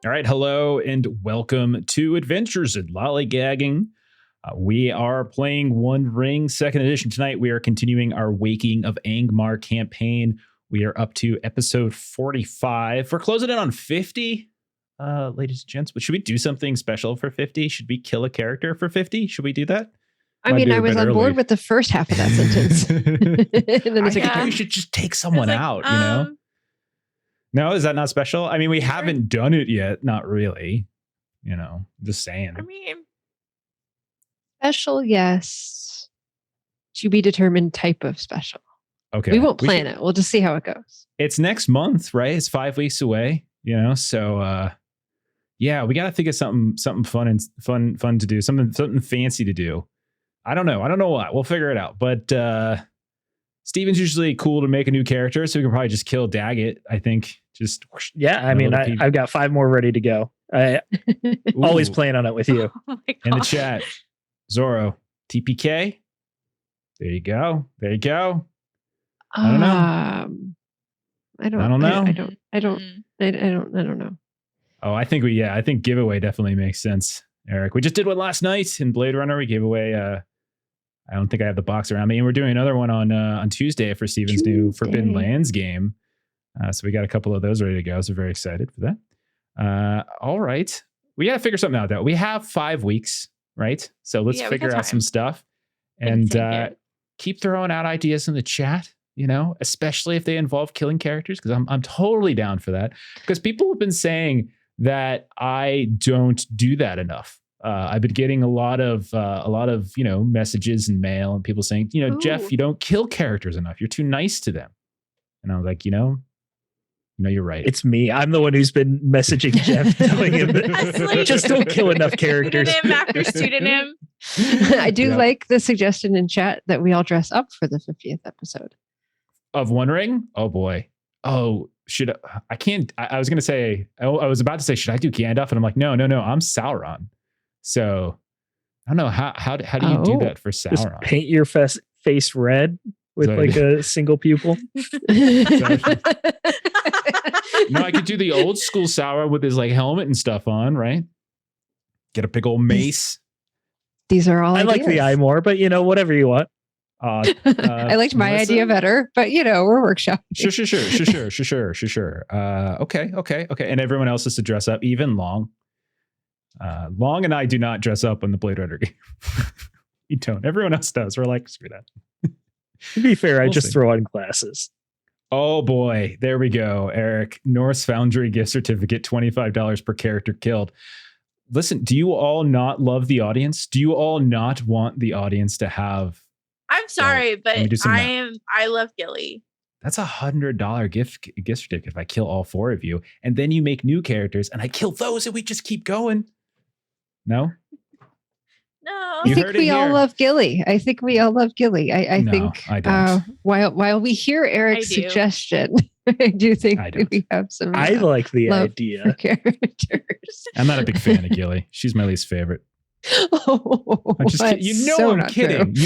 All right, hello and welcome to Adventures in Lollygagging. We are playing One Ring Second Edition tonight. We are continuing our Waking of Angmar campaign. We are up to episode 45. We're closing in on 50, ladies and gents. But should we do something special for 50? Should we kill a character for 50? Should we do that? I mean, I was on board with the first half of that sentence. I think we should just take someone out, you know? No, is that not special? I mean, we haven't done it yet. Not really. You know, just saying. I mean, special, yes. To be determined type of special. Okay. We won't plan it. We'll just see how it goes. It's next month, right? It's 5 weeks away, you know? So, yeah, we got to think of something fun and fun to do. Something fancy to do. I don't know what. We'll figure it out. But Steven's usually cool to make a new character, so we can probably just kill Daggett, I think. Just yeah, I mean, I've got 5 more ready to go. I always plan on it with you. oh my in the God. chat. Zorro, TPK. There you go. I don't know. I don't know. I don't know. Oh, I think giveaway definitely makes sense, Eric. We just did one last night in Blade Runner. We gave away I don't think I have the box around me, and we're doing another one on Tuesday for Steven's new Forbidden Lands game. So we got a couple of those ready to go. So very excited for that. All right. We got to figure something out, though. We have 5 weeks, right? So let's figure out some stuff and keep throwing out ideas in the chat, you know, especially if they involve killing characters, because I'm totally down for that. Because people have been saying that I don't do that enough. I've been getting a lot of you know, messages and mail and people saying, you know, Jeff, you don't kill characters enough. You're too nice to them. And I was like, you know, you're right. It's me. I'm the one who's been messaging Jeff, telling him that just don't kill enough characters. Pseudonym after pseudonym. I do like the suggestion in chat that we all dress up for the 50th episode of One Ring. Oh boy. Oh, I can't. I was gonna say. I was about to say, should I do Gandalf? And I'm like, no. I'm Sauron. So I don't know how do you do that for Sauron? Just paint your face red with like a single pupil. No, I could do the old school Sauron with his like helmet and stuff on, right? Get a big old mace. These are all I like the Angmar, but you know, whatever you want. I liked my idea better, but you know, we're workshopping. Sure. Okay. And everyone else is to dress up, even Long. Long and I do not dress up on the Blade Runner game. You don't. Everyone else does. We're like, screw that. To be fair, I just throw on glasses. Oh boy, there we go, Eric. Norse Foundry gift certificate, $25 per character killed. Listen, do you all not love the audience? Do you all not want the audience to have? I'm sorry, but I love Gilly. That's $100 gift certificate if I kill all 4 of you, and then you make new characters, and I kill those, and we just keep going. No. No, I think we all love Gilly. I think we all love Gilly. I think I don't. While we hear Eric's suggestion, I do think we have some. I like the idea for characters. I'm not a big fan of Gilly. She's my least favorite. I'm just kidding. You know, I'm kidding. True.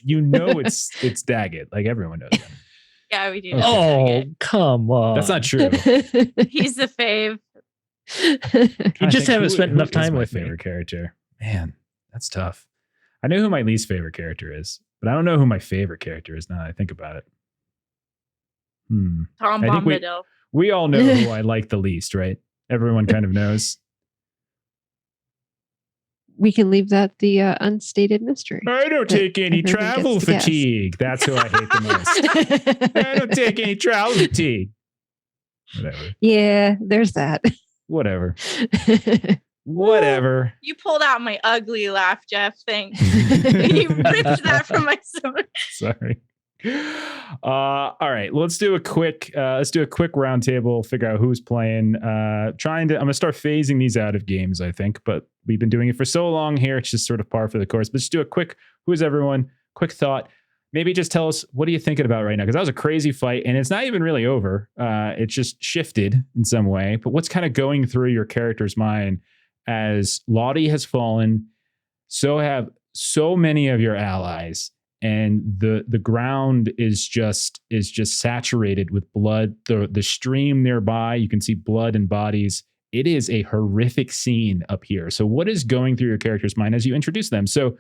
You know it's Daggett. Like everyone knows that. Yeah, we do. Okay. Oh, come on. That's not true. He's the fave. You just haven't spent enough time with my favorite character. Man, that's tough. I know who my least favorite character is, but I don't know who my favorite character is now that I think about it. Tom Bombadil. We all know who I like the least, right? Everyone kind of knows. We can leave that the unstated mystery. I don't take any travel fatigue. That's who I hate the most. I don't take any travel fatigue. Whatever. Yeah, there's that. Whatever. Whatever. You pulled out my ugly laugh, Jeff. Thanks. You ripped that from my stomach. Sorry. All right, let's do a quick roundtable, figure out who's playing. I'm gonna start phasing these out of games, I think, but we've been doing it for so long here, it's just sort of par for the course. But just do a quick who's everyone, quick thought. Maybe just tell us, what are you thinking about right now? Because that was a crazy fight, and it's not even really over. It's just shifted in some way. But what's kind of going through your character's mind as Lottie has fallen, so have so many of your allies, and the ground is just saturated with blood. The stream nearby, you can see blood and bodies. it is a horrific scene up here. So what is going through your character's mind as you introduce them? So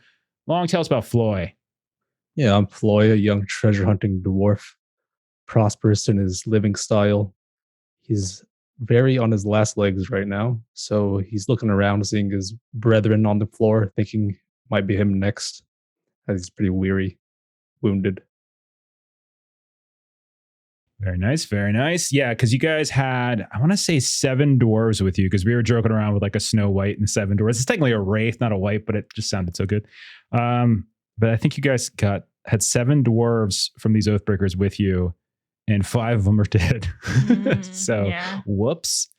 Long, tell us about Floy. Yeah, I'm Floy, a young treasure hunting dwarf, prosperous in his living style. He's very on his last legs right now, so he's looking around, seeing his brethren on the floor, thinking it might be him next. As he's pretty weary, wounded. Very nice, very nice. Yeah, because you guys had, I want to say 7 dwarves with you, because we were joking around with like a Snow White and 7 dwarves. It's technically a wraith, not a white, but it just sounded so good. But I think you guys had 7 dwarves from these Oathbreakers with you, and 5 of them are dead. So, yeah. Whoops.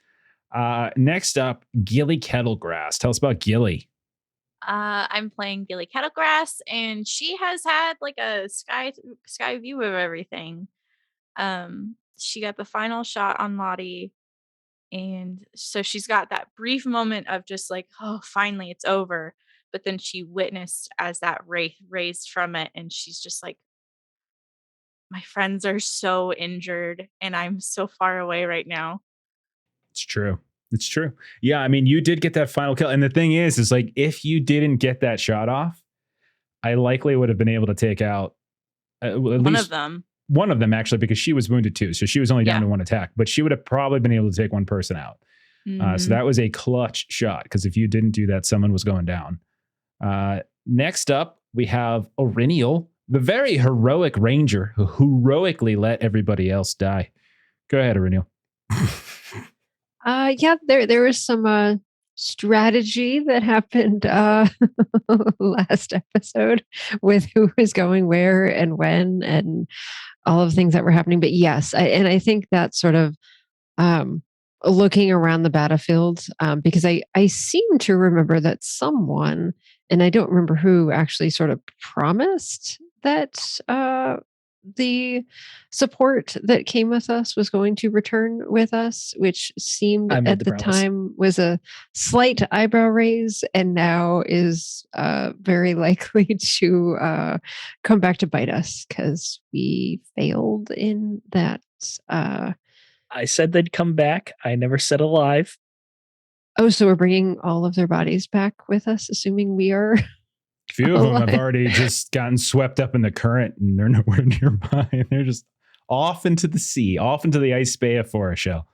Next up, Gilly Kettlegrass. Tell us about Gilly. I'm playing Gilly Kettlegrass, and she has had like a sky view of everything. She got the final shot on Lottie, and so she's got that brief moment of just like, oh, finally it's over. But then she witnessed as that wraith raised from it, and she's just like, my friends are so injured, and I'm so far away right now. It's true. It's true. Yeah, I mean, you did get that final kill. And the thing is like, if you didn't get that shot off, I likely would have been able to take out at least one of them, actually, because she was wounded too. So she was only down to 1 attack, but she would have probably been able to take 1 person out. So that was a clutch shot, because if you didn't do that, someone was going down. Next up, we have Orinial, the very heroic ranger who heroically let everybody else die. Go ahead, Orinial. There was some strategy that happened last episode with who was going where and when and all of the things that were happening. But yes, I think that sort of looking around the battlefield, because I seem to remember that someone, and I don't remember who, actually sort of promised that the support that came with us was going to return with us, which seemed at the time was a slight eyebrow raise, and now is very likely to come back to bite us because we failed in that. I said they'd come back. I never said alive. Oh, so we're bringing all of their bodies back with us, assuming we are. A few of them have already just gotten swept up in the current, and they're nowhere nearby. They're just off into the sea, off into the ice bay of Foreshell.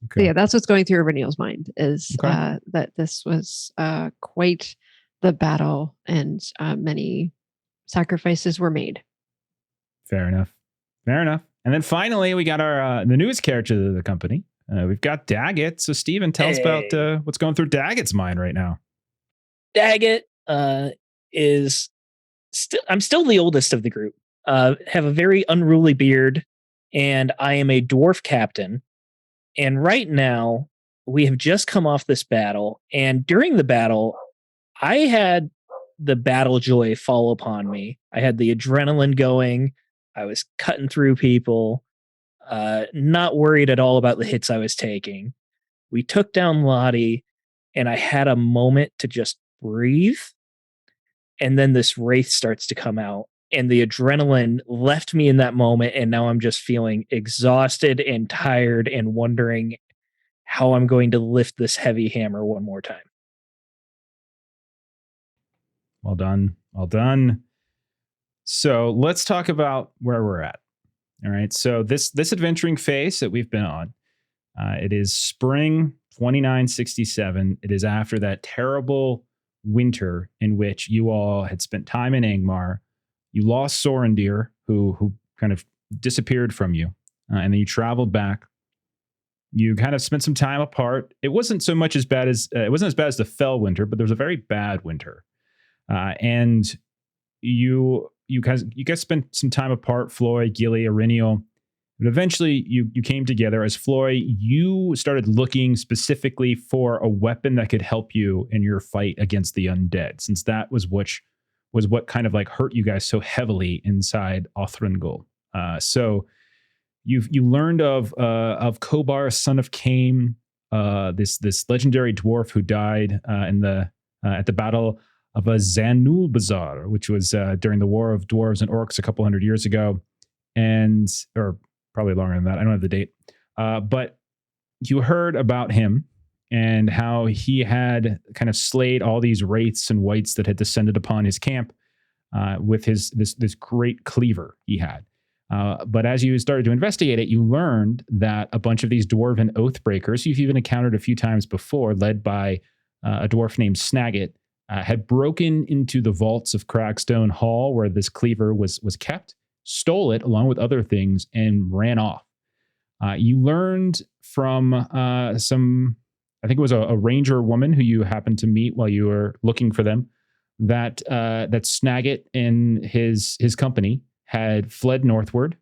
Okay. So yeah, that's what's going through Renneal's mind, is that this was quite the battle, and many sacrifices were made. Fair enough. Fair enough. And then finally, we got our the newest character of the company. We've got Daggett. So Steven, tell us about what's going through Daggett's mind right now. Daggett is I'm still the oldest of the group. Have a very unruly beard, and I am a dwarf captain. And right now, we have just come off this battle, and during the battle, I had the battle joy fall upon me. I had the adrenaline going. I was cutting through people, not worried at all about the hits I was taking. We took down Lottie, and I had a moment to just breathe. And then this wraith starts to come out, and the adrenaline left me in that moment. And now I'm just feeling exhausted and tired and wondering how I'm going to lift this heavy hammer one more time. Well done. Well done. So let's talk about where we're at. All right. So this adventuring phase that we've been on, it is spring 2967. It is after that terrible winter in which you all had spent time in Angmar. You lost Sorendir, who kind of disappeared from you, and then you traveled back. You kind of spent some time apart. It wasn't so much as bad as it wasn't as bad as the Fell winter, but there was a very bad winter, and you guys spent some time apart. Floy, Gilly, Orinial. But eventually you came together. As Floy, you started looking specifically for a weapon that could help you in your fight against the undead, since that was what kind of like hurt you guys so heavily inside Othrengul. So you learned of Kobar, son of Cain, this legendary dwarf who died at the battle of a Zanul Bazaar, which was during the War of Dwarves and Orcs a couple hundred years ago, or probably longer than that. I don't have the date. But you heard about him and how he had kind of slayed all these wraiths and wights that had descended upon his camp with this great cleaver he had. But as you started to investigate it, you learned that a bunch of these dwarven oathbreakers, you've even encountered a few times before, led by a dwarf named Snagit, had broken into the vaults of Cragstone Hall where this cleaver was kept, stole it along with other things, and ran off. You learned from some, I think it was a ranger woman who you happened to meet while you were looking for them, that Snagit and his company had fled northward,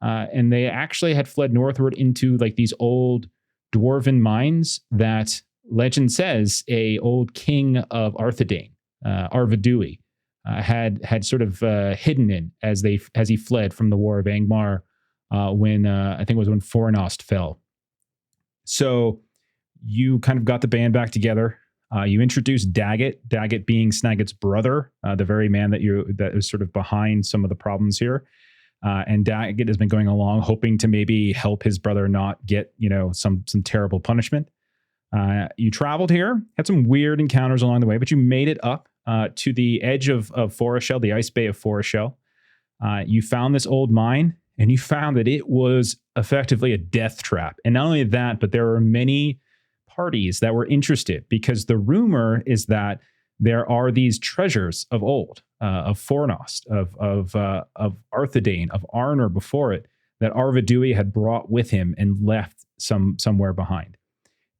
and they actually had fled northward into like these old dwarven mines that legend says a old king of Arthedain, Arvedui, had sort of hidden in as he fled from the War of Angmar when I think it was when Fornost fell. So you kind of got the band back together. You introduced Daggett being Snagit's brother, the very man that was sort of behind some of the problems here. And Daggett has been going along hoping to maybe help his brother not get, some terrible punishment. You traveled here, had some weird encounters along the way, but you made it up to the edge of Forestshell, the ice bay of Forestshell. You found this old mine, and you found that it was effectively a death trap. And not only that, but there were many parties that were interested, because the rumor is that there are these treasures of old, of Fornost, of Arthedain, of Arnor before it, that Arvedui had brought with him and left somewhere behind.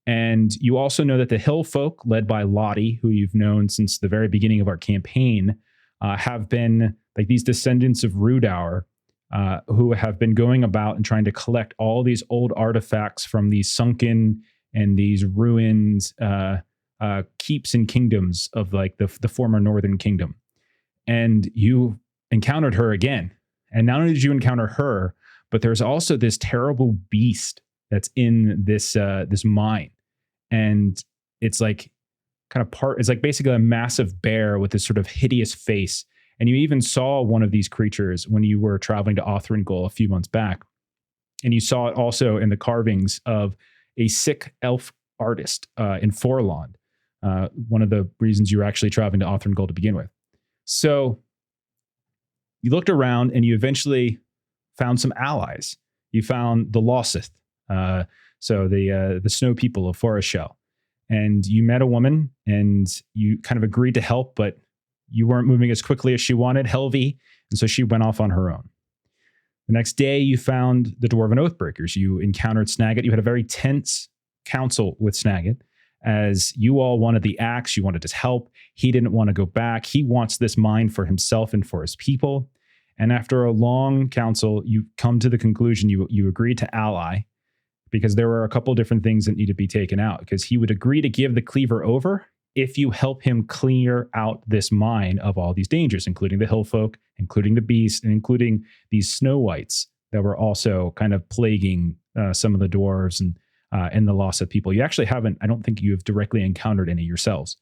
And you also know that the hill folk, led by Lottie, who you've known since the very beginning of our campaign, have been like these descendants of Rudour, who have been going about and trying to collect all these old artifacts from these sunken and these ruined keeps and kingdoms of like the former Northern Kingdom. And you encountered her again. And not only did you encounter her, but there's also this terrible beast that's in this mine. And it's like it's like basically a massive bear with this sort of hideous face. And you even saw one of these creatures when you were traveling to Othrengol a few months back. And you saw it also in the carvings of a sick elf artist in Forlond, one of the reasons you were actually traveling to Othrengol to begin with. So you looked around and you eventually found some allies. You found the Lossith, so the snow people of Forestshell. And you met a woman and you kind of agreed to help, but you weren't moving as quickly as she wanted, Helvi, and so she went off on her own. The next day, you found the Dwarven Oathbreakers. You encountered Snagit. You had a very tense council with Snagit, as you all wanted the axe. You wanted his help. He didn't want to go back. He wants this mine for himself and for his people. And after a long council, you come to the conclusion you agreed to ally, because there were a couple different things that need to be taken out, because he would agree to give the cleaver over if you help him clear out this mine of all these dangers, including the hillfolk, including the beast, and including these snow whites that were also kind of plaguing some of the dwarves and the loss of people. You actually haven't, I don't think you have directly encountered any yourselves.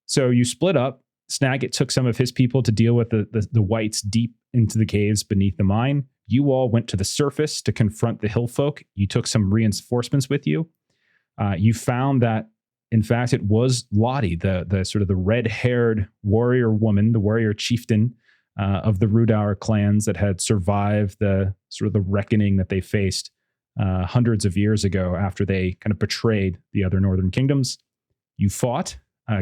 So you split up. Snagit took some of his people to deal with the whites deep into the caves beneath the mine. You all went to the surface to confront the hillfolk. You took some reinforcements with you. You found that, in fact, it was Lottie, the sort of the red-haired warrior woman, the warrior chieftain of the Rudour clans that had survived the sort of the reckoning that they faced hundreds of years ago after they kind of betrayed the other northern kingdoms. You fought.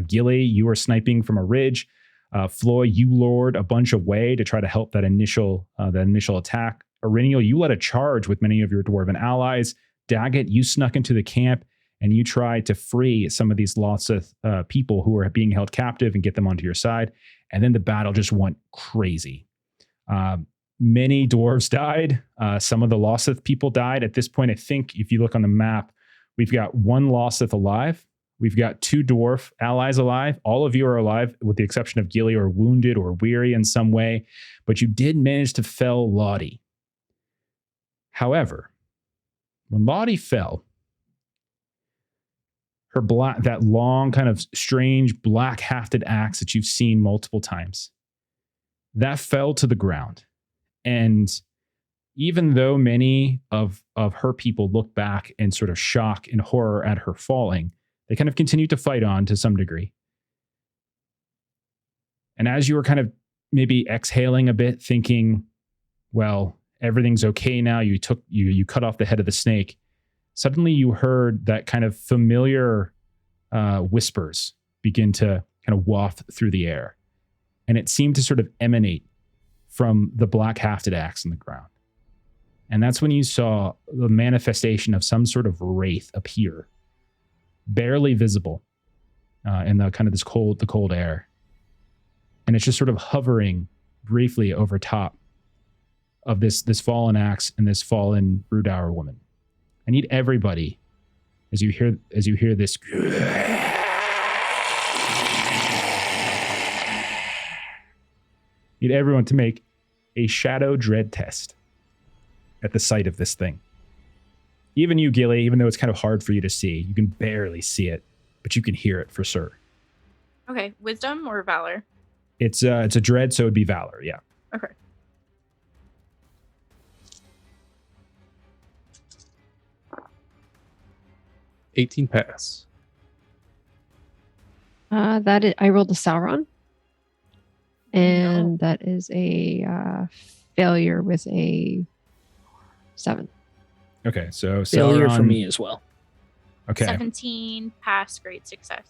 Gilly, you were sniping from a ridge. Floy, you lured a bunch away to try to help that initial attack. Iriniel, you led a charge with many of your dwarven allies. Daggett, you snuck into the camp and you tried to free some of these Lossith people who were being held captive and get them onto your side. And then the battle just went crazy. Many dwarves died. Some of the Lossith people died. At this point, I think if you look on the map, we've got one Lossith alive. We've got 2 dwarf allies alive. All of you are alive, with the exception of Gilly, or wounded or weary in some way. But you did manage to fell Lottie. However, when Lottie fell, her that long, kind of strange black-hafted axe that you've seen multiple times, that fell to the ground. And even though many of her people look back in sort of shock and horror at her falling, they kind of continue to fight on to some degree. And as you were kind of maybe exhaling a bit, thinking, well, everything's okay now, you cut off the head of the snake, suddenly you heard that kind of familiar whispers begin to kind of waft through the air. And it seemed to sort of emanate from the black hafted axe on the ground. And that's when you saw the manifestation of some sort of wraith appear, barely visible in the kind of the cold air. And it's just sort of hovering briefly over top of this fallen axe and this fallen Brewdower woman. I need everybody, as you hear this, need everyone to make a shadow dread test at the sight of this thing. Even you, Gilly, even though it's kind of hard for you to see, you can barely see it, but you can hear it for sure. Okay, wisdom or valor? It's a dread, so it'd be valor, yeah. Okay. $18 pass. I rolled a Sauron, and that is a failure with a 7. Okay, so Failure for Sauron- me as well. Okay. 17, pass, great success.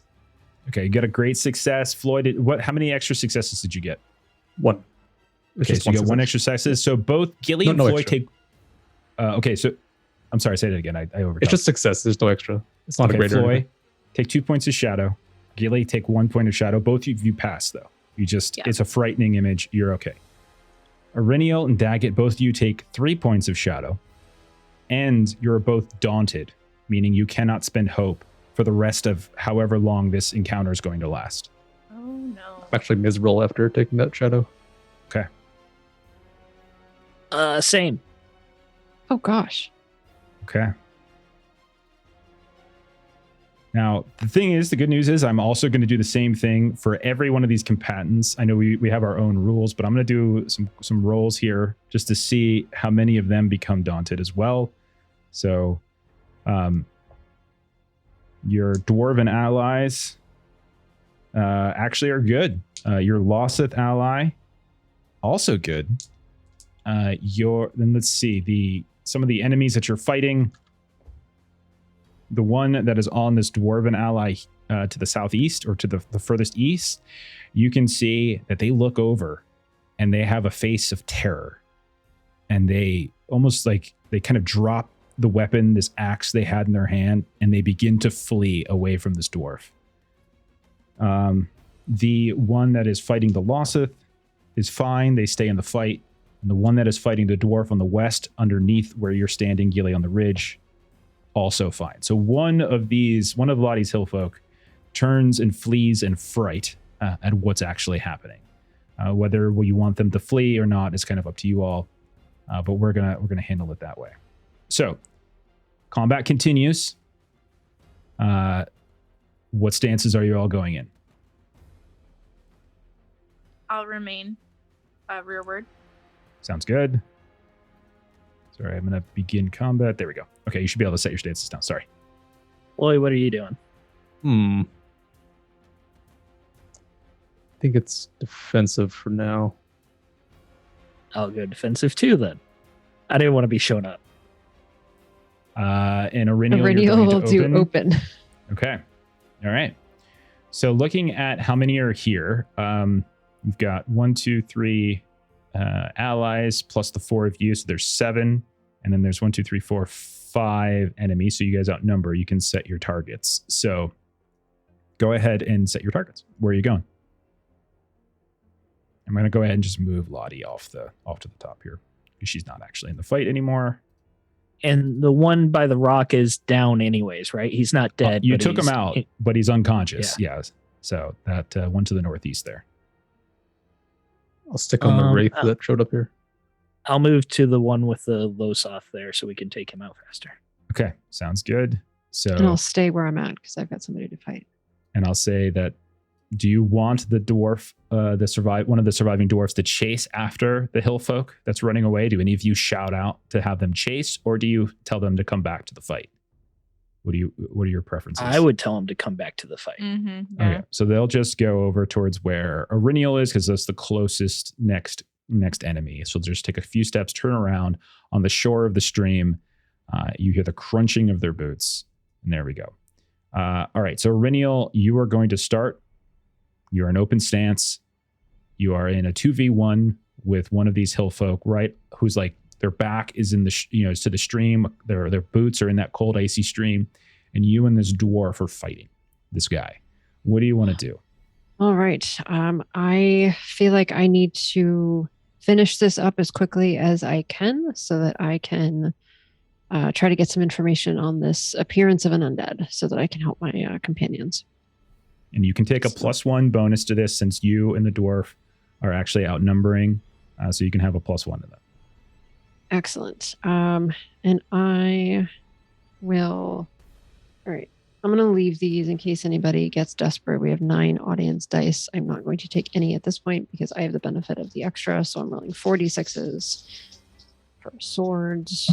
Okay, you got a great success. Floyd, how many extra successes did you get? 1. It's Okay, just so you got one success. extra success. So both Gilly No, and no Floyd extra. take. Okay, so I'm sorry. Say that again. I overtalked. It's just success. There's no extra. It's not okay, a great Floyd, area. take 2 points of shadow. Gilly, take 1 point of shadow. Both of you pass though. Yeah. It's a frightening image. You're okay. Ariniel and Daggett, both of you take 3 points of shadow, and you're both daunted, meaning you cannot spend hope for the rest of however long this encounter is going to last. Oh no. I'm actually miserable after taking that shadow. Same. Oh gosh. Okay. Now, the thing is, the good news is I'm also going to do the same thing for every one of these combatants. I know we have our own rules, but I'm going to do some rolls here just to see how many of them become daunted as well. So, your dwarven allies actually are good. Your Lossith ally, also good. Then let's see, some of the enemies that you're fighting. The one that is on this dwarven ally to the southeast or to the furthest east, you can see that they look over and they have a face of terror. And they almost like they kind of drop the weapon, this axe they had in their hand, and they begin to flee away from this dwarf. The one that is fighting the Lossith is fine. They stay in the fight. And the one that is fighting the dwarf on the west, underneath where you're standing, Gilly, on the ridge, also fine. So one of Lottie's hillfolk turns and flees in fright at what's actually happening. Whether you want them to flee or not is kind of up to you all. But we're gonna handle it that way. So combat continues. What stances are you all going in? I'll remain rearward. Sounds good. Sorry, I'm going to begin combat. There we go. Okay, you should be able to set your stances down. Sorry. Lloyd, what are you doing? I think it's defensive for now. I'll go defensive too then. I didn't want to be shown up. And Ariniel, you're Irinial going will to do open. Okay. All right. So looking at how many are here, you've got 1, 2, 3 allies plus the 4 of you. So there's 7. And then there's 1, 2, 3, 4, 5 enemies. So you guys outnumber. You can set your targets. So go ahead and set your targets. Where are you going? I'm going to go ahead and just move Lottie off to the top here because she's not actually in the fight anymore. And the one by the rock is down anyways, right? He's not dead. You but took him he's- out, but he's unconscious. Yeah. So that one to the northeast there. I'll stick on the wraith Oh. that showed up here. I'll move to the one with the Losoth there so we can take him out faster. Okay. Sounds good. So, And I'll stay where I'm at because I've got somebody to fight. and I'll say that do you want the dwarf, one of the surviving dwarfs, to chase after the hill folk that's running away? Do any of you shout out to have them chase, or do you tell them to come back to the fight? What are your preferences? I would tell them to come back to the fight. Mm-hmm, Okay, so they'll just go over towards where Aurinial is, because that's the closest next enemy. So they'll just take a few steps, turn around on the shore of the stream. You hear the crunching of their boots, and there we go. All right, so Aurinial, you are going to start. You're in open stance. You are in a 2v1 with one of these hill folk, right? Who's like, their back is in the, to the stream. Their boots are in that cold, icy stream. And you and this dwarf are fighting this guy. What do you want to do? All right. I feel like I need to finish this up as quickly as I can so that I can try to get some information on this appearance of an undead so that I can help my companions. And you can take a +1 bonus to this since you and the dwarf are actually outnumbering. So you can have a +1 to that. Excellent. And I will... All right. I'm going to leave these in case anybody gets desperate. We have 9 audience dice. I'm not going to take any at this point because I have the benefit of the extra. So I'm rolling 4d6s for swords.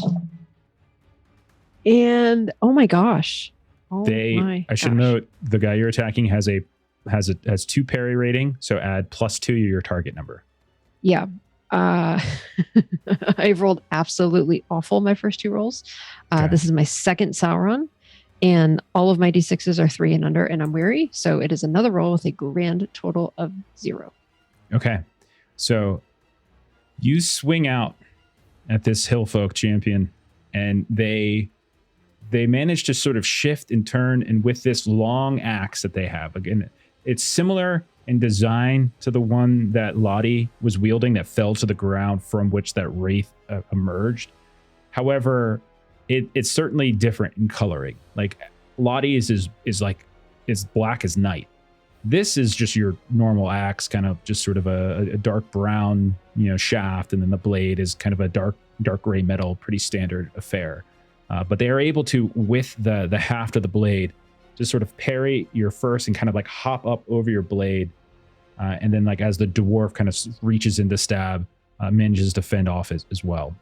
And oh my gosh. I should note the guy you're attacking has 2 parry rating. So add +2 to your target number. Yeah. I've rolled absolutely awful my first 2 rolls. Okay. This is my second Sauron. And all of my d6s are 3 and under, and I'm weary. So it is another roll with a grand total of 0. Okay. So you swing out at this hillfolk champion, and they manage to sort of shift and turn, and with this long axe that they have, again, it's similar in design to the one that Lottie was wielding that fell to the ground from which that wraith emerged. However, it's certainly different in coloring. Like Lottie's is black as night. This is just your normal axe, kind of just sort of a dark brown, shaft, and then the blade is kind of a dark gray metal, pretty standard affair. But they are able to, with the haft of the blade, just sort of parry your first and kind of like hop up over your blade, and then like as the dwarf kind of reaches in to stab, manages to fend off as well.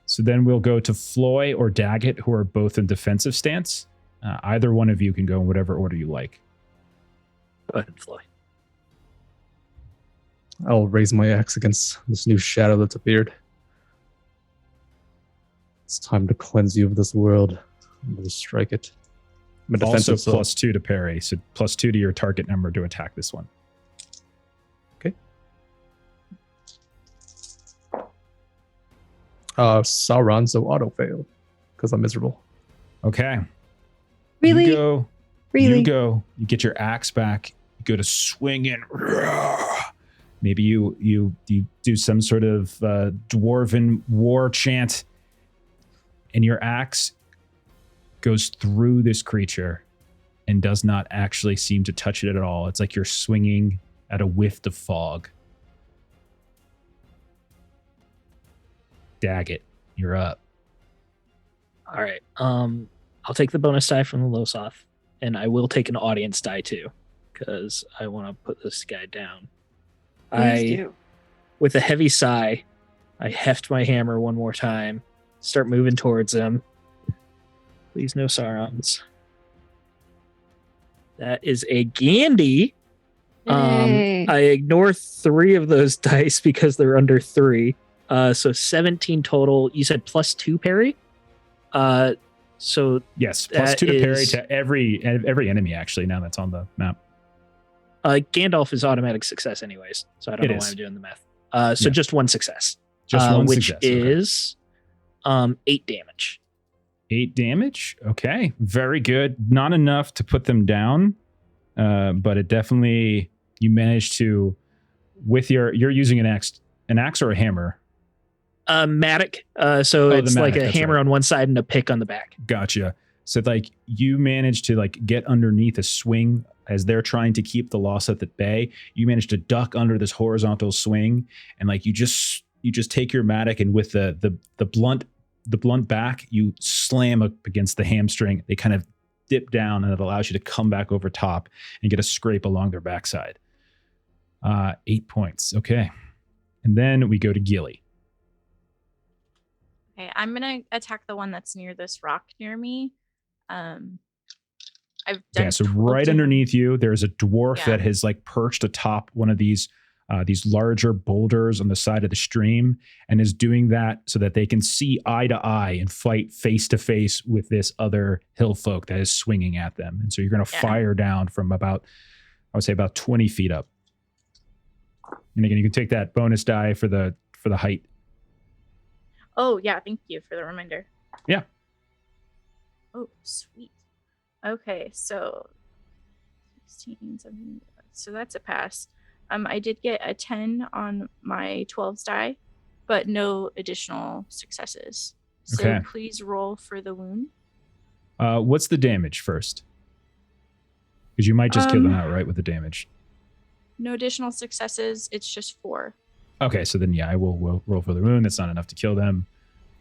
So then we'll go to Floy or Daggett, who are both in defensive stance. Either one of you can go in whatever order you like. Go ahead, Floy. I'll raise my axe against this new shadow that's appeared. It's time to cleanse you of this world. I'm going to strike it. I'm Also +2 to parry, so +2 to your target number to attack this one. Okay. Sauron, so auto fail because I'm miserable. Okay. Really? You get your axe back. You go to swing in. Maybe you do some sort of dwarven war chant, and your axe goes through this creature and does not actually seem to touch it at all. It's like you're swinging at a whiff of fog. Daggett, you're up. All right. I'll take the bonus die from the Losoth, and I will take an audience die too, because I want to put this guy down. Please do. With a heavy sigh, I heft my hammer one more time, start moving towards him. Please no Saurons. That is a Gandy. Yay. I ignore 3 of those dice because they're under 3. So 17 total. You said +2 parry? So yes, +2 to parry to every enemy actually, now that's on the map. Gandalf is automatic success anyways, so I don't know why I'm doing the math. So just 1 success. Just one which success. Is 8 damage. 8 damage. Okay, very good. Not enough to put them down, but it definitely, you managed to, with you're using an axe or a hammer. Matic. So it's the like Matic, a hammer right. on one side and a pick on the back. Gotcha. So like you managed to like get underneath a swing as they're trying to keep the Losoth at bay. You managed to duck under this horizontal swing, and like you just take your Matic, and with the blunt back, you slam up against the hamstring. They kind of dip down, and it allows you to come back over top and get a scrape along their backside. 8 points. Okay. And then we go to Gilly. Okay, I'm gonna attack the one that's near this rock near me. I've done Okay, so 12 right to him. underneath you, there's a dwarf Yeah. that has like perched atop one of these larger boulders on the side of the stream, and is doing that so that they can see eye to eye and fight face to face with this other hill folk that is swinging at them. And so you're going to fire down from about 20 feet up. And again, you can take that bonus die for the height. Oh, yeah. Thank you for the reminder. Yeah. Oh, sweet. Okay, so 16, 17. So that's a pass. I did get a 10 on my 12's die, but no additional successes. So Okay. please roll for the wound. What's the damage first? Because you might just kill them outright with the damage. No additional successes. It's just 4. Okay, so then I will roll for the wound. That's not enough to kill them.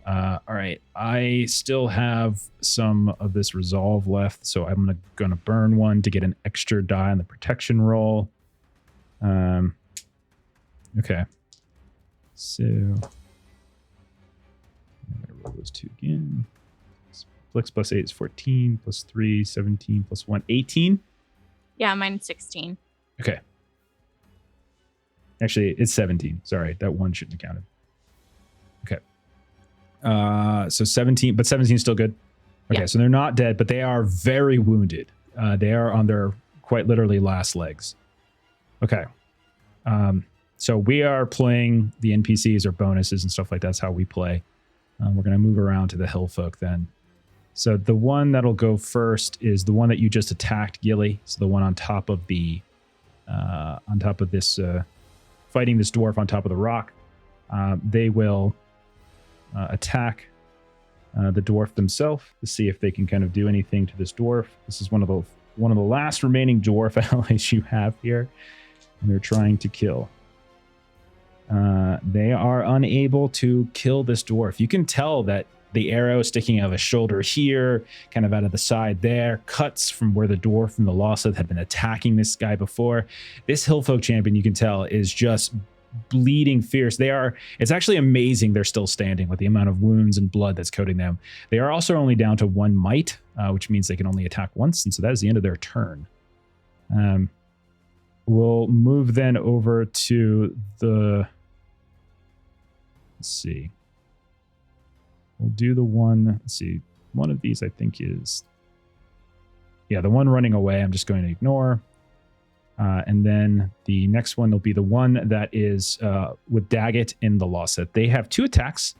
All right, I still have some of this resolve left, so I'm gonna burn one to get an extra die on the protection roll. Okay, so I'm gonna roll those 2 again. Flex plus 8 is 14, plus 3, 17, plus 1, 18. Yeah, mine's 16. Okay. Actually, it's 17. Sorry, that one shouldn't have counted. Okay. So 17, but 17 is still good. Okay, Yeah. so they're not dead, but they are very wounded. They are on their quite literally last legs. Okay. So we are playing the NPCs or bonuses and stuff like that. That's how we play. We're going to move around to the hill folk then. So the one that'll go first is the one that you just attacked, Gilly. So the one on top of this, fighting this dwarf on top of the rock. They will attack the dwarf themselves to see if they can kind of do anything to this dwarf. This is one of the last remaining dwarf allies you have here, and they're trying to kill. They are unable to kill this dwarf. You can tell that the arrow sticking out of the shoulder here, kind of out of the side there, cuts from where the dwarf and the Lossith had been attacking this guy before. This Hillfolk champion, you can tell, is just bleeding fierce. It's actually amazing they're still standing with the amount of wounds and blood that's coating them. They are also only down to 1 might, which means they can only attack once, and so that is the end of their turn. We'll move then over to the... Let's see. We'll do the one... Let's see. One of these, I think, is... Yeah, the one running away, I'm just going to ignore. And then the next one will be the one that is with Daggett in the Lossith. They have 2 attacks.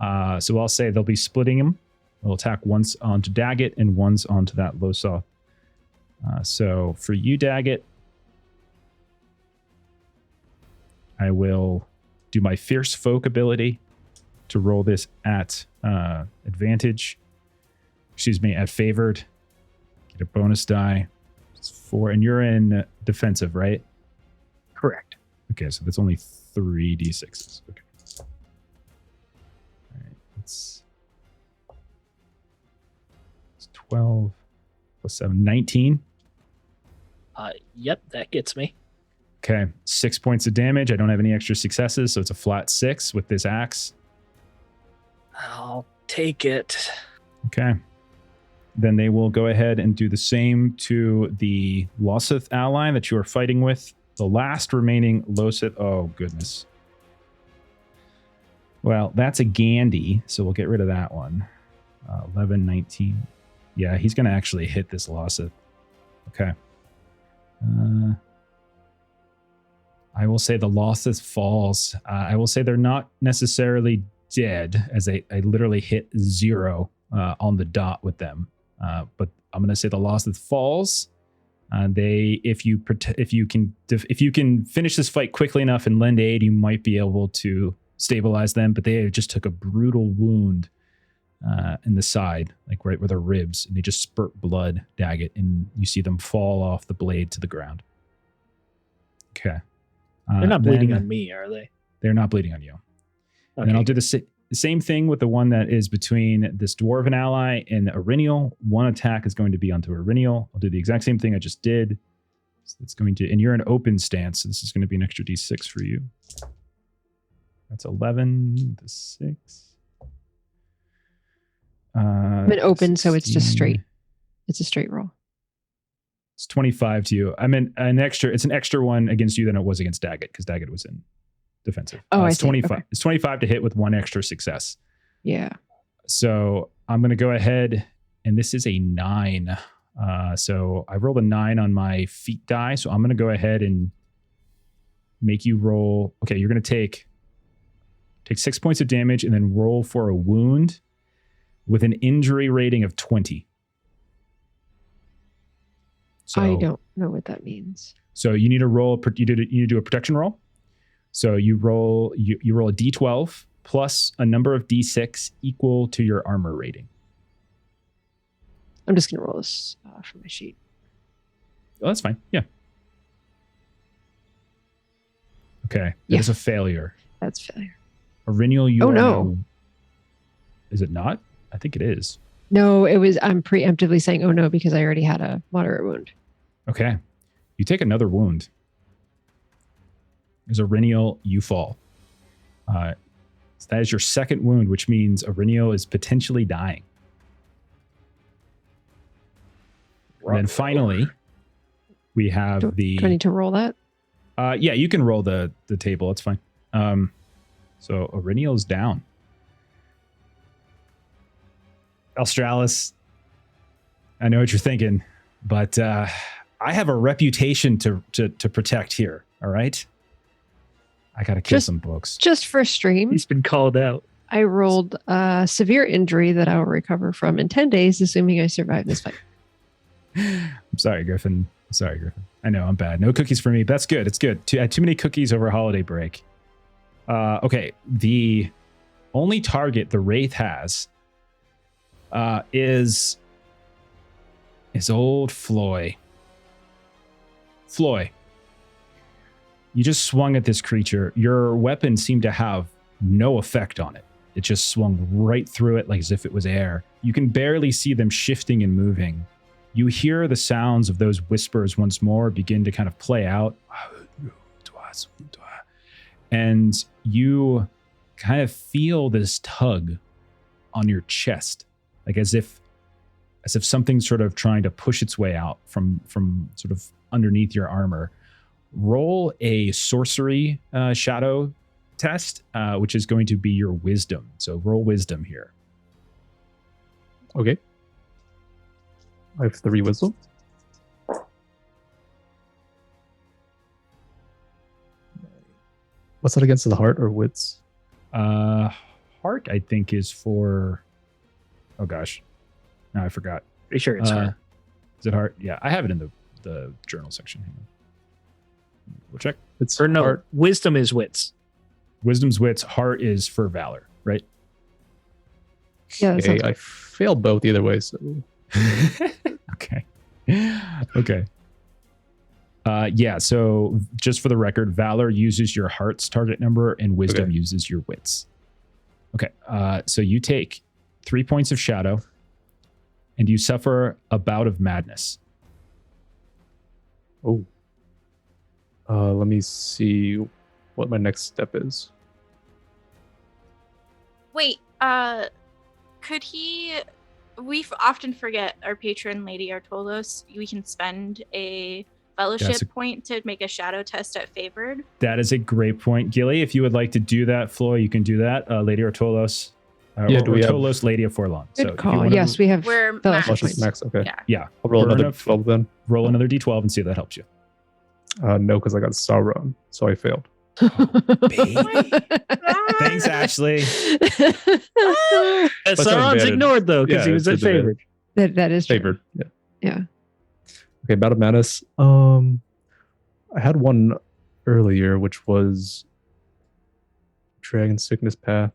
So I'll say they'll be splitting them. They'll attack once onto Daggett and once onto that Lossith. So for you, Daggett, I will do my Fierce Folk ability to roll this at advantage. Excuse me, at favored. Get a bonus die. 4, and you're in defensive, right? Correct. Okay, so that's only 3d6s. Okay. All right, it's 12 plus 7, 19. Yep, that gets me. Okay, 6 points of damage. I don't have any extra successes, so it's a flat 6 with this axe. I'll take it. Okay. Then they will go ahead and do the same to the Lossith ally that you are fighting with. The last remaining Lossith. Oh, goodness. Well, that's a Gandhi, so we'll get rid of that one. 11, 19. Yeah, he's going to actually hit this Lossith. Okay. I will say the Lossith falls. I will say they're not necessarily dead, as I literally hit 0 on the dot with them. But I'm going to say the Lossith falls. If you can finish this fight quickly enough and lend aid, you might be able to stabilize them. But they just took a brutal wound in the side, like right where their ribs, and they just spurt blood, Daggett, and you see them fall off the blade to the ground. Okay. They're not bleeding on me, are they? They're not bleeding on you. Okay. And then I'll do the same thing with the one that is between this dwarven ally and Aurinial. One attack is going to be onto Aurinial. I'll do the exact same thing I just did. So it's going to, and you're in open stance, so this is going to be an extra d6 for you. That's 11 to 6. I'm in open, so it's just 16. straight. It's a straight roll. It's 25 to you. I'm in an extra. It's an extra one against you than it was against Daggett because Daggett was in defensive. Oh, it's I see. 25. Okay. It's 25 to hit with one extra success. Yeah. So I'm going to go ahead, and this is a 9. So I rolled a 9 on my feat die. So I'm going to go ahead and make you roll. Okay, you're going to take 6 points of damage and then roll for a wound with an injury rating of 20. So, I don't know what that means. So you need to roll. You need to do a protection roll. So you roll. You roll a d12 plus a number of d6 equal to your armor rating. I'm just going to roll this from my sheet. Oh, that's fine. Yeah. Okay. Yeah. That is a failure. That's failure. Aurinial, you Oh, are no. now- Is it not? I think it is. No, it was. I'm preemptively saying, "Oh no," because I already had a moderate wound. Okay. You take another wound. As Aurinial, you fall. So that is your second wound, which means Aurinial is potentially dying. And then finally, we have Do I need to roll that? Yeah, you can roll the table. It's fine. So Aurinial's down. Australis, I know what you're thinking, but I have a reputation to protect here. All right, I gotta kill some books. Just for stream, He's been called out. I rolled a severe injury that I will recover from in 10 days, assuming I survive this fight. I'm sorry, Griffin. I know I'm bad. No cookies for me. But that's good. It's good. Too many cookies over holiday break. Okay, the only target the Wraith has is old Floy. Floy, you just swung at this creature. Your weapon seemed to have no effect on it. It just swung right through it like as if it was air. You can barely see them shifting and moving. You hear the sounds of those whispers once more begin to kind of play out. And you kind of feel this tug on your chest, like as if something's sort of trying to push its way out from sort of underneath your armor. Roll a sorcery shadow test, which is going to be your wisdom. So roll wisdom here. Okay. I have 3 wisdom. What's that against the heart or wits? Heart, I think, is for... Oh, gosh. No, I forgot. Pretty sure it's hard. Is it heart? Yeah, I have it in the journal section. Hang on. We'll check. It's Or no, heart. wisdom is wits. Wisdom's wits. Heart is for valor, right? Yeah, that Okay, sounds I failed both either way, so Okay. Okay. Yeah, so just for the record, Valor uses your heart's target number and Wisdom Okay. uses your wits. Okay, so you take 3 points of shadow and you suffer a bout of madness. oh. Let me see what my next step is. Wait, could he? We often forget our patron Lady Artolos. We can spend a fellowship That's a- point to make a shadow test at favored. That is a great point. Gilly, if you would like to do that, Floy, you can do that. Lady Ortolos. Yeah, do we have- Ortolos, Lady of Forlon. good if you call. wanna Yes, we have We're fellowship max. points. Max, okay. Yeah. Yeah, I'll roll Burn another of- 12 then. roll another d12 and see if that helps you. No, because I got Sauron, so I failed. Thanks, Ashley. But Sauron's advantage. ignored though because Yeah, he was it's at advantage. favored. that is true. Favored. Yeah. Yeah. Okay, Bout of Madness. I had one earlier, which was Dragon Sickness Path.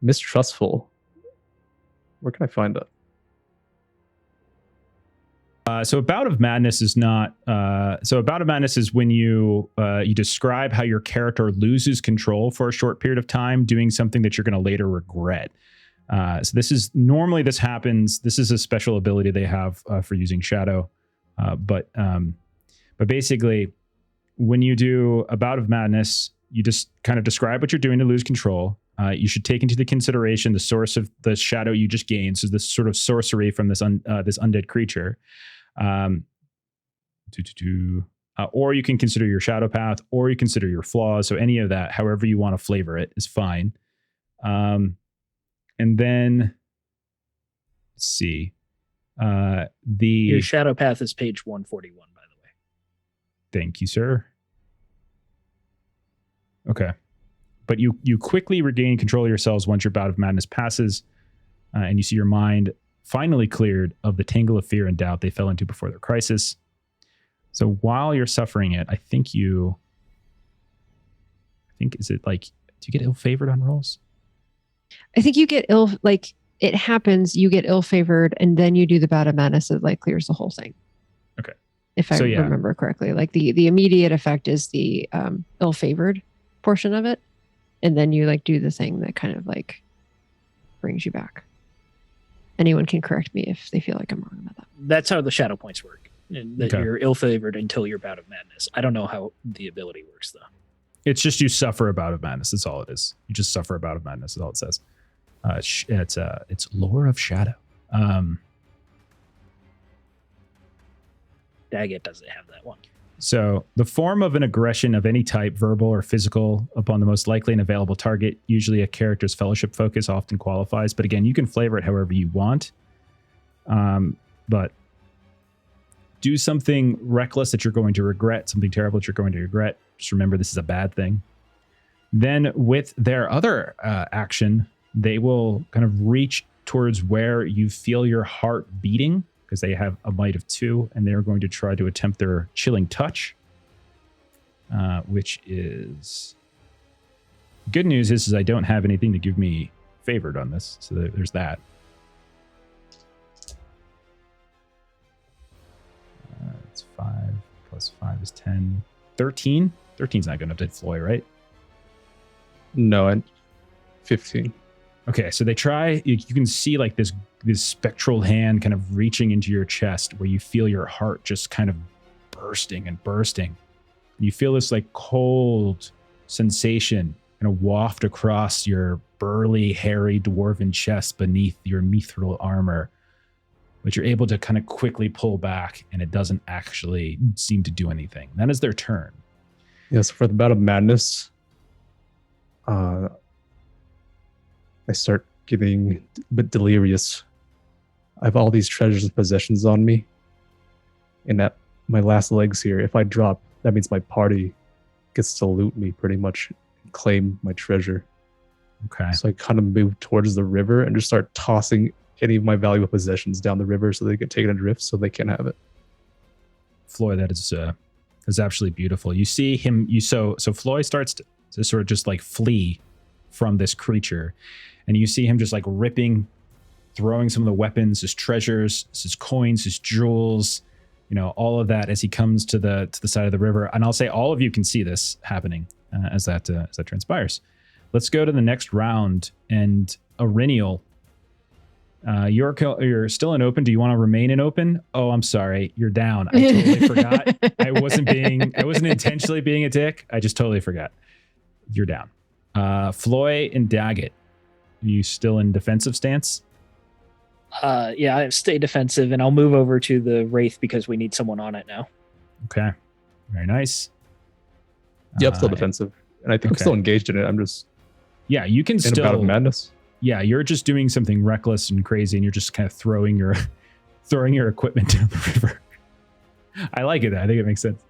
Mistrustful. Where can I find that? So a bout of madness is not. So a bout of madness is when you describe how your character loses control for a short period of time, doing something that you're going to later regret. So this happens. This is a special ability they have for using shadow, but basically, when you do a bout of madness, you just kind of describe what you're doing to lose control. You should take into the consideration the source of the shadow you just gained. So this sort of sorcery from this undead creature. Or you can consider your shadow path, or you consider your flaws. So any of that, however you want to flavor it, is fine. And then let's see. Your shadow path is page 141, by the way. Thank you, sir. Okay. But you quickly regain control of yourselves once your bout of madness passes, and you see your mind finally cleared of the tangle of fear and doubt they fell into before their crisis. So while you're suffering it, is it like, do you get ill-favored on rolls? I think you get it happens, you get ill-favored, and then you do the bout of madness that like clears the whole thing. Okay. If I remember correctly, like the immediate effect is the ill-favored portion of it. And then you like do the thing that kind of like brings you back. Anyone can correct me if they feel like I'm wrong about that. That's how the shadow points work. That you're ill-favored until your bout of madness. I don't know how the ability works though. It's just you suffer a bout of madness. That's all it is. You just suffer a bout of madness. That's all it says. It's lore of shadow. Daggett doesn't have that one. So the form of an aggression of any type, verbal or physical, upon the most likely and available target, usually a character's fellowship focus, often qualifies. But again, you can flavor it however you want. But do something reckless that you're going to regret, something terrible that you're going to regret. Just remember, this is a bad thing. Then with their other action, they will kind of reach towards where you feel your heart beating, because they have a might of 2, and they're going to try to attempt their chilling touch, which is... Good news is I don't have anything to give me favored on this, so there's that. It's 5 plus 5 is 10. 13? 13's not good enough to hit Floy, right? No, 15. Okay, so they try. You can see like this spectral hand kind of reaching into your chest, where you feel your heart just kind of bursting and bursting. You feel this like cold sensation kind of waft across your burly, hairy dwarven chest beneath your mithril armor, but you're able to kind of quickly pull back, and it doesn't actually seem to do anything. That is their turn. Yes, for the bout of madness, I start getting a bit delirious. I have all these treasures and possessions on me. And at my last legs here, if I drop, that means my party gets to loot me pretty much and claim my treasure. Okay. So I kind of move towards the river and just start tossing any of my valuable possessions down the river so they get taken adrift so they can have it. Floy, that is absolutely beautiful. You see him, so Floy starts to sort of just like flee from this creature, and you see him just like ripping, throwing some of the weapons, his treasures, his coins, his jewels, all of that as he comes to the side of the river. And I'll say all of you can see this happening as that transpires. Let's go to the next round. And Aurinial, you're still in open. Do you want to remain in open? Oh, I'm sorry, you're down. I totally forgot. I wasn't intentionally being a dick. I just totally forgot. You're down. Floy and Daggett, you still in defensive stance? Yeah, I stay defensive, and I'll move over to the Wraith because we need someone on it now. Okay, very nice. Yeah, I'm still defensive, and I think I'm still engaged in it. I'm just you can still in a bout of madness. Yeah, you're just doing something reckless and crazy, and you're just kind of throwing your equipment down the river. I like it. I think it makes sense.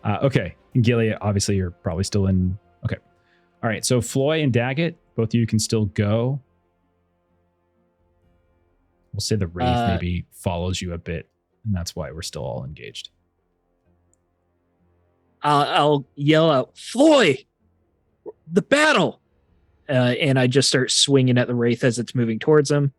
Okay, and Gilead, obviously, you're probably still in. Okay, all right. So Floy and Daggett, both of you can still go. We'll say the Wraith maybe follows you a bit, and that's why we're still all engaged. I'll yell out, Floy, the battle! And I just start swinging at the Wraith as it's moving towards him.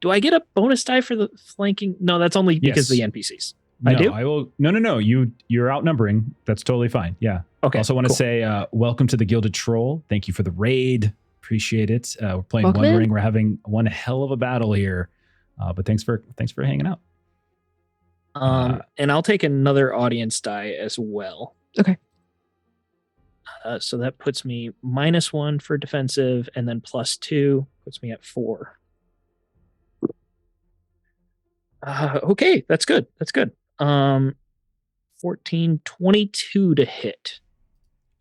Do I get a bonus die for the flanking? No, that's only because of the NPCs. No, I do? I will. No. You're outnumbering. That's totally fine. Yeah. Okay. Also want to cool. say welcome to the Gilded Troll. Thank you for the raid. Appreciate it. We're playing Welcome One in. Ring. We're having one hell of a battle here. But thanks for hanging out. And I'll take another audience die as well. Okay. So that puts me -1 for defensive, and then +2 puts me at 4. Okay, that's good. That's good. 14, 22 to hit.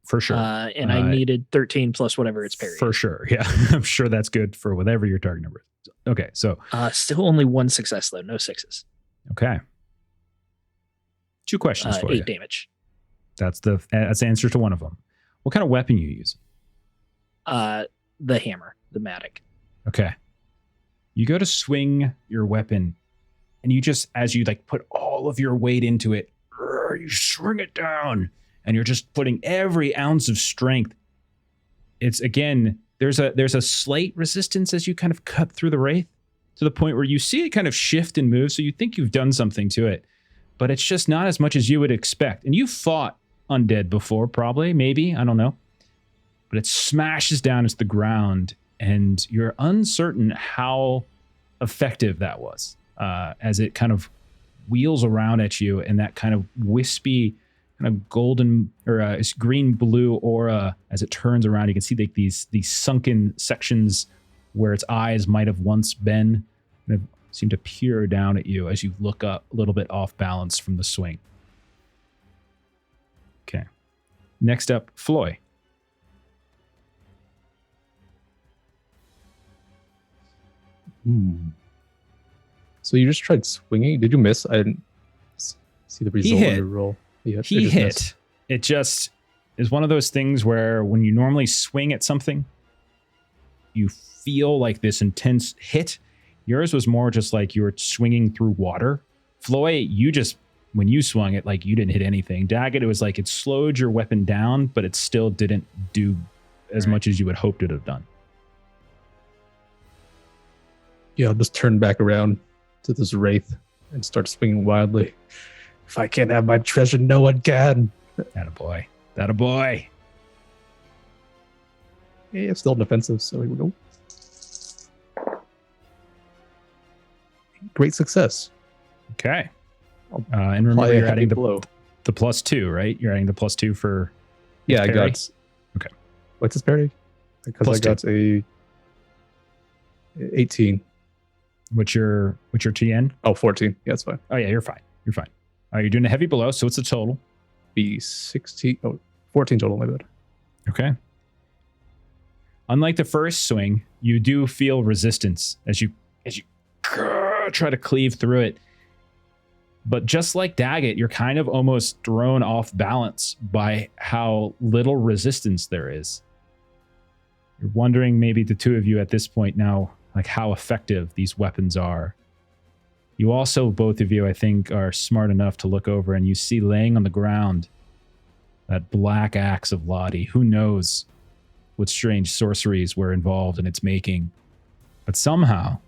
For sure. And I needed 13 plus whatever it's parried. For sure. Yeah. I'm sure that's good for whatever your target number is. Okay. So still only 1 success though, no 6s. okay. 2 questions for 8 you. damage. That's the answer to one of them. What kind of weapon you use? The hammer, the Matic. Okay. You go to swing your weapon, and you just, as you like put all of your weight into it, you swing it down, and you're just putting every ounce of strength. It's again, there's a slight resistance as you kind of cut through the wraith to the point where you see it kind of shift and move. So you think you've done something to it, but it's just not as much as you would expect. And you fought undead before, probably, maybe, I don't know. But it smashes down into the ground, and you're uncertain how effective that was as it kind of wheels around at you, and that kind of wispy, kind of golden or green blue aura as it turns around. You can see like these sunken sections where its eyes might have once been, kind of seem to peer down at you as you look up a little bit off balance from the swing. Okay. Next up, Floy. So you just tried swinging? Did you miss? I didn't see the result hit. of your roll. He hit. It just is one of those things where when you normally swing at something, you feel like this intense hit. Yours was more just like you were swinging through water. Floy, you just, when you swung it, like you didn't hit anything. Daggett, it was like it slowed your weapon down, but it still didn't do as much as you had hoped it would have done. Yeah, I'll just turn back around to this wraith and start swinging wildly. If I can't have my treasure, no one can. Attaboy. Attaboy. Yeah, still defensive, so here we go. Great success. Okay. And remember, you're adding blow. the +2, right? You're adding the +2 for Yeah, I parry? got. Okay. What's his parry? Because I got a 18. What's your TN? Oh, 14. Yeah, that's fine. Oh yeah, you're fine. You're fine. You're doing a heavy blow, so what's the total? Be 16. Oh, 14 total, my bad. Okay. Unlike the first swing, you do feel resistance as you try to cleave through it. But just like Daggett, you're kind of almost thrown off balance by how little resistance there is. You're wondering, maybe the two of you at this point now, like how effective these weapons are. You also, both of you, I think, are smart enough to look over and you see laying on the ground that black axe of Lottie. Who knows what strange sorceries were involved in its making. But somehow,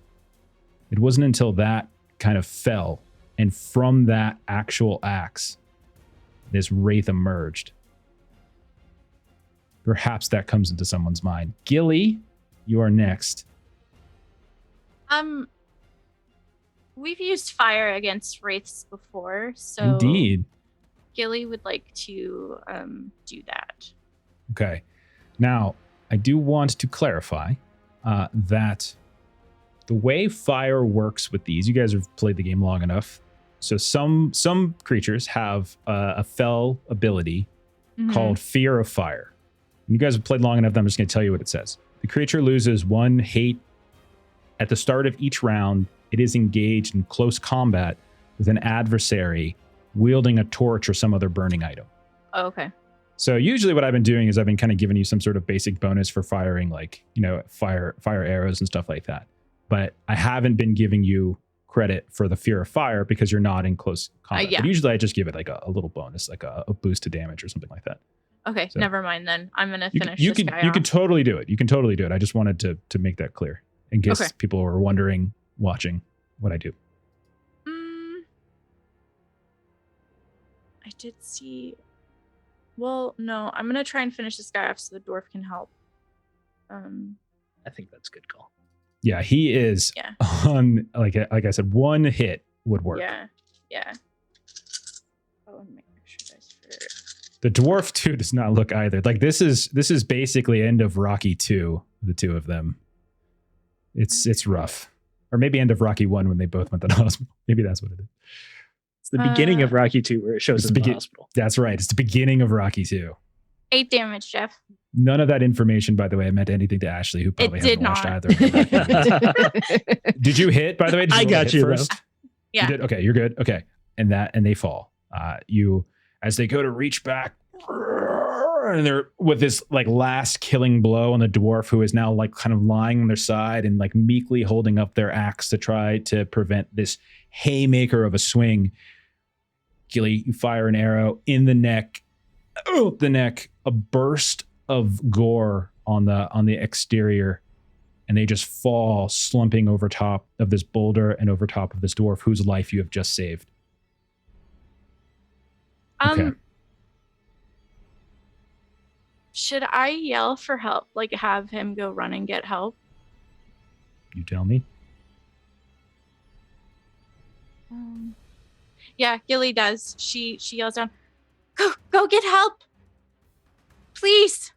it wasn't until that kind of fell, and from that actual axe, this wraith emerged. Perhaps that comes into someone's mind. Gilly, you are next. We've used fire against wraiths before, so Indeed. Gilly would like to do that. Okay. Now, I do want to clarify that the way fire works with these, you guys have played the game long enough. So some creatures have a fell ability called Fear of Fire. And you guys have played long enough that I'm just going to tell you what it says. The creature loses 1 hate at the start of each round. It is engaged in close combat with an adversary wielding a torch or some other burning item. Oh, okay. So usually what I've been doing is I've been kind of giving you some sort of basic bonus for firing, like, fire arrows and stuff like that. But I haven't been giving you credit for the Fear of Fire because you're not in close combat. Yeah. But usually I just give it like a little bonus, like a boost to damage or something like that. Okay, So- never mind then. I'm gonna finish You can totally do it. You can totally do it. I just wanted to make that clear in case Okay. people were wondering watching what I do. I did see. Well, no, I'm gonna try and finish this guy off so the dwarf can help. I think that's a good call. Yeah, he is on like I said, one hit would work. Yeah. Oh, and make sure dice for The dwarf too does not look either. Like this is basically end of Rocky 2, the two of them. It's rough. Or maybe end of Rocky 1 when they both went to the hospital. Maybe that's what it is. It's the beginning of Rocky 2 where it shows in the hospital. That's right. It's the beginning of Rocky 2. 8 damage, Jeff. None of that information, by the way, meant anything to Ashley, who probably hasn't watched either. Did you hit, by the way? Did I got you first? though. Yeah. You did? Okay, you're good. Okay. And they fall. You as they go to reach back, and they're with this like last killing blow on the dwarf, who is now like kind of lying on their side and like meekly holding up their axe to try to prevent this haymaker of a swing. Gilly, you fire an arrow in the neck. Oh, the neck, a burst of gore on the exterior, and they just fall slumping over top of this boulder and over top of this dwarf whose life you have just saved. Okay. Should I yell for help? Like have him go run and get help? You tell me. Yeah, Gilly does. She yells down, Go get help. Please.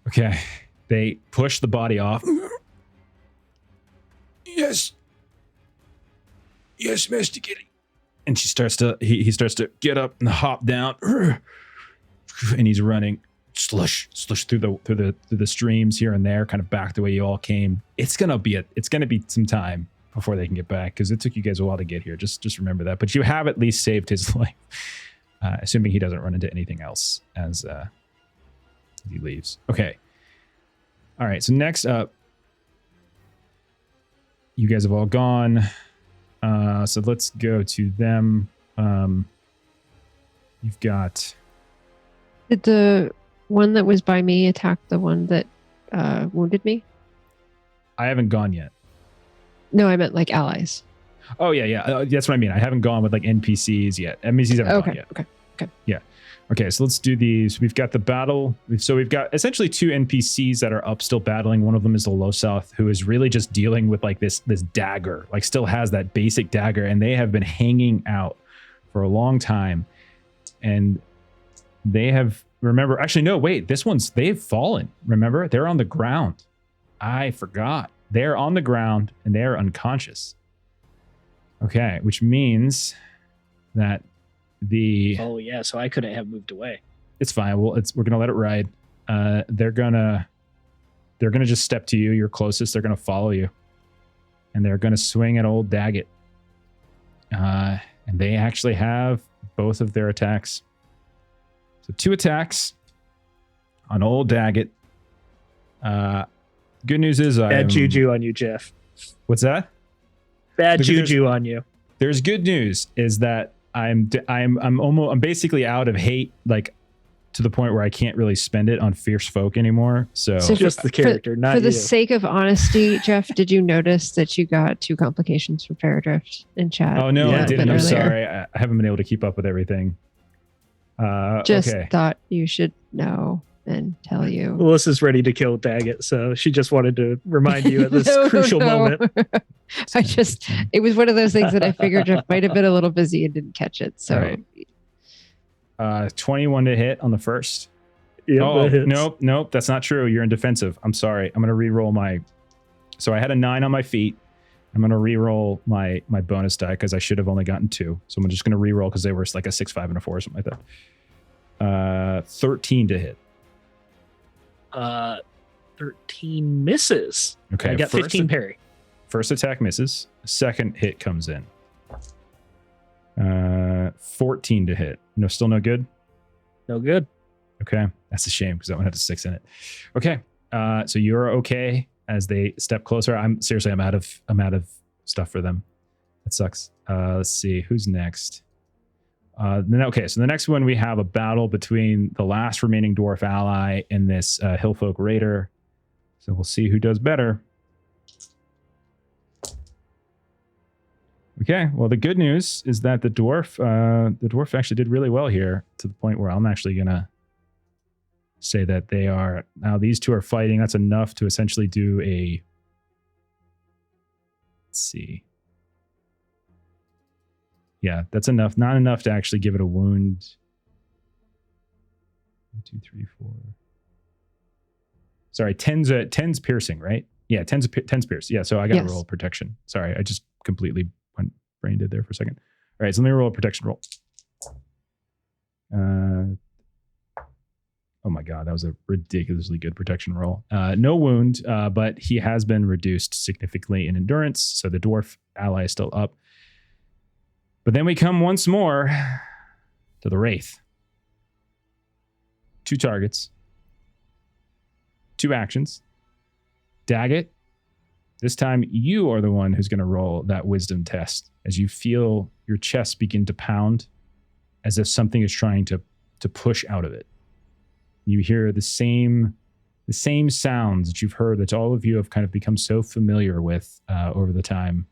Okay. They push the body off. Yes, Master Gilly. And he starts to get up and hop down. And he's running slush through the streams here and there, kind of back the way you all came. It's gonna be some time before they can get back, because it took you guys a while to get here. Just remember that. But you have at least saved his life, assuming he doesn't run into anything else as he leaves. Okay. All right. So next up, you guys have all gone. So let's go to them. You've got. Did the one that was by me attack the one that wounded me? I haven't gone yet. No, I meant like allies. Oh yeah. That's what I mean. I haven't gone with like NPCs yet. NPCs haven't gone yet. Okay. Yeah. Okay, so let's do these. We've got the battle. So we've got essentially 2 NPCs that are up still battling. One of them is the Low South, who is really just dealing with like this dagger, like still has that basic dagger, and they have been hanging out for a long time. And they have, remember, actually, no, wait, they've fallen. Remember, they're on the ground. I forgot. They're on the ground and they're unconscious. Okay, which means that oh yeah, so I couldn't have moved away. It's fine. We're gonna let it ride. They're gonna just step to you. You're closest. They're gonna follow you, and they're gonna swing at old Daggett. And they actually have both of their attacks. So 2 attacks on old Daggett. Good news is bad juju on you, Jeff. What's that? Bad juju on you. There's good news is that I'm basically out of hate, like to the point where I can't really spend it on fierce folk anymore. So just the character, not for the you. sake of honesty, Jeff, did you notice that you got 2 complications from Paradrift in chat? Oh no, I didn't. I'm earlier? sorry. I haven't been able to keep up with everything. Okay. Thought you should know and tell you. Melissa's ready to kill Daggett, so she just wanted to remind you at this crucial moment. It was one of those things that I figured Jeff might have been a little busy and didn't catch it. So, right. 21 to hit on the first. Yep, oh, nope, that's not true. You're in defensive. I'm sorry. I'm going to re-roll so I had a 9 on my feet. I'm going to re-roll my bonus die because I should have only gotten 2. So I'm just going to re-roll because they were like a 6, 5, and a 4 or something like that. 13 to hit. 13 misses. Okay. I got 15 parry. First attack misses. Second hit comes in. 14 to hit. No, still no good? No good. Okay. That's a shame because that one had a 6 in it. Okay. So you're okay as they step closer. I'm out of stuff for them. That sucks. Let's see. Who's next? Okay, so the next one we have a battle between the last remaining dwarf ally and this hillfolk raider. So we'll see who does better. Okay, well, the good news is that the dwarf actually did really well here, to the point where I'm actually gonna say that they are now. These two are fighting. That's enough to essentially do a. Let's see. Yeah, that's enough. Not enough to actually give it a wound. 1, 2, 3, 4. Sorry, 10's piercing, right? Yeah, 10's pierce. Yeah, so I got to roll protection. Sorry, I just completely went brain dead there for a second. All right, so let me roll a protection roll. Oh my god, that was a ridiculously good protection roll. No wound, but he has been reduced significantly in endurance, so the dwarf ally is still up. But then we come once more to the Wraith. 2 targets. 2 actions. Daggett, this time you are the one who's going to roll that wisdom test as you feel your chest begin to pound as if something is trying to push out of it. You hear the same sounds that you've heard, that all of you have kind of become so familiar with over the time.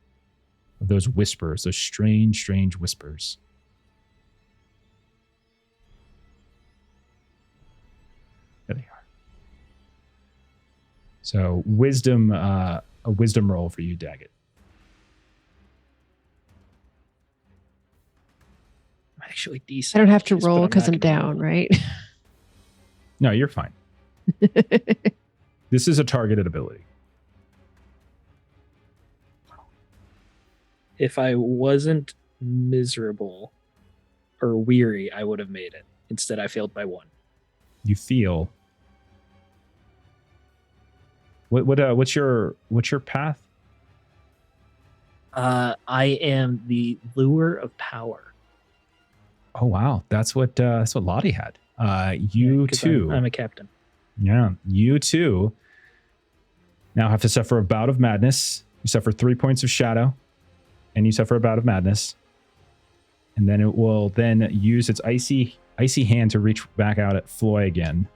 Those whispers, those strange whispers. There they are. So wisdom, a wisdom roll for you, Daggett. I'm actually decent. I don't have to Just, but roll I'm because not I'm gonna down, roll. right? No, you're fine. This is a targeted ability. If I wasn't miserable or weary, I would have made it. Instead, I failed by 1. You feel. What's your path? I am the lure of power. Oh wow, that's what Lottie had. You 'Cause too. I'm a captain. Yeah, you too. Now have to suffer a bout of madness. You suffer 3 points of shadow, and you suffer a bout of madness. And then it will then use its icy hand to reach back out at Floy again.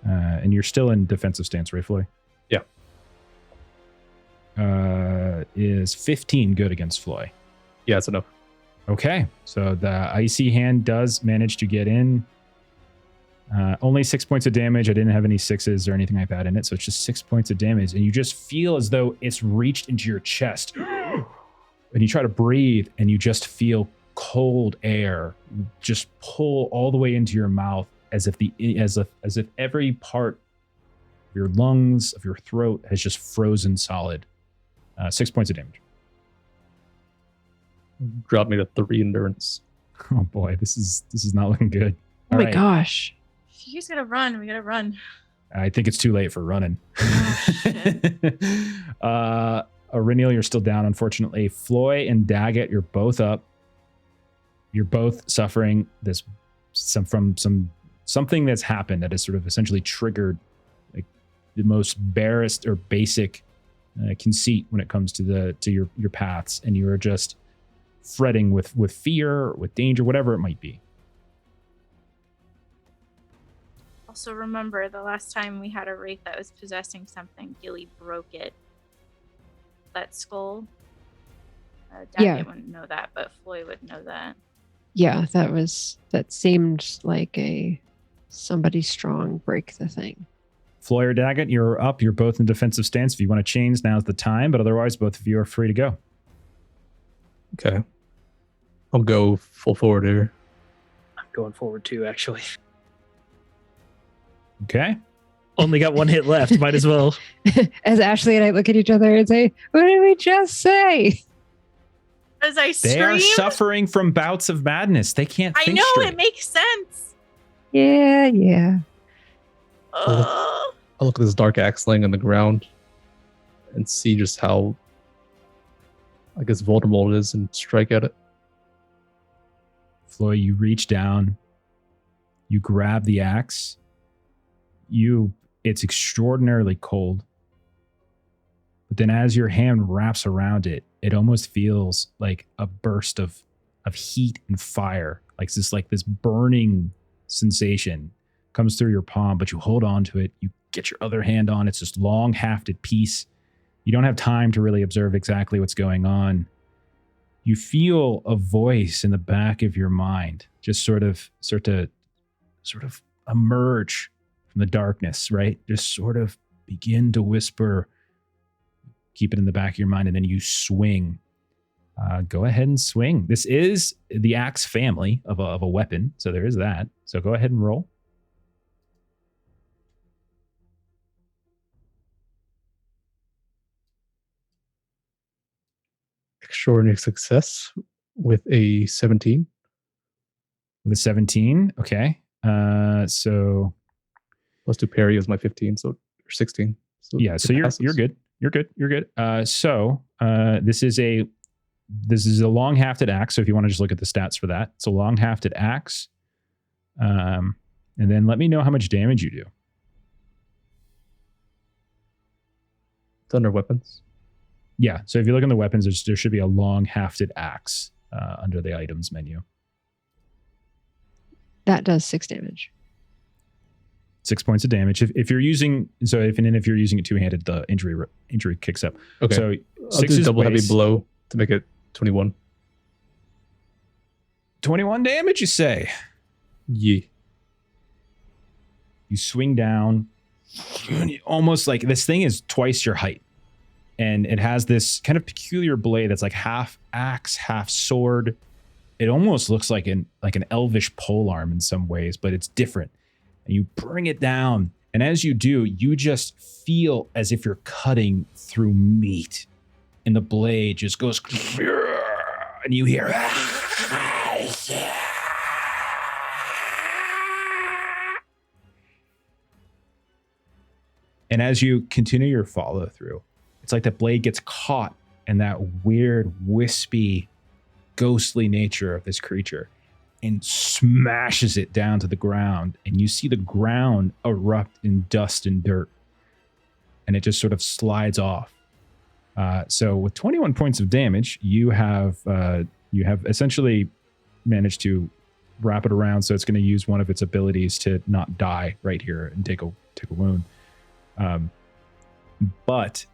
And you're still in defensive stance, right, Floy? Yeah. Is 15 good against Floy? Yeah, it's enough. Okay, so the icy hand does manage to get in. Only 6 points of damage. I didn't have any 6s or anything like that in it, so it's just 6 points of damage. And you just feel as though it's reached into your chest. And you try to breathe, and you just feel cold air just pull all the way into your mouth, as if every part of your lungs, of your throat, has just frozen solid. 6 points of damage. Drop me to 3 endurance. Oh boy, this is not looking good. Oh All my right. gosh. You guys gotta run. We gotta run. I think it's too late for running. Oh, Auriniel, you're still down, unfortunately. Floy and Daggett, you're both up. You're both suffering something that's happened that has sort of essentially triggered like the most barest or basic conceit when it comes to your paths, and you are just fretting with fear, with danger, whatever it might be. Also remember, the last time we had a wraith that was possessing something, Gilly broke it. That skull. Daggett wouldn't know that, but Floy would know that. Yeah, that seemed like somebody strong break the thing. Floy or Daggett, you're up. You're both in defensive stance. If you want to change, now's the time, but otherwise both of you are free to go. Okay. I'll go full forward here. I'm going forward too, actually. Okay. Only got 1 hit left. Might as well. As Ashley and I look at each other and say, what did we just say? As I scream, They are suffering from bouts of madness. They can't I think know, straight. it makes sense. Yeah. Ugh. I'll look at this dark axe laying on the ground and see just how, I guess, vulnerable it is and strike at it. Floy, you reach down, you grab the axe. It's extraordinarily cold. But then as your hand wraps around it, it almost feels like a burst of heat and fire. Like this burning sensation comes through your palm, but you hold on to it. You get your other hand on. It's this long hafted piece. You don't have time to really observe exactly what's going on. You feel a voice in the back of your mind just sort of emerge from the darkness, right? Just sort of begin to whisper. Keep it in the back of your mind, and then you swing. Go ahead and swing. This is the axe family of a weapon, so there is that. So go ahead and roll. Extraordinary success with a 17. With a 17, okay. So plus 2 parry is my 15, so 16. So yeah, so you're good. You're good. So this is a long hafted axe. So if you want to just look at the stats for that, it's a long hafted axe. And then let me know how much damage you do. Thunder weapons. Yeah. So if you look in the weapons, there should be a long hafted axe under the items menu. That does 6 damage. 6 points of damage. If you're using you're using it two-handed, the injury kicks up. Okay. So I'll do double heavy blow to make it 21. 21 damage, you say? Yeah. You swing down, almost like this thing is twice your height. And it has this kind of peculiar blade that's like half axe, half sword. It almost looks like an elvish polearm in some ways, but it's different. And you bring it down, and as you do, you just feel as if you're cutting through meat. And the blade just goes, and you hear, and as you continue your follow through, it's like the blade gets caught in that weird, wispy, ghostly nature of this creature and smashes it down to the ground. And you see the ground erupt in dust and dirt. And it just sort of slides off. So with 21 points of damage, you have essentially managed to wrap it around. So it's going to use one of its abilities to not die right here and take a wound. But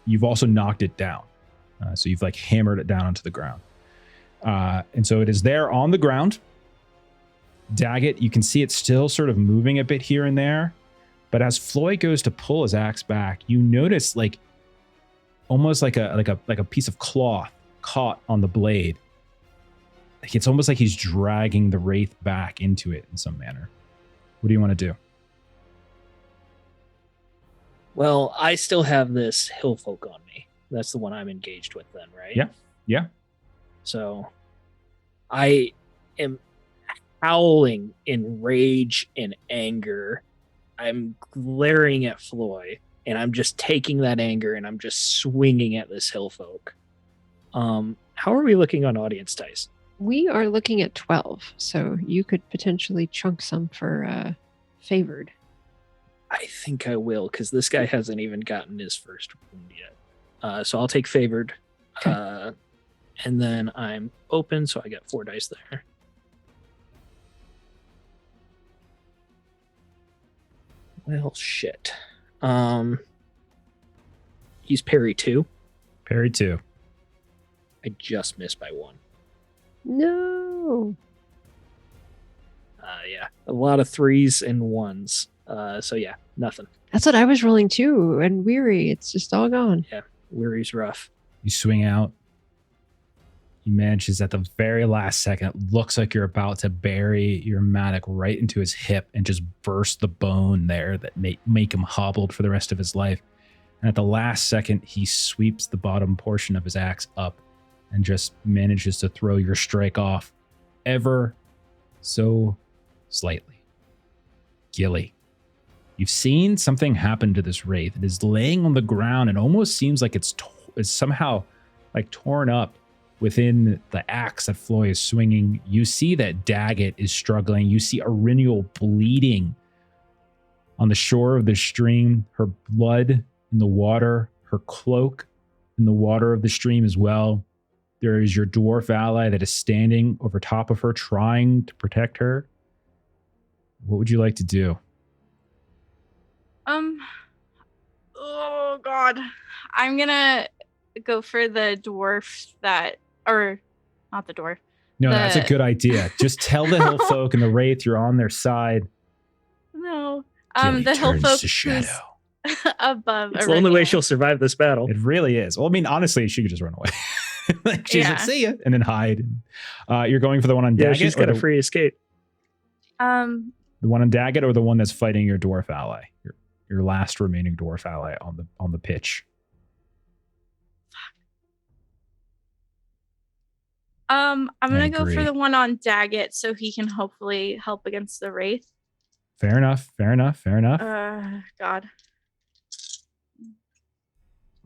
you've also knocked it down. So you've like hammered it down onto the ground. And so it is there on the ground. Daggett, you can see it still sort of moving a bit here and there. But as Floyd goes to pull his axe back, you notice like almost like a piece of cloth caught on the blade. Like it's almost like he's dragging the wraith back into it in some manner. What do you want to do? Well, I still have this hill folk on me. That's the one I'm engaged with then, right? Yeah. So I am howling in rage and anger. I'm glaring at Floy, and I'm just taking that anger and I'm just swinging at this hill folk. How are we looking on audience dice? We are looking at 12, so you could potentially chunk some for favored. I think I will, because this guy hasn't even gotten his first wound yet. So I'll take favored. Okay. And then I'm open, so I got 4 dice there. Well, shit. He's parry 2. Parry 2. I just missed by 1. No. Yeah, a lot of 3s and 1s. So yeah, nothing. That's what I was rolling too. And weary, it's just all gone. Yeah, weary's rough. You swing out. He manages at the very last second. It looks like you're about to bury your mattock right into his hip and just burst the bone there that make him hobbled for the rest of his life. And at the last second, he sweeps the bottom portion of his axe up and just manages to throw your strike off ever so slightly. Gilly, you've seen something happen to this wraith. It is laying on the ground and almost seems like it's somehow like torn up within the axe that Floy is swinging. You see that Daggett is struggling. You see Aurinial bleeding on the shore of the stream, her blood in the water, her cloak in the water of the stream as well. There is your dwarf ally that is standing over top of her, trying to protect her. What would you like to do? God. I'm gonna go for the dwarf or not the dwarf. No, that's a good idea. Just tell the hill folk and the wraith you're on their side. No. Gilly The hill turns folk to who's shadow. above. It's the only way Aurelian. she'll survive this battle. It really is. Well, I mean, honestly, she could just run away. Like, she's like, Yeah. see ya, and then hide. You're going for the one on Yeah, Daggett? she's or got a the, free escape. the one on Daggett or the one that's fighting your dwarf ally? Your last remaining dwarf ally on the pitch. I'm gonna go agree. for the one on Daggett so he can hopefully help against the wraith. Fair enough. God.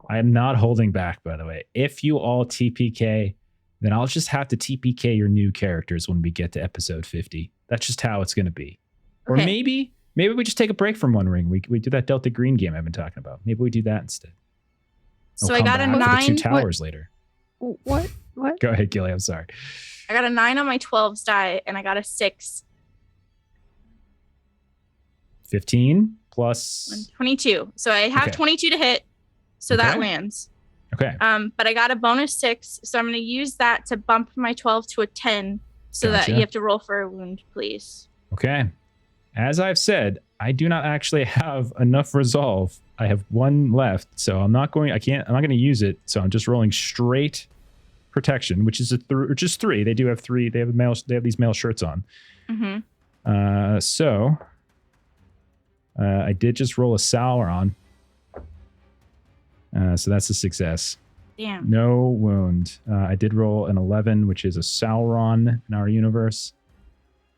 I am not holding back, by the way. If you all TPK, then I'll just have to TPK your new characters when we get to episode 50. That's just how it's going to be. Or Okay. maybe we just take a break from One Ring. We do that Delta Green game I've been talking about. Maybe we do that instead. So I'll I come got a back for the 2 9. towers later. What? Go ahead, Gilly. I'm sorry. I got a 9 on my 12s die, and I got a 6. 15 plus. 22. So I have Okay. 22 to hit. So that Okay. lands. Okay. But I got a bonus 6, so I'm going to use that to bump my 12 to a 10, so that Gotcha. you have to roll for a wound, please. Okay. As I've said, I do not actually have enough resolve. I have 1 left, so I'm not going to use it. So I'm just rolling straight protection, which is just 3. They do have 3. They have these male shirts on. Mm-hmm. So I did just roll a Sauron. So that's a success. Damn. No wound. I did roll an 11, which is a Sauron in our universe.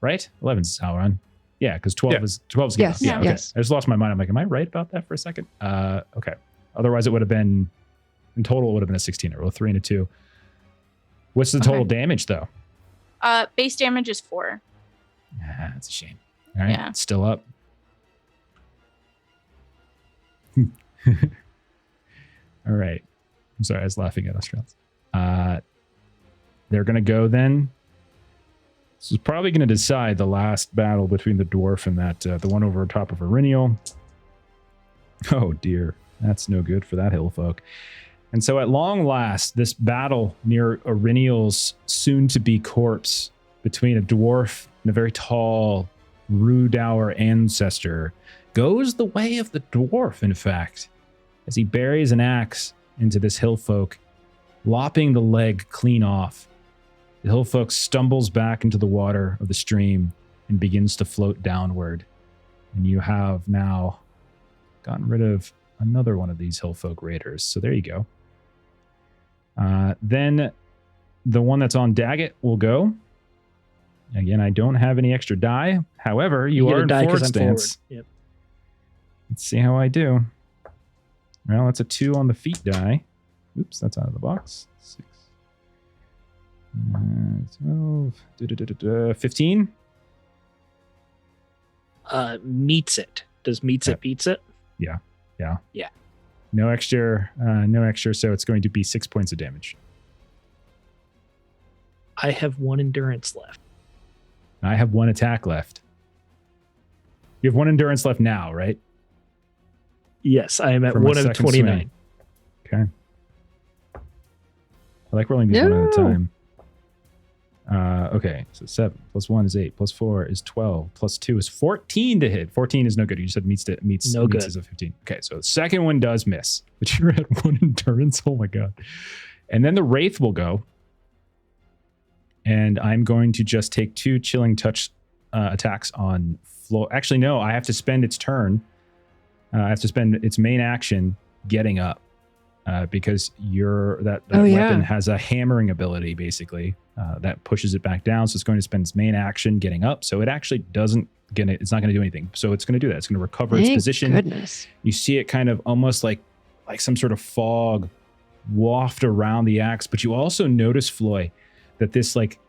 Right? 11's Sauron. Yeah, because 12 is good Yes, enough. Yeah, okay. yes. I just lost my mind. I'm like, am I right about that for a second? Okay. Otherwise, it would have been, in total, it would have been a 16. I rolled a 3 and a 2. What's the total damage, though? Base damage is 4. That's a shame. All right. Yeah. It's still up. All right. I'm sorry. I was laughing at Australians. They're going to go then. This is probably going to decide the last battle between the dwarf and that the one over top of Eryniel. Oh, dear. That's no good for that hill folk. And so at long last, this battle near Eryniel's soon-to-be corpse between a dwarf and a very tall Rudour ancestor goes the way of the dwarf, in fact, as he buries an axe into this hillfolk, lopping the leg clean off. The hillfolk stumbles back into the water of the stream and begins to float downward. And you have now gotten rid of another one of these hillfolk raiders. So there you go. Then the one that's on Daggett will go. Again, I don't have any extra die. However, you get are a in die 'cause forward I'm forward. stance. Yep. Let's see how I do. Well, that's a 2 on the feet die. Oops, that's out of the box. 6, 12, 15. Meets it. Does meets Yep. it beats it? Yeah. Yeah. No extra. So it's going to be 6 points of damage. I have 1 endurance left. I have 1 attack left. You have 1 endurance left now, right? Yes, I am at For my 1 of second 29. Okay. I like rolling these one at a No. time. Okay, so 7 plus 1 is 8 plus 4 is 12 plus 2 is 14 to hit. 14 is no good. You said meets No good. is a 15. Okay, so the second one does miss, but you're at 1 endurance. Oh my god. And then the wraith will go. And I'm going to just take 2 chilling touch attacks on Flo. Actually, no, I have to spend its turn. I have to spend its main action getting up. Because that weapon has a hammering ability, basically, that pushes it back down. So it's going to spend its main action getting up. So it actually it's not going to do anything. So it's going to do that. It's going to recover its position. Goodness. You see it kind of almost like some sort of fog waft around the axe. But you also notice, Floy, that this like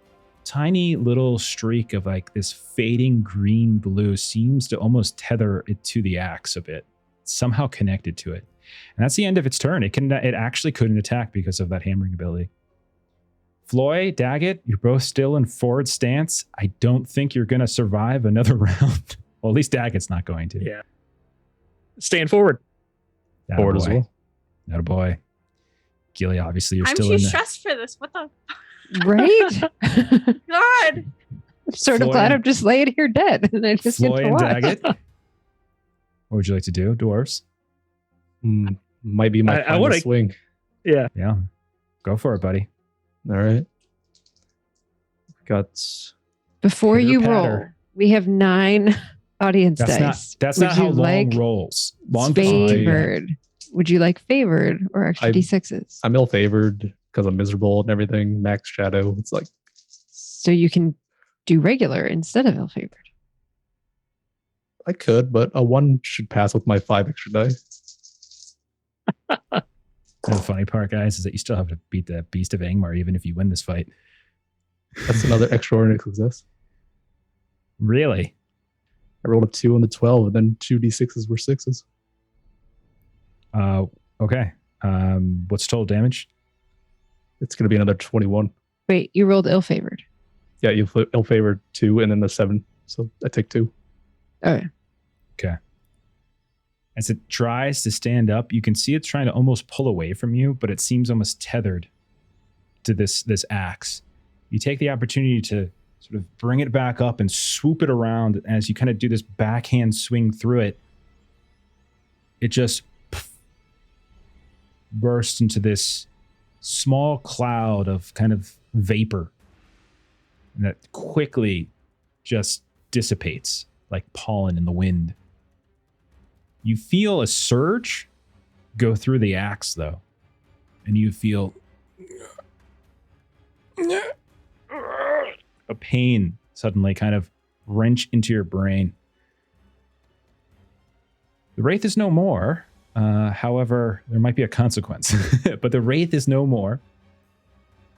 tiny little streak of like this fading green blue seems to almost tether it to the axe a bit, somehow connected to it. And that's the end of its turn. It actually couldn't attack because of that hammering ability. Floy, Daggett, you're both still in forward stance. I don't think you're going to survive another round. Well, at least Daggett's not going to. Yeah. Staying forward. Attaboy. Forward as well. Attaboy. Gilly, obviously you're I'm still too in the... stressed for this. What the Right? God? I'm sort of Floyd glad and- I'm just laying here dead and I just get Floy to and watch. Daggett. What would you like to do, dwarves? Might be my I final wanna- swing. Yeah. Yeah. Go for it, buddy. All right. Got Before you roll, Pitter-patter. we have 9 audience That's dice. not Would how you long like rolls. Long versus two. favored? Would you like favored or extra D6s? I'm ill favored because I'm miserable and everything. Max shadow. It's like So you can do regular instead of ill favored. I could, but a 1 should pass with my 5 extra die. And the funny part, guys, is that you still have to beat the beast of Angmar even if you win this fight. That's another extraordinary success. Really? I rolled a 2 on the 12, and then 2 d6s were 6s. Okay. What's total damage? It's going to be another 21. Wait, you rolled ill favored. Yeah, you ill favored 2 and then the 7. So I take 2. Okay. As it tries to stand up, you can see it's trying to almost pull away from you, but it seems almost tethered to this axe. You take the opportunity to sort of bring it back up and swoop it around as you kind of do this backhand swing through it. It just bursts into this small cloud of kind of vapor and that quickly just dissipates like pollen in the wind. You feel a surge go through the axe, though, and you feel a pain suddenly kind of wrench into your brain. The wraith is no more. However, there might be a consequence, but the wraith is no more,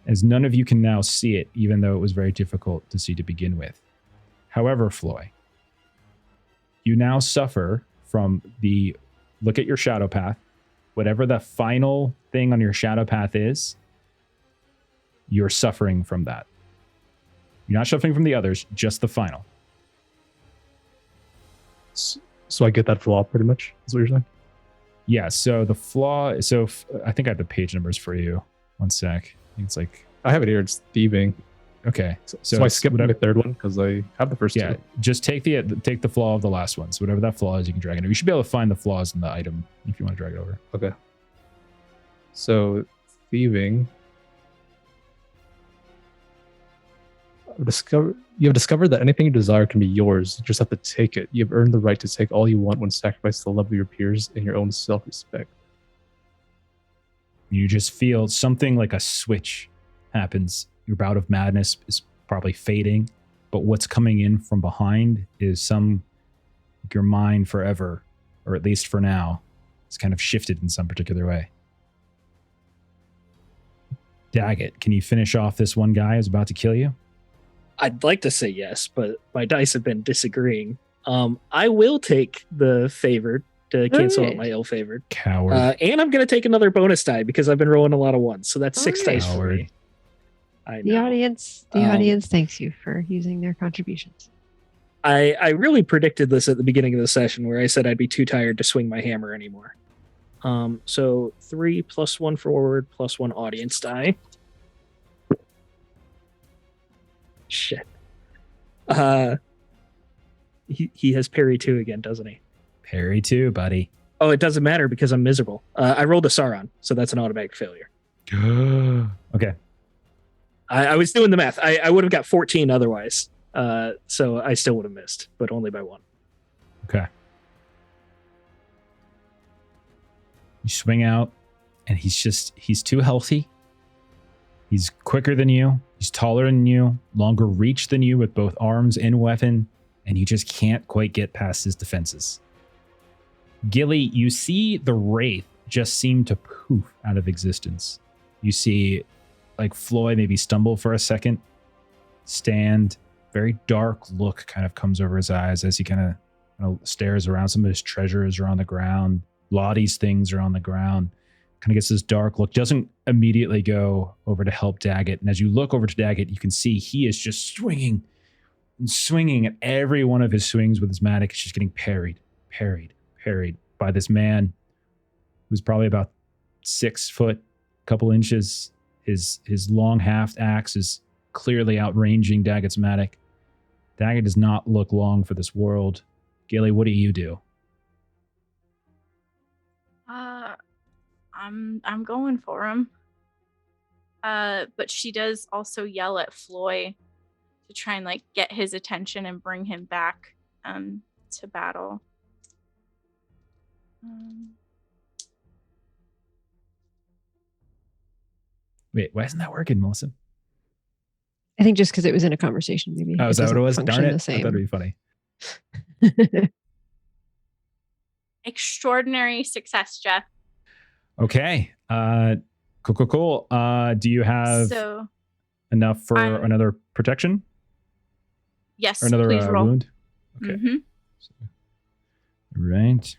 as none of you can now see it, even though it was very difficult to see to begin with. However, Floy, you now suffer from the look at your shadow path. Whatever the final thing on your shadow path is, you're suffering from that. You're not suffering from the others, just the final. So I get that flaw pretty much, is what you're saying? Yeah, so the flaw, I think I have the page numbers for you. One sec. I think it's like, I have it here. It's thieving. okay. So I it's skipped whatever- the third one because I have the first Yeah, two. just take the flaw of the last one. So whatever that flaw is, you can drag it over. You should be able to find the flaws in the item if you want to drag it over. Okay. So thieving. You have discovered that anything you desire can be yours. You just have to take it. You have earned the right to take all you want when sacrificed to the love of your peers and your own self-respect. You just feel something like a switch happens. Your bout of madness is probably fading, but what's coming in from behind is your mind forever, or at least for now, is kind of shifted in some particular way. Daggett, can you finish off this one guy who's about to kill you? I'd like to say yes, but my dice have been disagreeing. I will take the favored to cancel out Alright. my ill-favored. Coward. And I'm going to take another bonus die because I've been rolling a lot of ones. So that's 6 Alright. dice for me. I The know. audience thanks you for using their contributions. I really predicted this at the beginning of the session where I said I'd be too tired to swing my hammer anymore. So 3 plus 1 forward plus 1 audience die. Shit. He has parry 2 again, doesn't he? Parry too, buddy. Oh, it doesn't matter because I'm miserable. I rolled a Sauron, so that's an automatic failure. Okay. I was doing the math. I would have got 14 otherwise. So I still would have missed, but only by 1. Okay. You swing out, and he's too healthy. He's quicker than you. He's taller than you, longer reach than you with both arms and weapon, and you just can't quite get past his defenses. Gilly, you see the wraith just seem to poof out of existence. You see, like, Floyd maybe stumble for a second, stand, very dark look kind of comes over his eyes as he kind of stares around. Some of his treasures are on the ground. Lottie's things are on the ground. Kind of gets this dark look, doesn't immediately go over to help Daggett. And as you look over to Daggett, you can see he is just swinging and swinging, at every one of his swings with his mattock. It's just getting parried by this man who's probably about 6 foot, couple inches. His long haft axe is clearly outranging Daggett's mattock. Daggett does not look long for this world. Gilly, what do you do? I'm going for him. But she does also yell at Floy to try and like get his attention and bring him back to battle. Wait, why isn't that working, Melissa? I think just because it was in a conversation, maybe. Oh, is that what it was? Darn it. I Same. thought it'd be funny. Extraordinary success, Jeff. Okay. Cool. Do you have enough for another protection? Yes, or another please roll. Wound? Okay. Mm-hmm. Right.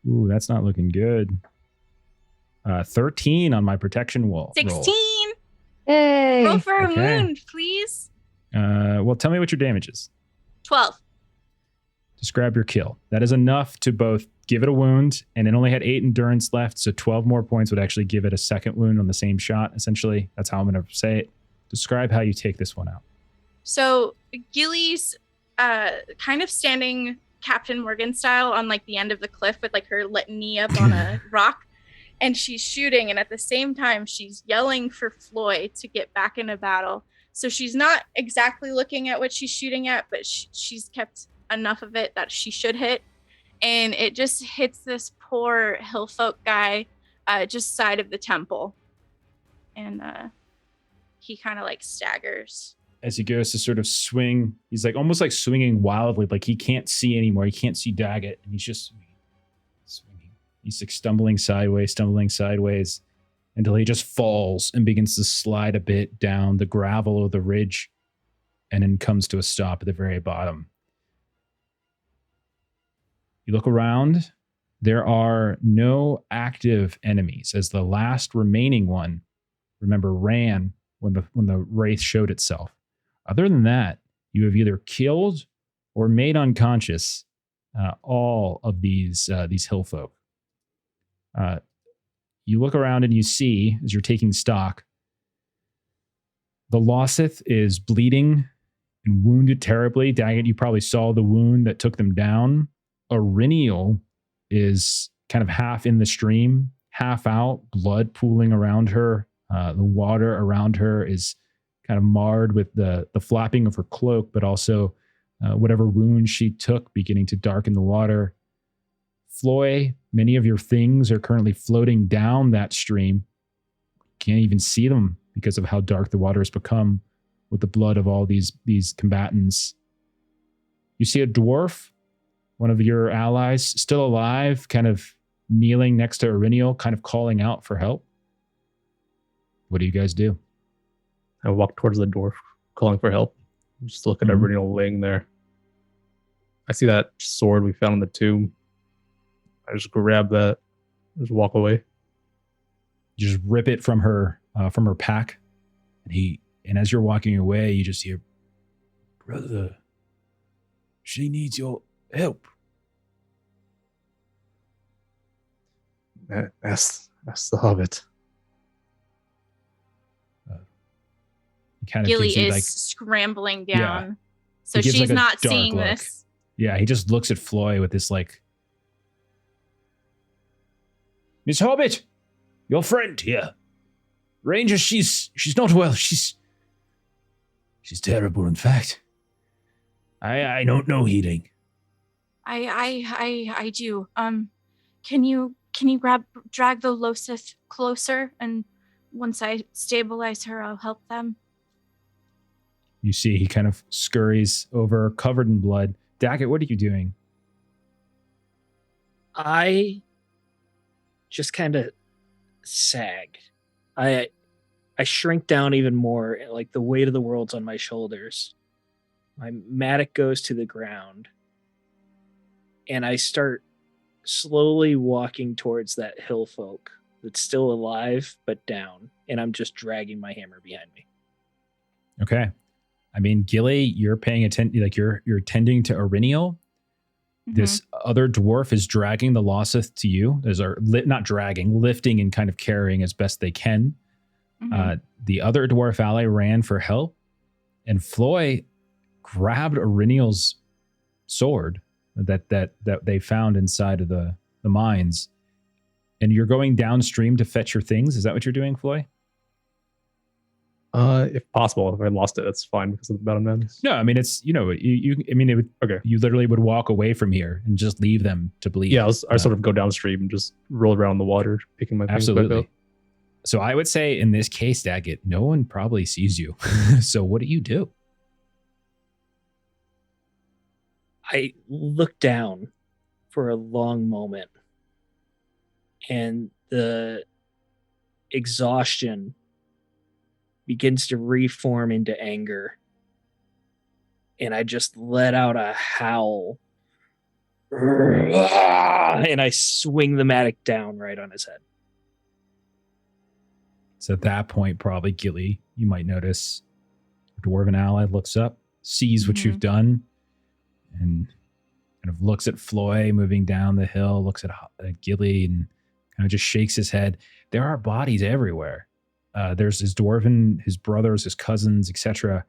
Ooh, that's not looking good. 13 on my protection roll. 16. Hey. Roll for a wound, please. Well, tell me what your damage is. 12. Describe your kill. That is enough to both give it a wound, and it only had 8 endurance left, so 12 more points would actually give it a second wound on the same shot, essentially. That's how I'm going to say it. Describe how you take this one out. So Gilly's kind of standing Captain Morgan style on like the end of the cliff with like her knee up on a rock, and she's shooting, and at the same time she's yelling for Floy to get back into battle. So she's not exactly looking at what she's shooting at, but she's kept enough of it that she should hit, and it just hits this poor hillfolk guy just side of the temple, and he kind of like staggers as he goes to sort of swing. He's like almost like swinging wildly, like he can't see anymore. He can't see Daggett, and he's just swinging. He's like stumbling sideways until he just falls and begins to slide a bit down the gravel of the ridge, and then comes to a stop at the very bottom. You look around, there are no active enemies, as the last remaining one, remember, ran when the wraith showed itself. Other than that, you have either killed or made unconscious all of these hillfolk. You look around and you see, as you're taking stock, the Lossith is bleeding and wounded terribly. Daggett, you probably saw the wound that took them down. Aurinial is kind of half in the stream, half out, blood pooling around her. The water around her is kind of marred with the flapping of her cloak, but also whatever wound she took beginning to darken the water. Floy, many of your things are currently floating down that stream. Can't even see them because of how dark the water has become with the blood of all these combatants. You see a dwarf, one of your allies, still alive, kind of kneeling next to Aurinial, kind of calling out for help. What do you guys do? I walk towards the dwarf, calling for help. Just look at Aurinial laying there. I see that sword we found in the tomb. I just grab that, just walk away. You just rip it from her pack, and as you're walking away, you just hear, "Brother, she needs your help." That's the hobbit. Kind of Gilly is like, scrambling down, yeah. So she's like not dark seeing look. this. Yeah, he just looks at Floy with this like, "Miss Hobbit, your friend here. Ranger, she's not well. She's terrible, in fact. I don't know healing." I do. Can you drag the Lossith closer, and once I stabilize her, I'll help them. You see he kind of scurries over, covered in blood. Daggett, what are you doing? I just kind of sag. I shrink down even more, like the weight of the world's on my shoulders. My mattock goes to the ground, and I start slowly walking towards that hillfolk that's still alive but down, and I'm just dragging my hammer behind me. Okay. I mean, Gilly, you're paying attention, like you're tending to Aurinial. This other dwarf is dragging the Lossith to you. Not dragging, lifting and kind of carrying as best they can. The other dwarf ally ran for help, and Floy grabbed Auriniel's sword that they found inside of the mines. And you're going downstream to fetch your things. Is that what you're doing, Floy? If possible, if I lost it, that's fine because of the Battle Madness. No, I mean it's it would Okay. You literally would walk away from here and just leave them to bleed. Yeah, I sort of go downstream and just roll around in the water, picking my things back Absolutely. up. So I would say in this case, Daggett, no one probably sees you. So what do you do? I look down for a long moment, and the exhaustion begins to reform into anger. And I just let out a howl. And I swing the mattock down right on his head. So at that point, probably Gilly, you might notice a dwarven ally looks up, sees what you've done, and kind of looks at Floy moving down the hill, looks at Gilly, and kind of just shakes his head. There are bodies everywhere. There's his dwarven, his brothers, his cousins, etc.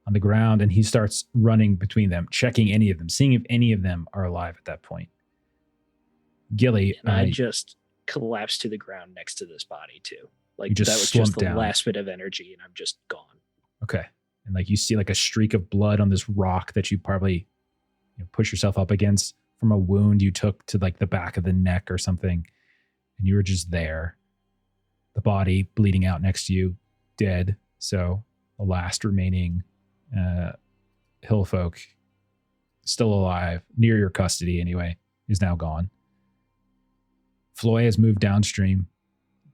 on the ground, and he starts running between them, checking any of them, seeing if any of them are alive at that point. Gilly, and I just collapse to the ground next to this body too. Like just that was just the down. last bit of energy, and I'm just gone. Okay, and like you see like a streak of blood on this rock that you probably push yourself up against from a wound you took to like the back of the neck or something, and you were just there. The body bleeding out next to you, dead. So the last remaining hill folk still alive, near your custody anyway, is now gone. Floy has moved downstream.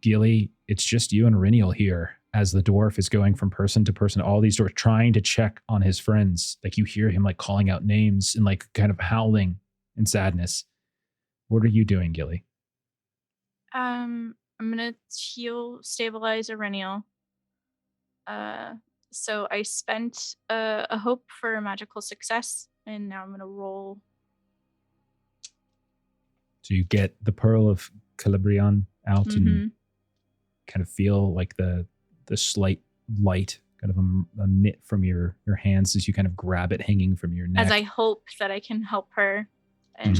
Gilly, it's just you and Auriniel here as the dwarf is going from person to person, all these doors, trying to check on his friends. Like you hear him like calling out names and like kind of howling in sadness. What are you doing, Gilly? I'm gonna stabilize Auriniel. So I spent a hope for a magical success, and now I'm gonna roll. So you get the Pearl of Calabrian out and kind of feel like the slight light kind of emit from your hands as you kind of grab it hanging from your neck. As I hope that I can help her. And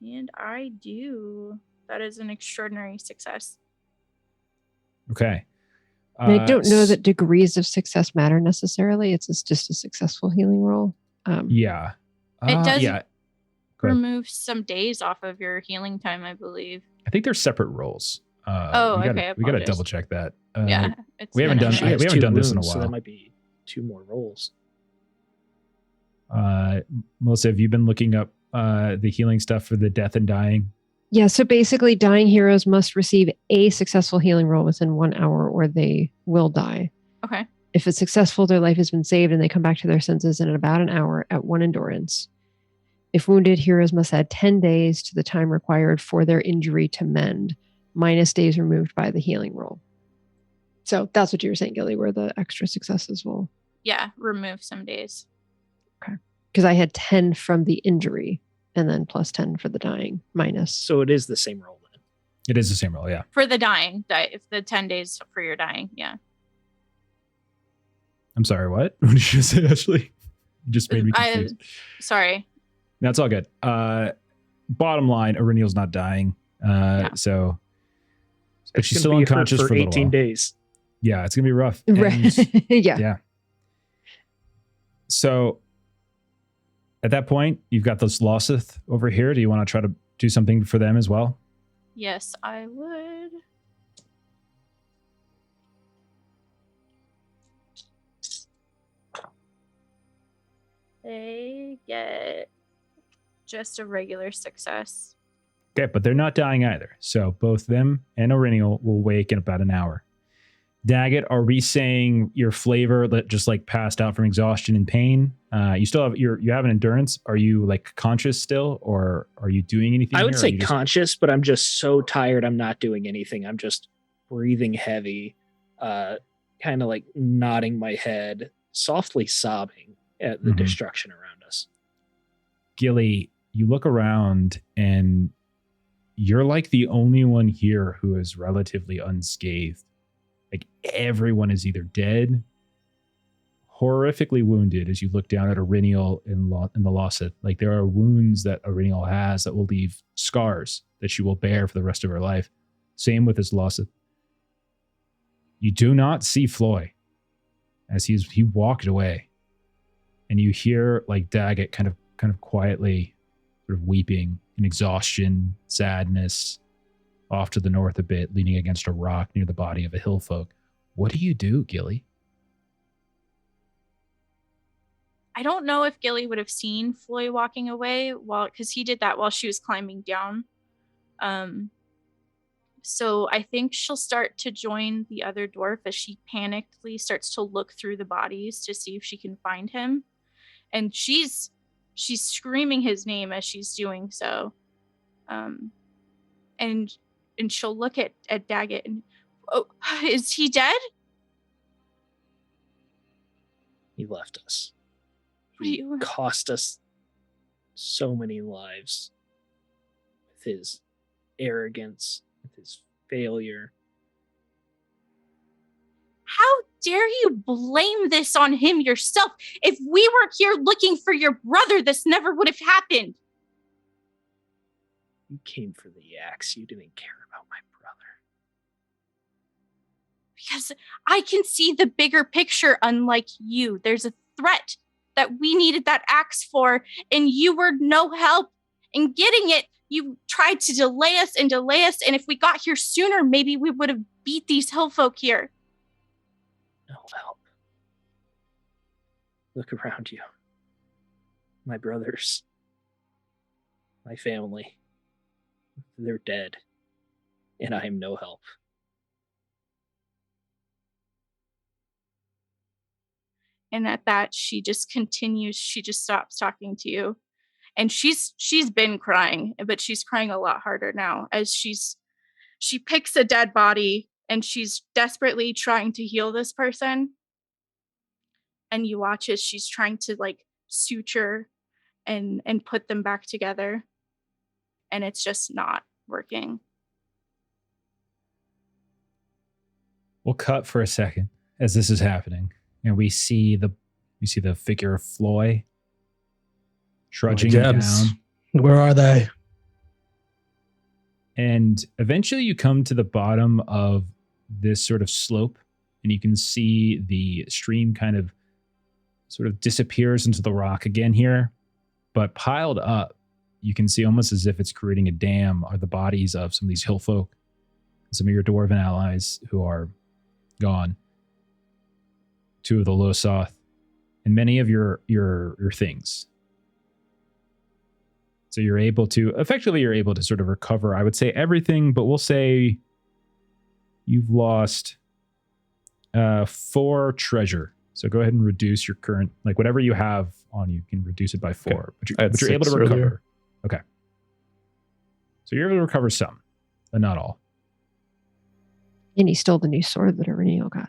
and I do. That is an extraordinary success. Okay. And I don't know that degrees of success matter necessarily. It's just a successful healing roll. Yeah. It does yeah. remove some days off of your healing time, I believe. I think they're separate rolls. Okay. We got to double check that. Yeah. We haven't done. She We has haven't two done this in a wounds, while. So that might be 2 more rolls. Melissa, have you been looking up the healing stuff for the death and dying? Yeah, so basically dying heroes must receive a successful healing roll within 1 hour or they will die. Okay. If it's successful, their life has been saved and they come back to their senses in about an hour at 1 endurance. If wounded, heroes must add 10 days to the time required for their injury to mend, minus days removed by the healing roll. So that's what you were saying, Gilly, where the extra successes will... Yeah, remove some days. Okay. Because I had 10 from the injury and then plus 10 for the dying, minus... So it is the same roll then. It is the same roll, yeah. For the dying, if the 10 days for your dying, yeah. I'm sorry, what? What did you say, Ashley? You just made me confused. Sorry. That's all good. Bottom line, Auriniel's not dying. So but she's still unconscious for 18 days. Yeah, it's gonna be rough. Right. Yeah. So at that point, you've got this Lossith over here. Do you want to try to do something for them as well? Yes, I would. They get just a regular success. Okay, but they're not dying either. So both them and Auriniel will wake in about an hour. Daggett, are we saying your flavor that just like passed out from exhaustion and pain? You still have you have an endurance. Are you like conscious still, or are you doing anything? I would say just... conscious, but I'm just so tired. I'm not doing anything. I'm just breathing heavy, kind of like nodding my head, softly sobbing, at the Mhm. destruction around us. Gilly, you look around and you're like the only one here who is relatively unscathed. Like everyone is either dead, horrifically wounded as you look down at Irinial in the Losset. Like there are wounds that Irinial has that will leave scars that she will bear for the rest of her life. Same with his Losset. You do not see Floy as he walked away. And you hear like Daggett kind of quietly sort of weeping in exhaustion, sadness, off to the north a bit, leaning against a rock near the body of a hillfolk. What do you do, Gilly? I don't know if Gilly would have seen Floy walking away because he did that while she was climbing down. So I think she'll start to join the other dwarf as she panickedly starts to look through the bodies to see if she can find him. And she's screaming his name as she's doing so. And she'll look at Daggett and, oh, is he dead? He left us. What do He you- cost us so many lives with his arrogance, with his failure. How dare you blame this on him yourself? If we weren't here looking for your brother, this never would have happened. You came for the axe. You didn't care about my brother. Because I can see the bigger picture, unlike you. There's a threat that we needed that axe for, and you were no help in getting it. You tried to delay us, and if we got here sooner, maybe we would have beat these hillfolk here. No help. Look around you. My brothers. My family. They're dead. And I am no help. And at that, she just continues. She just stops talking to you. And she's been crying, but she's crying a lot harder now as she picks a dead body and she's desperately trying to heal this person. And you watch as she's trying to like suture and put them back together. And it's just not working. We'll cut for a second as this is happening, and we see the figure of Floy trudging down. Where are they? And eventually you come to the bottom of this sort of slope, and you can see the stream kind of sort of disappears into the rock again here. But piled up, you can see almost as if it's creating a dam, are the bodies of some of these hillfolk, some of your dwarven allies who are gone, 2 of the Losoth, and many of your things. So you're able to sort of recover, I would say, everything, but we'll say you've lost 4 treasure. So go ahead and reduce your current, like whatever you have on you, can reduce it by 4. Okay. But you're able to 6 recover. earlier. Okay. So you're able to recover some, but not all. And he stole the new sword that Aurelio got.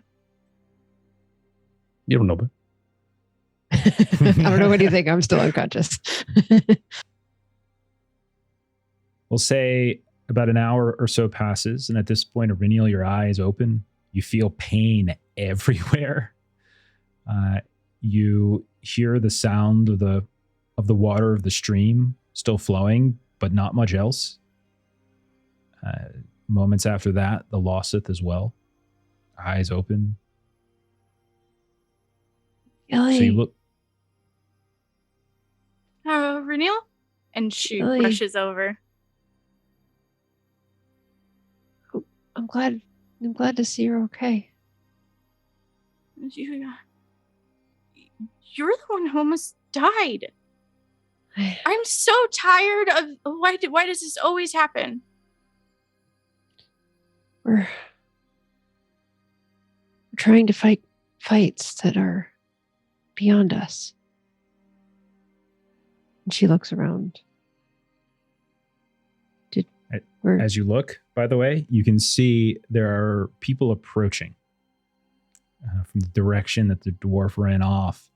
You don't know, but I don't know what you think. I'm still unconscious. We'll say about an hour or so passes, and at this point, Irinial, your eyes open. You feel pain everywhere. You hear the sound of the water of the stream still flowing, but not much else. Moments after that, the Losseth as well. Eyes open. Ellie, So you look. Renil? And she Ellie. rushes over. I'm glad to see you're okay. You're the one who almost died. I'm so tired of why does this always happen? We're trying to fight fights that are beyond us. And she looks around. As you look, by the way, you can see there are people approaching from the direction that the dwarf ran off.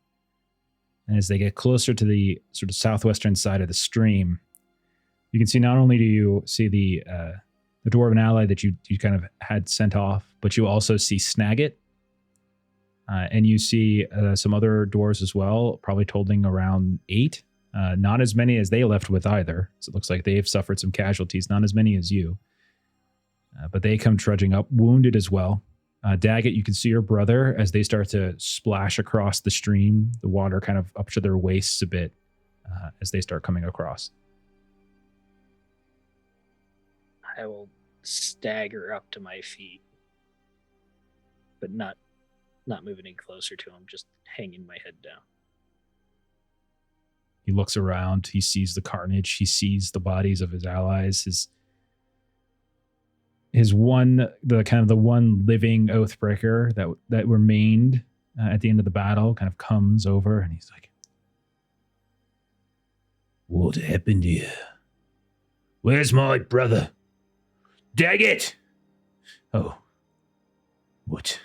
And as they get closer to the sort of southwestern side of the stream, you can see not only do you see the dwarven ally that you kind of had sent off, but you also see Snagit. And you see some other dwarves as well, probably totaling around 8. Not as many as they left with either. So it looks like they've suffered some casualties, not as many as you. But they come trudging up, wounded as well. Daggett, you can see your brother as they start to splash across the stream, the water kind of up to their waists a bit as they start coming across. I will stagger up to my feet, but not moving any closer to him, just hanging my head down. He looks around. He sees the carnage. He sees the bodies of his allies. The one living Oathbreaker that remained at the end of the battle kind of comes over and he's like, "What happened here? Where's my brother? Daggett! Oh, what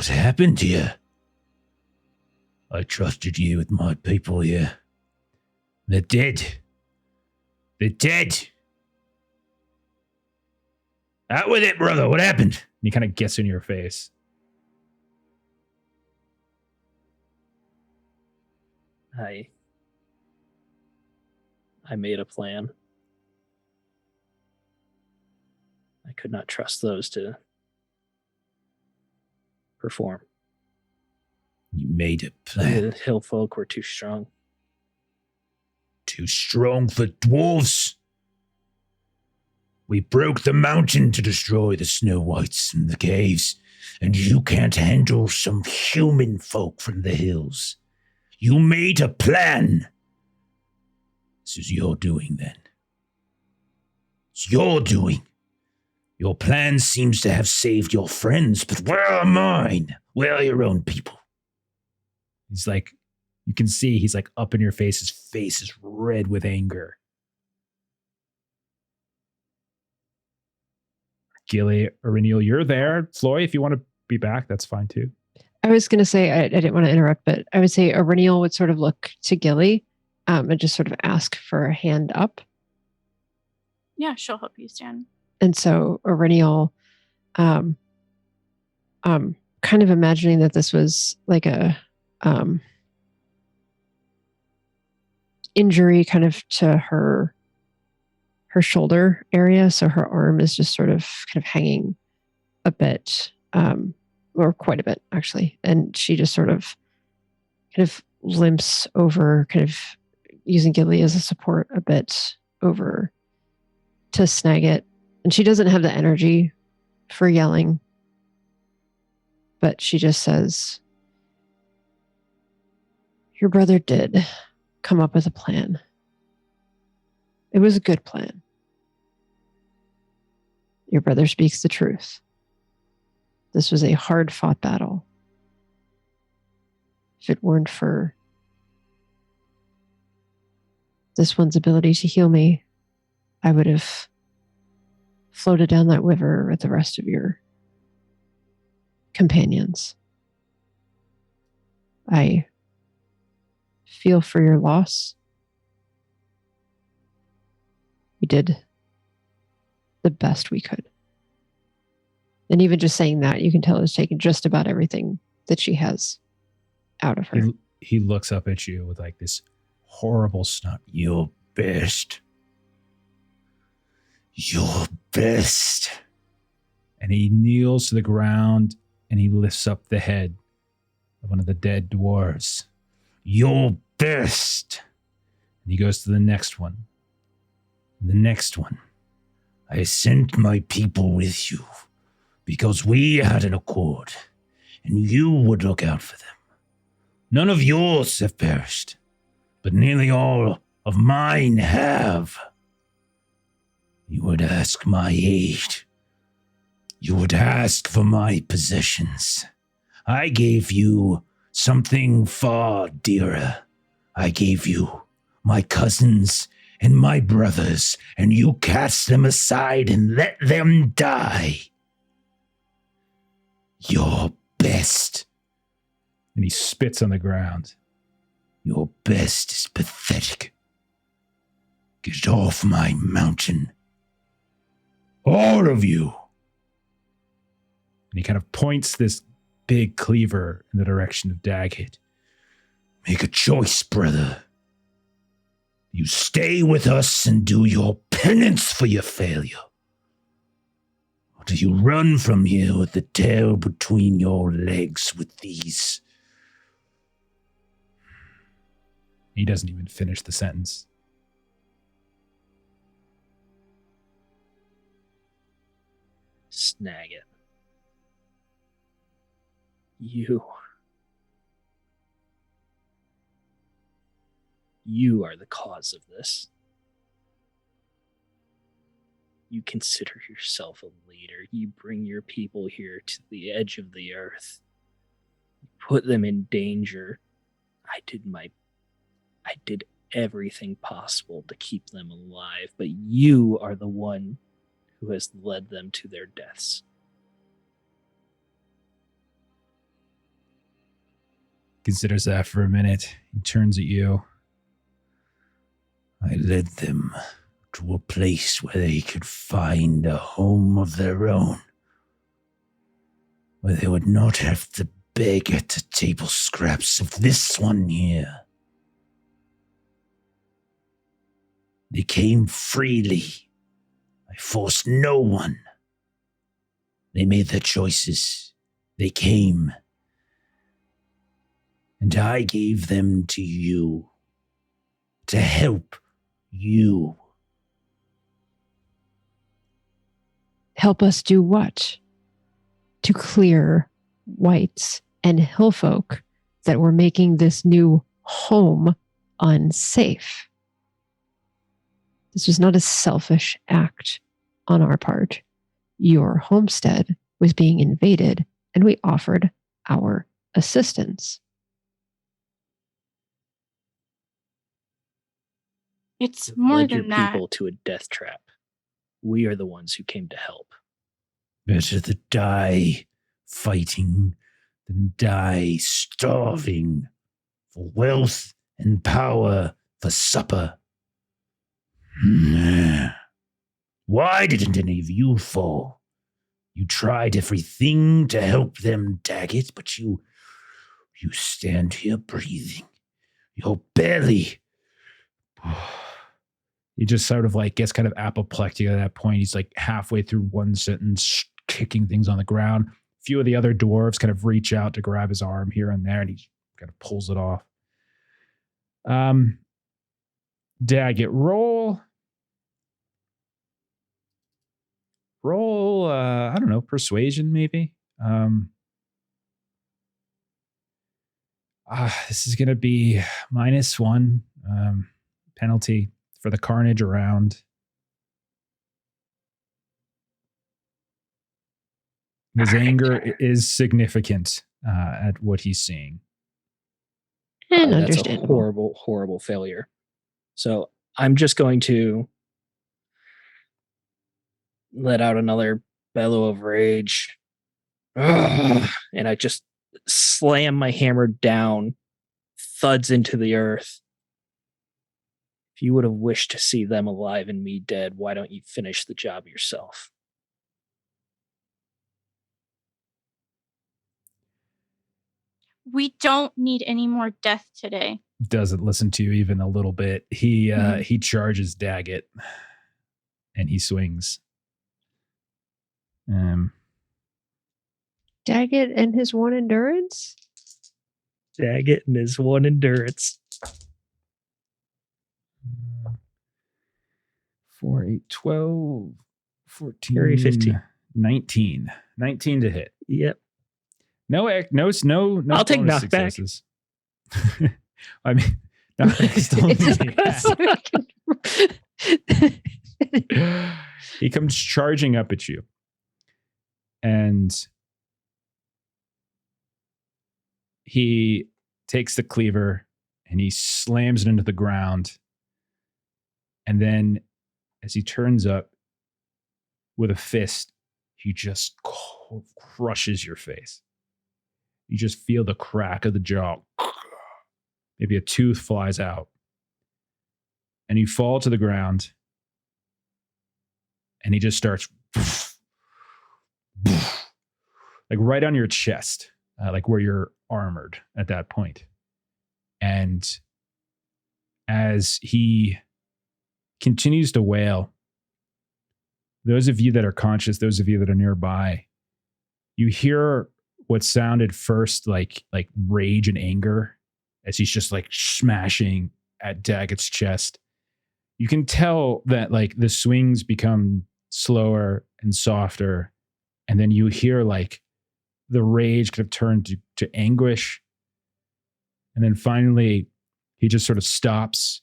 happened here? I trusted you with my people here. They're dead. They're dead. Out with it, brother. What happened?" And he kind of gets in your face. I made a plan. I could not trust those to perform. You made a plan. The hill folk were too strong. Too strong for dwarves. We broke the mountain to destroy the Snow Whites in the caves, and you can't handle some human folk from the hills. You made a plan. This is your doing, then. It's your doing. Your plan seems to have saved your friends, but where are mine? Where are your own people? He's like, you can see he's like up in your face. His face is red with anger. Gilly, Aurenial, you're there. Floy, if you want to be back, that's fine too. I was going to say, I didn't want to interrupt, but I would say Aurenial would sort of look to Gilly and just sort of ask for a hand up. Yeah, she'll help you stand. And so Aurenial, kind of imagining that this was like a injury kind of to her shoulder area. So her arm is just sort of kind of hanging a bit, or quite a bit actually. And she just sort of kind of limps over, kind of using Gilly as a support a bit over to Snagit. And she doesn't have the energy for yelling, but she just says, "Your brother did come up with a plan. It was a good plan. Your brother speaks the truth. This was a hard-fought battle. If it weren't for this one's ability to heal me, I would have floated down that river with the rest of your companions. I feel for your loss. We did the best we could." And even just saying that, you can tell it's taken just about everything that she has out of her. He looks up at you with like this horrible snot. Your best. Your best. And he kneels to the ground and he lifts up the head of one of the dead dwarves. Your best. And he goes to the next one. The next one. I sent my people with you because we had an accord and you would look out for them. None of yours have perished, but nearly all of mine have. You would ask my aid. You would ask for my possessions. I gave you something far dearer. I gave you my cousins and my brothers, and you cast them aside and let them die. Your best. And he spits on the ground. Your best is pathetic. Get off my mountain. All of you. And he kind of points this big cleaver in the direction of Daggett. Make a choice, brother. You stay with us and do your penance for your failure. Or do you run from here with the tail between your legs with these? He doesn't even finish the sentence. Snag it. You are the cause of this. You consider yourself a leader. You bring your people here to the edge of the earth. You put them in danger. I did everything possible to keep them alive, but you are the one who has led them to their deaths. Considers that for a minute. He turns at you. I led them to a place where they could find a home of their own, where they would not have to beg at the table scraps of this one here. They came freely. I forced no one. They made their choices. They came. And I gave them to you. To help you. Help us do what? To clear whites and hillfolk that were making this new home unsafe. This was not a selfish act on our part. Your homestead was being invaded, and we offered our assistance. It's You more led your than that. people to a death trap. We are the ones who came to help. Better to die fighting than die starving for wealth and power for supper. Why didn't any of you fall? You tried everything to help them, Daggett, but you stand here breathing. Your belly. He just sort of like gets kind of apoplectic at that point. He's like halfway through one sentence, kicking things on the ground. A few of the other dwarves kind of reach out to grab his arm here and there, and he kind of pulls it off. Daggett, roll, I don't know, persuasion maybe. This is going to be -1 penalty for the carnage around. His anger is significant at what he's seeing. And That's a understandable. horrible, horrible failure. So I'm just going to let out another bellow of rage. Ugh. And I just slam my hammer down, thuds into the earth. If you would have wished to see them alive and me dead, why don't you finish the job yourself? We don't need any more death today. Doesn't listen to you even a little bit. He charges Daggett and he swings. Daggett and his one endurance? Daggett and his one endurance. 4, 8, 12, 14, Carry 15. 19. 19 to hit. Yep. No. I'll take bonus knockback. successes. I mean, knockback still. He comes charging up at you, and he takes the cleaver and he slams it into the ground. And then, as he turns up with a fist, he just crushes your face. You just feel the crack of the jaw. Maybe a tooth flies out. And you fall to the ground. And he just starts like right on your chest, like where you're armored at that point. And as he continues to wail, those of you that are conscious, those of you that are nearby, you hear what sounded first like rage and anger as he's just like smashing at Daggett's chest. You can tell that like the swings become slower and softer, and then you hear like the rage could have turned to anguish. And then finally, he just sort of stops.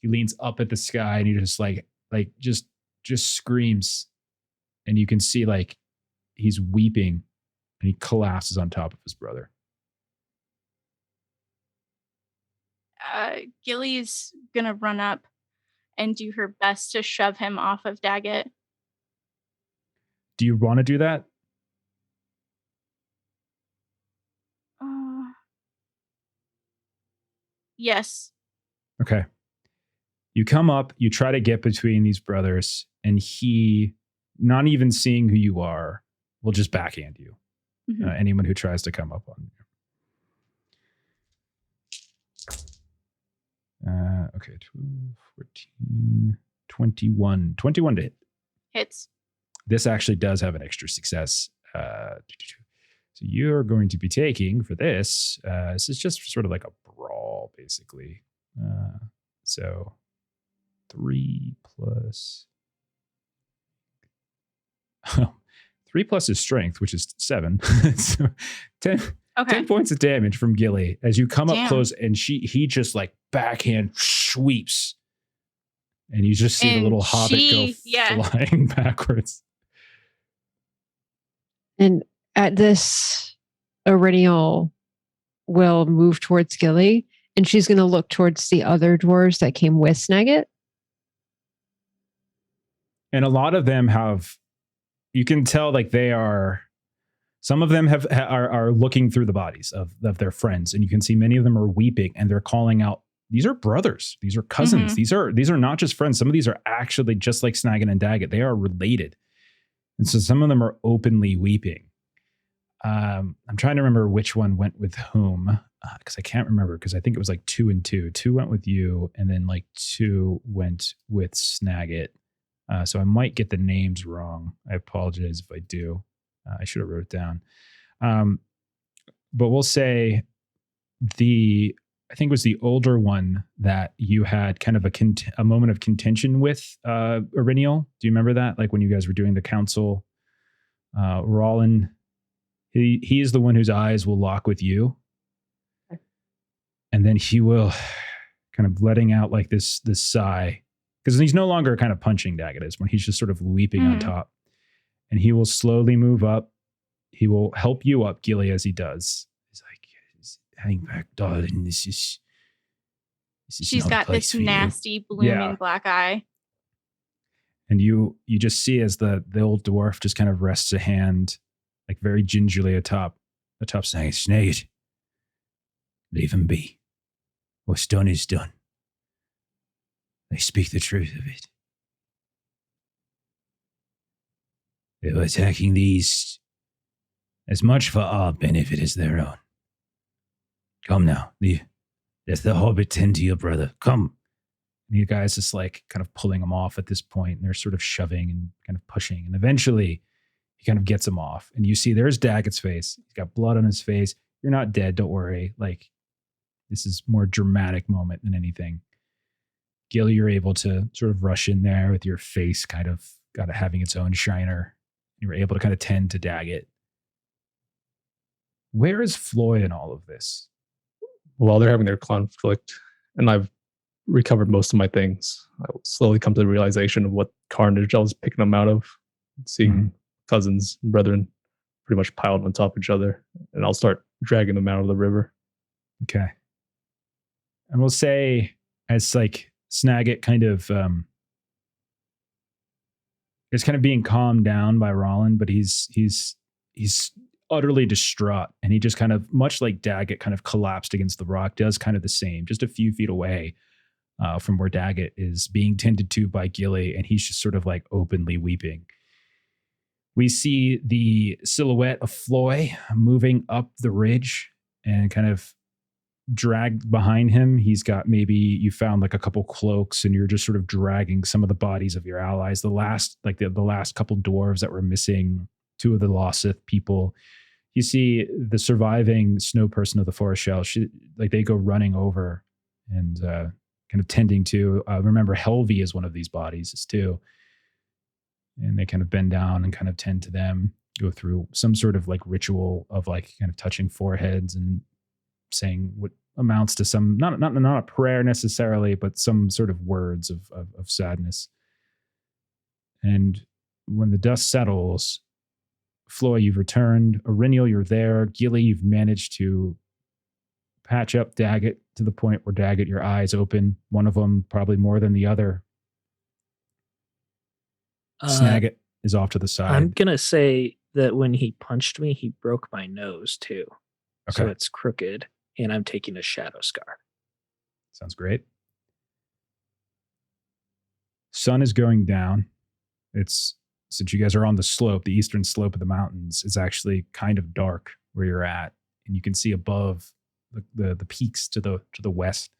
He leans up at the sky and he just just screams. And you can see like he's weeping and he collapses on top of his brother. Gilly's gonna run up and do her best to shove him off of Daggett. Do you want to do that? Yes. Okay. You come up, you try to get between these brothers, and he, not even seeing who you are, will just backhand you. Mhm. Anyone who tries to come up on you. Okay, 12, 14, 21. 21 to hit. Hits. This actually does have an extra success. So you're going to be taking for this. This is just sort of like a brawl, basically. So 3 plus 3 plus his strength, which is 7. So 10, Okay. 10 points of damage from Gilly as you come up Damn. close, and he just like backhand sweeps, and you just see the And little hobbit go flying backwards. And at this, Aurelial will move towards Gilly, and she's going to look towards the other dwarves that came with Snagit. And a lot of them have, you can tell like they are, some of them are looking through the bodies of their friends, and you can see many of them are weeping and they're calling out, these are brothers, these are cousins, Mhm. these are not just friends. Some of these are actually just like Snagit and Daggett. They are related. And so some of them are openly weeping. I'm trying to remember which one went with whom, because I can't remember, because I think it was like 2 and 2. 2 went with you, and then like 2 went with Snagit. So I might get the names wrong. I apologize if I do. I should have wrote it down. But we'll say I think it was the older one that you had kind of a moment of contention with, Irinial. Do you remember that? Like when you guys were doing the council, Rollin, he is the one whose eyes will lock with you. And then he will kind of letting out like this sigh, because he's no longer kind of punching Daggett when he's just sort of weeping on top. And he will slowly move up. He will help you up, Gilly, as he does. He's like, hang back, darling. This is She's not a got place this for you." nasty blooming black eye. And you just see as the old dwarf just kind of rests a hand, like very gingerly atop Snagit. Leave him be. What's done is done. They speak the truth of it. They were attacking these as much for our benefit as their own. Come now. Let the hobbit tend to your brother. Come. And you guys just like kind of pulling him off at this point, and they're sort of shoving and kind of pushing. And eventually he kind of gets him off. And you see there's Daggett's face. He's got blood on his face. You're not dead. Don't worry. Like, this is more dramatic moment than anything. Gil, you're able to sort of rush in there with your face kind of having its own shiner. You were able to kind of tend to Daggett. Where is Floy in all of this? While they're having their conflict, and I've recovered most of my things, I will slowly come to the realization of what carnage I was picking them out of, seeing cousins and brethren pretty much piled on top of each other, and I'll start dragging them out of the river. Okay. And we'll say, as like Snagit kind of is kind of being calmed down by Rollin, but he's utterly distraught. And he just kind of, much like Daggett kind of collapsed against the rock, does kind of the same, just a few feet away from where Daggett is being tended to by Gilly. And he's just sort of like openly weeping. We see the silhouette of Floy moving up the ridge and kind of dragged behind him. He's got, maybe you found like a couple cloaks and you're just sort of dragging some of the bodies of your allies. The last couple dwarves that were missing, 2 of the Lossith people. You see the surviving snow person of the forest shell. They go running over and kind of tending to, remember Helvi is one of these bodies too. And they kind of bend down and kind of tend to them, go through some sort of like ritual of like kind of touching foreheads and saying what amounts to some, not a prayer necessarily, but some sort of words of sadness. And when the dust settles, Floy, you've returned. Auriniel, you're there. Gilly, you've managed to patch up Daggett to the point where Daggett, your eyes open. One of them probably more than the other. Snagit is off to the side. I'm going to say that when he punched me, he broke my nose too. Okay. So it's crooked, and I'm taking a shadow scar. Sounds great. Sun is going down. Since you guys are on the slope, the eastern slope of the mountains is actually kind of dark where you're at. And you can see above the peaks to the west.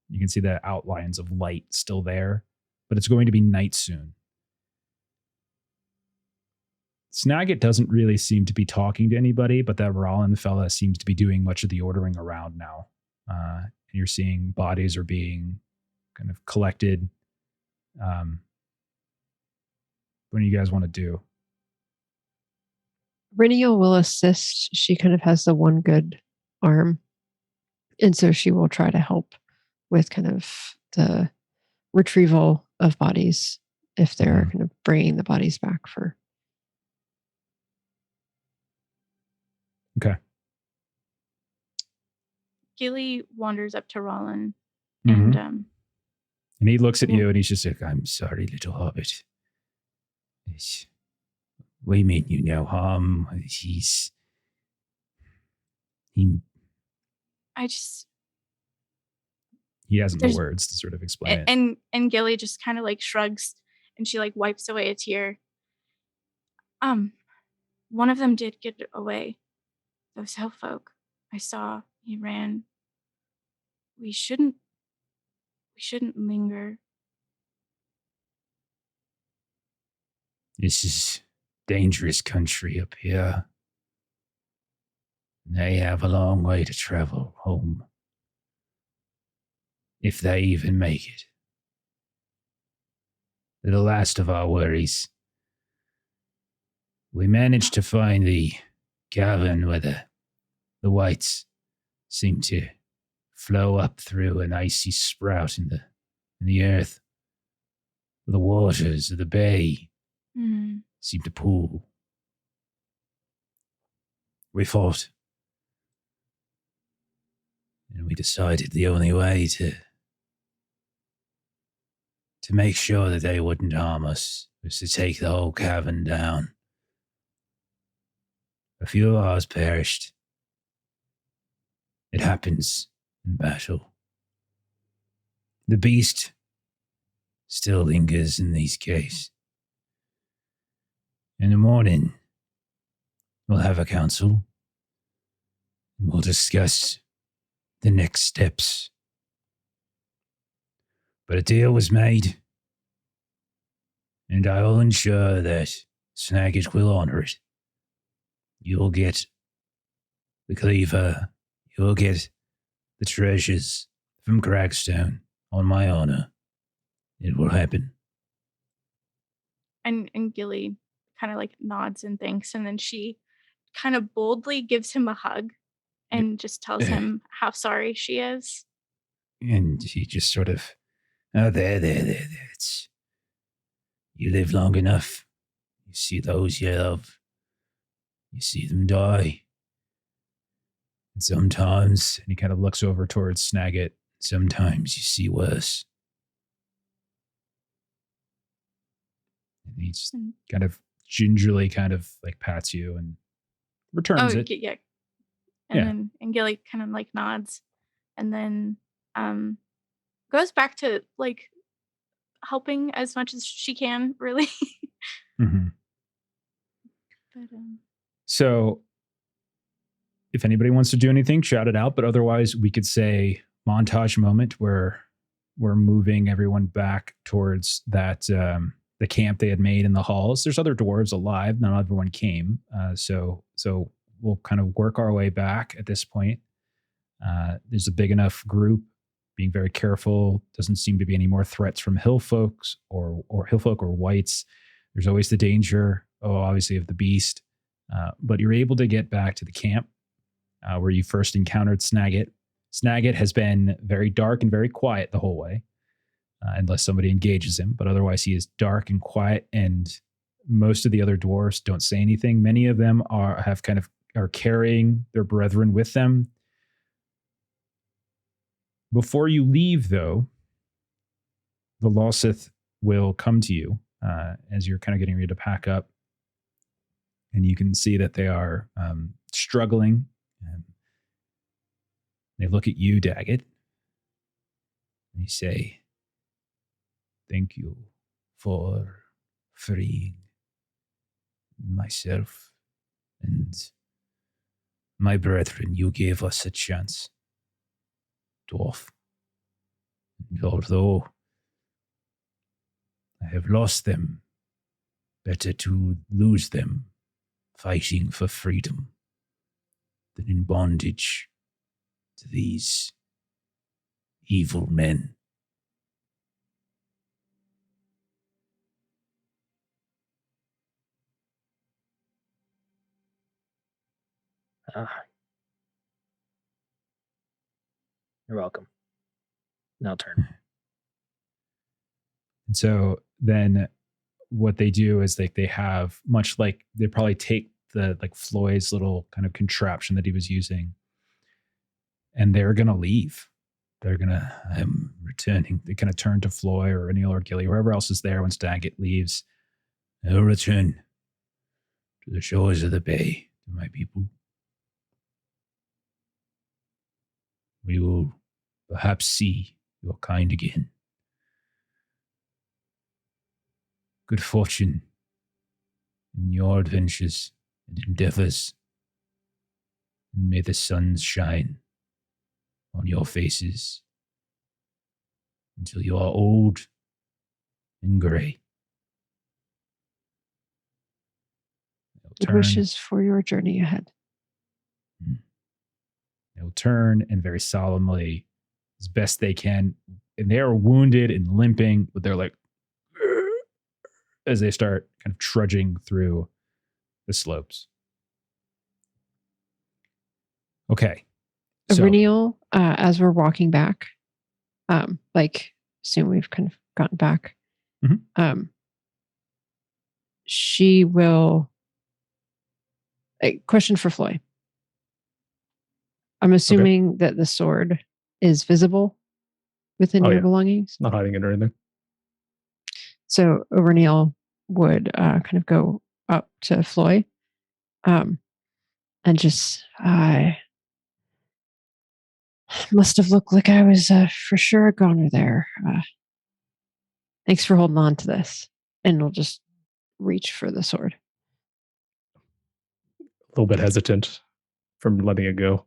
You can see the outlines of light still there, but it's going to be night soon. Snagit doesn't really seem to be talking to anybody, but that Rollin fella seems to be doing much of the ordering around now. And you're seeing bodies are being kind of collected. What do you guys want to do? Riniel will assist. She kind of has the one good arm. And so she will try to help with kind of the retrieval of bodies if they're kind of bringing the bodies back for. Okay. Gilly wanders up to Rollin Mm-hmm. and he looks at you and he's just like, I'm sorry, little hobbit. We mean you no harm. He has no words to sort of explain it. And Gilly just kind of like shrugs and she like wipes away a tear. One of them did get away. Those hell folk. I saw he ran. We shouldn't linger. This is dangerous country up here. They have a long way to travel home. If they even make it. They're the last of our worries. We managed to find the cavern where the whites seem to flow up through an icy sprout in the earth. The waters of the bay seem to pool. We fought. And we decided the only way to make sure that they wouldn't harm us was to take the whole cavern down. A few of ours perished. It happens in battle. The beast still lingers in these caves. In the morning, we'll have a council, and we'll discuss the next steps. But a deal was made, and I will ensure that Snagit will honor it. You'll get the cleaver, you'll get the treasures from Cragstone on my honor. It will happen. And Gilly kind of like nods and thanks, and then she kind of boldly gives him a hug and just tells him how sorry she is. And he just sort of, there. You live long enough. You see those you love. You see them die. And sometimes, And he kind of looks over towards Snagit. sometimes you see worse. And he just kind of gingerly kind of like pats you and returns it. Yeah. Yeah. And Gilly kind of like nods, and then goes back to like helping as much as she can, really. Mm-hmm. But So if anybody wants to do anything, shout it out. But otherwise, we could say montage moment where we're moving everyone back towards that the camp they had made in the halls. There's other dwarves alive. Not everyone came. So we'll kind of work our way back at this point. There's a big enough group. Being very careful. Doesn't seem to be any more threats from hill folks or hillfolk or whites. There's always the danger, obviously, of the beast. But you're able to get back to the camp where you first encountered Snagit. Snagit has been very dark and very quiet the whole way, unless somebody engages him. But otherwise, he is dark and quiet, and most of the other dwarves don't say anything. Many of them are carrying their brethren with them. Before you leave, though, the Losith will come to you as you're kind of getting ready to pack up, and you can see that they are struggling. And they look at you, Daggett. They say, "Thank you for freeing myself and my brethren. You gave us a chance, dwarf. And although I have lost them, better to lose them fighting for freedom than in bondage to these evil men." You're welcome. Now turn. And so then what they do is they have, much like they probably take the like Floyd's little kind of contraption that he was using, and they're gonna leave. They're gonna, I'm returning. They kind of turn to Floyd or Anil or Gilly, whoever else is there once Daggett leaves. "I'll return to the shores of the bay, to my people. We will perhaps see your kind again. Good fortune in your adventures and endeavors. And may the suns shine on your faces until you are old and gray." Good wishes for your journey ahead. They'll turn and very solemnly, as best they can, and they are wounded and limping, but they're like, as they start kind of trudging through the slopes. Okay. So, Reniel, as we're walking back, soon we've kind of gotten back. Mhm. She will. A question for Floy. I'm assuming that the sword is visible within your belongings. Not hiding it or anything. So Reniel would kind of go up to Floy, and just, I must have looked like I was for sure a goner there. Thanks for holding on to this. And we'll just reach for the sword. A little bit hesitant from letting it go.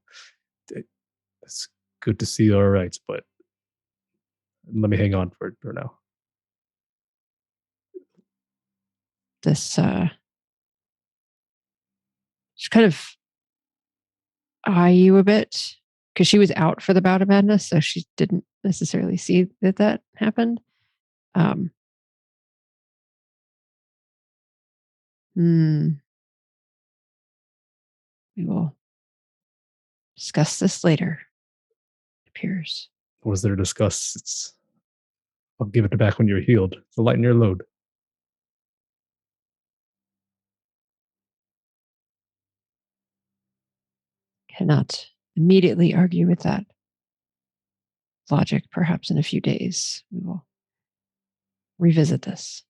It's good to see you all right, but let me hang on for it for now. This just kind of eye you a bit, because she was out for the bout of madness, so she didn't necessarily see that happened. We will discuss this later, it appears. What was there to discuss? I'll give it back when you're healed. It's a lighten your load. Cannot immediately argue with that logic. Perhaps in a few days we will revisit this.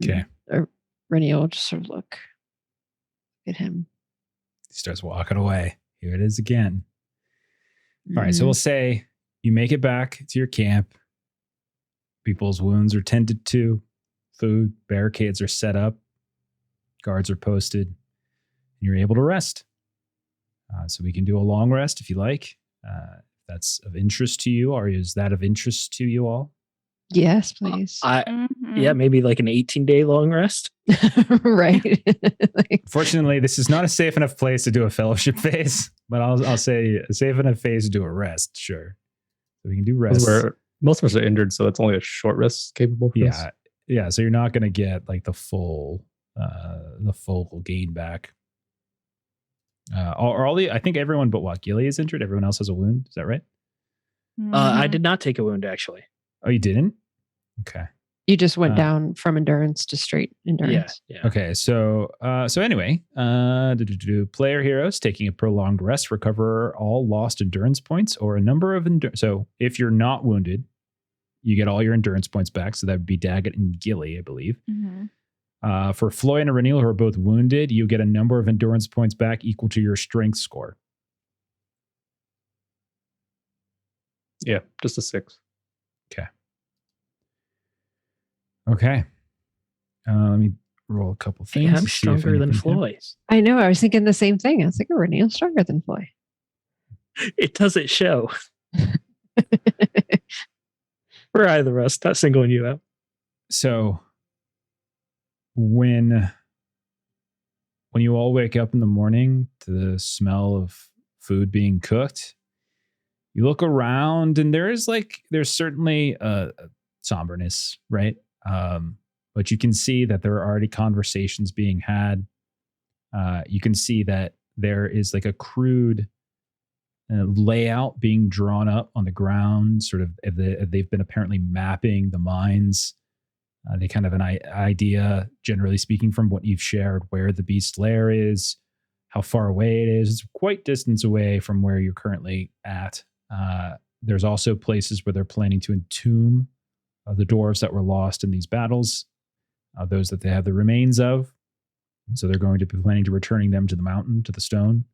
Okay. Rennie will just sort of look at him. He starts walking away. Here it is again. All right. So we'll say you make it back to your camp. People's wounds are tended to. Food, barricades are set up. Guards are posted. And you're able to rest. So we can do a long rest if you like. If that's of interest to you, or is that of interest to you all? Yes, please. Yeah, maybe like an 18-day long rest. Right. Fortunately, this is not a safe enough place to do a fellowship phase, but I'll say a safe enough phase to do a rest. Sure. So we can do rest. Most of us are injured, so it's only a short rest capable for us. Yeah. So you're not going to get like the full gain back. I think everyone but what? Gilly is injured. Everyone else has a wound. Is that right? I did not take a wound, actually. Oh, you didn't? Okay. You just went down from endurance to straight endurance. Yeah. Okay. So anyway, player heroes taking a prolonged rest recover all lost endurance points or a number of So if you're not wounded, you get all your endurance points back. So that would be Daggett and Gilly, I believe. For Floy and Renil, who are both wounded, you get a number of endurance points back equal to your strength score. Yeah, just a 6. Okay. Let me roll a couple things. I'm stronger than Floy. I know. I was thinking the same thing. I was like, Renil's stronger than Floy. It doesn't show. For either of us, not singling you out. So when you all wake up in the morning to the smell of food being cooked, you look around and there's certainly a somberness, right? But you can see that there are already conversations being had. You can see that there is like a crude layout being drawn up on the ground, sort of they've been apparently mapping the mines. They kind of an idea, generally speaking, from what you've shared, where the beast lair is, how far away it is. It's quite distance away from where you're currently at. There's also places where they're planning to entomb the dwarves that were lost in these battles, those that they have the remains of. And so they're going to be planning to returning them to the mountain, to the stone.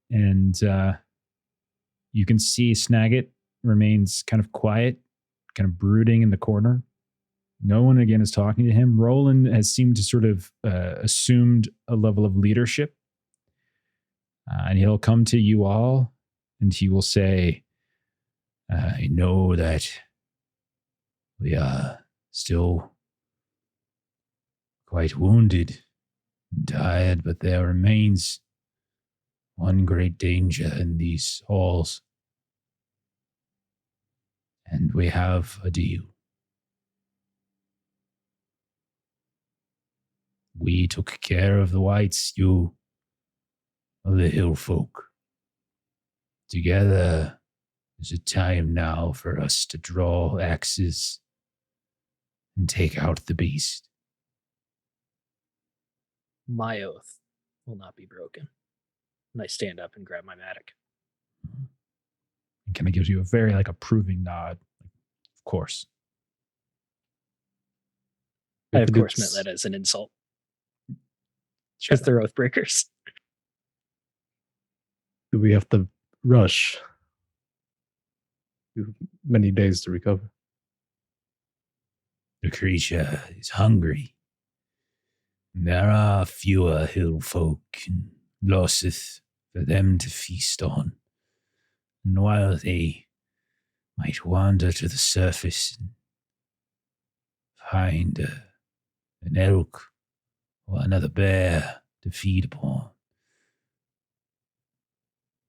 And you can see Snagit remains kind of quiet, kind of brooding in the corner. No one, again, is talking to him. Roland has seemed to sort of assumed a level of leadership. And he'll come to you all and he will say, I know that we are still quite wounded and tired, but there remains one great danger in these halls. And we have a deal. We took care of the whites, you of the hill folk. Together is a time now for us to draw axes and take out the beast. My oath will not be broken. And I stand up and grab my mattock. It kind of gives you a very approving nod. Of course. I of course meant that as an insult. Because they're oath breakers. Do we have to rush? We have many days to recover. The creature is hungry. There are fewer hill folk and losses for them to feast on. And while they might wander to the surface and find an elk or another bear to feed upon,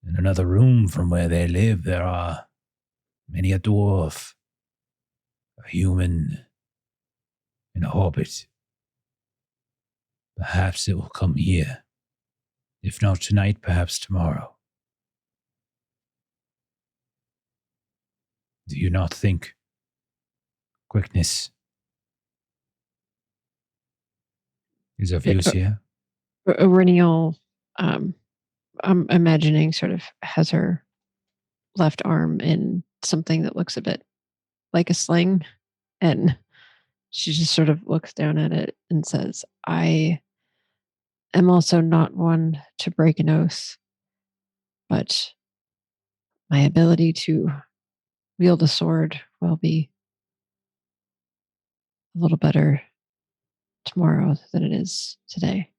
in another room from where they live, there are many a dwarf, a human, and a hobbit. Perhaps it will come here. If not tonight, perhaps tomorrow. Do you not think quickness is of use here? Renniel, I'm imagining, sort of has her left arm in something that looks a bit like a sling and she just sort of looks down at it and says, I am also not one to break an oath, but my ability to wield a sword will be a little better tomorrow than it is today.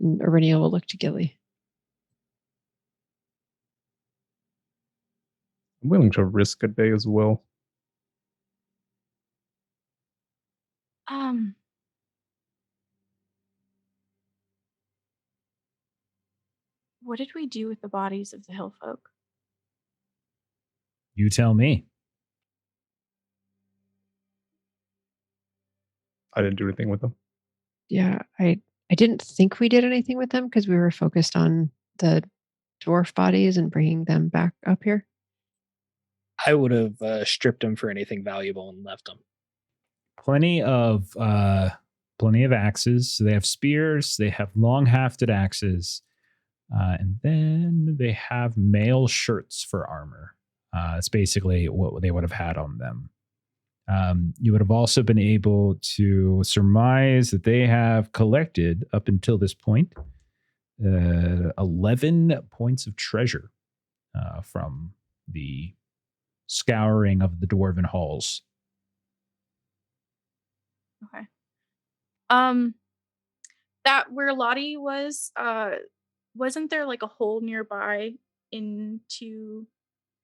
And Aurenia will look to Gilly. I'm willing to risk a day as well. What did we do with the bodies of the hill folk? You tell me. I didn't do anything with them. Yeah, I didn't think we did anything with them because we were focused on the dwarf bodies and bringing them back up here. I would have stripped them for anything valuable and left them. Plenty of axes. So they have spears. They have long-hafted axes, and then they have mail shirts for armor. It's basically what they would have had on them. You would have also been able to surmise that they have collected up until this point 11 points of treasure from the scouring of the dwarven halls. Okay. That where Lottie was, wasn't there like a hole nearby into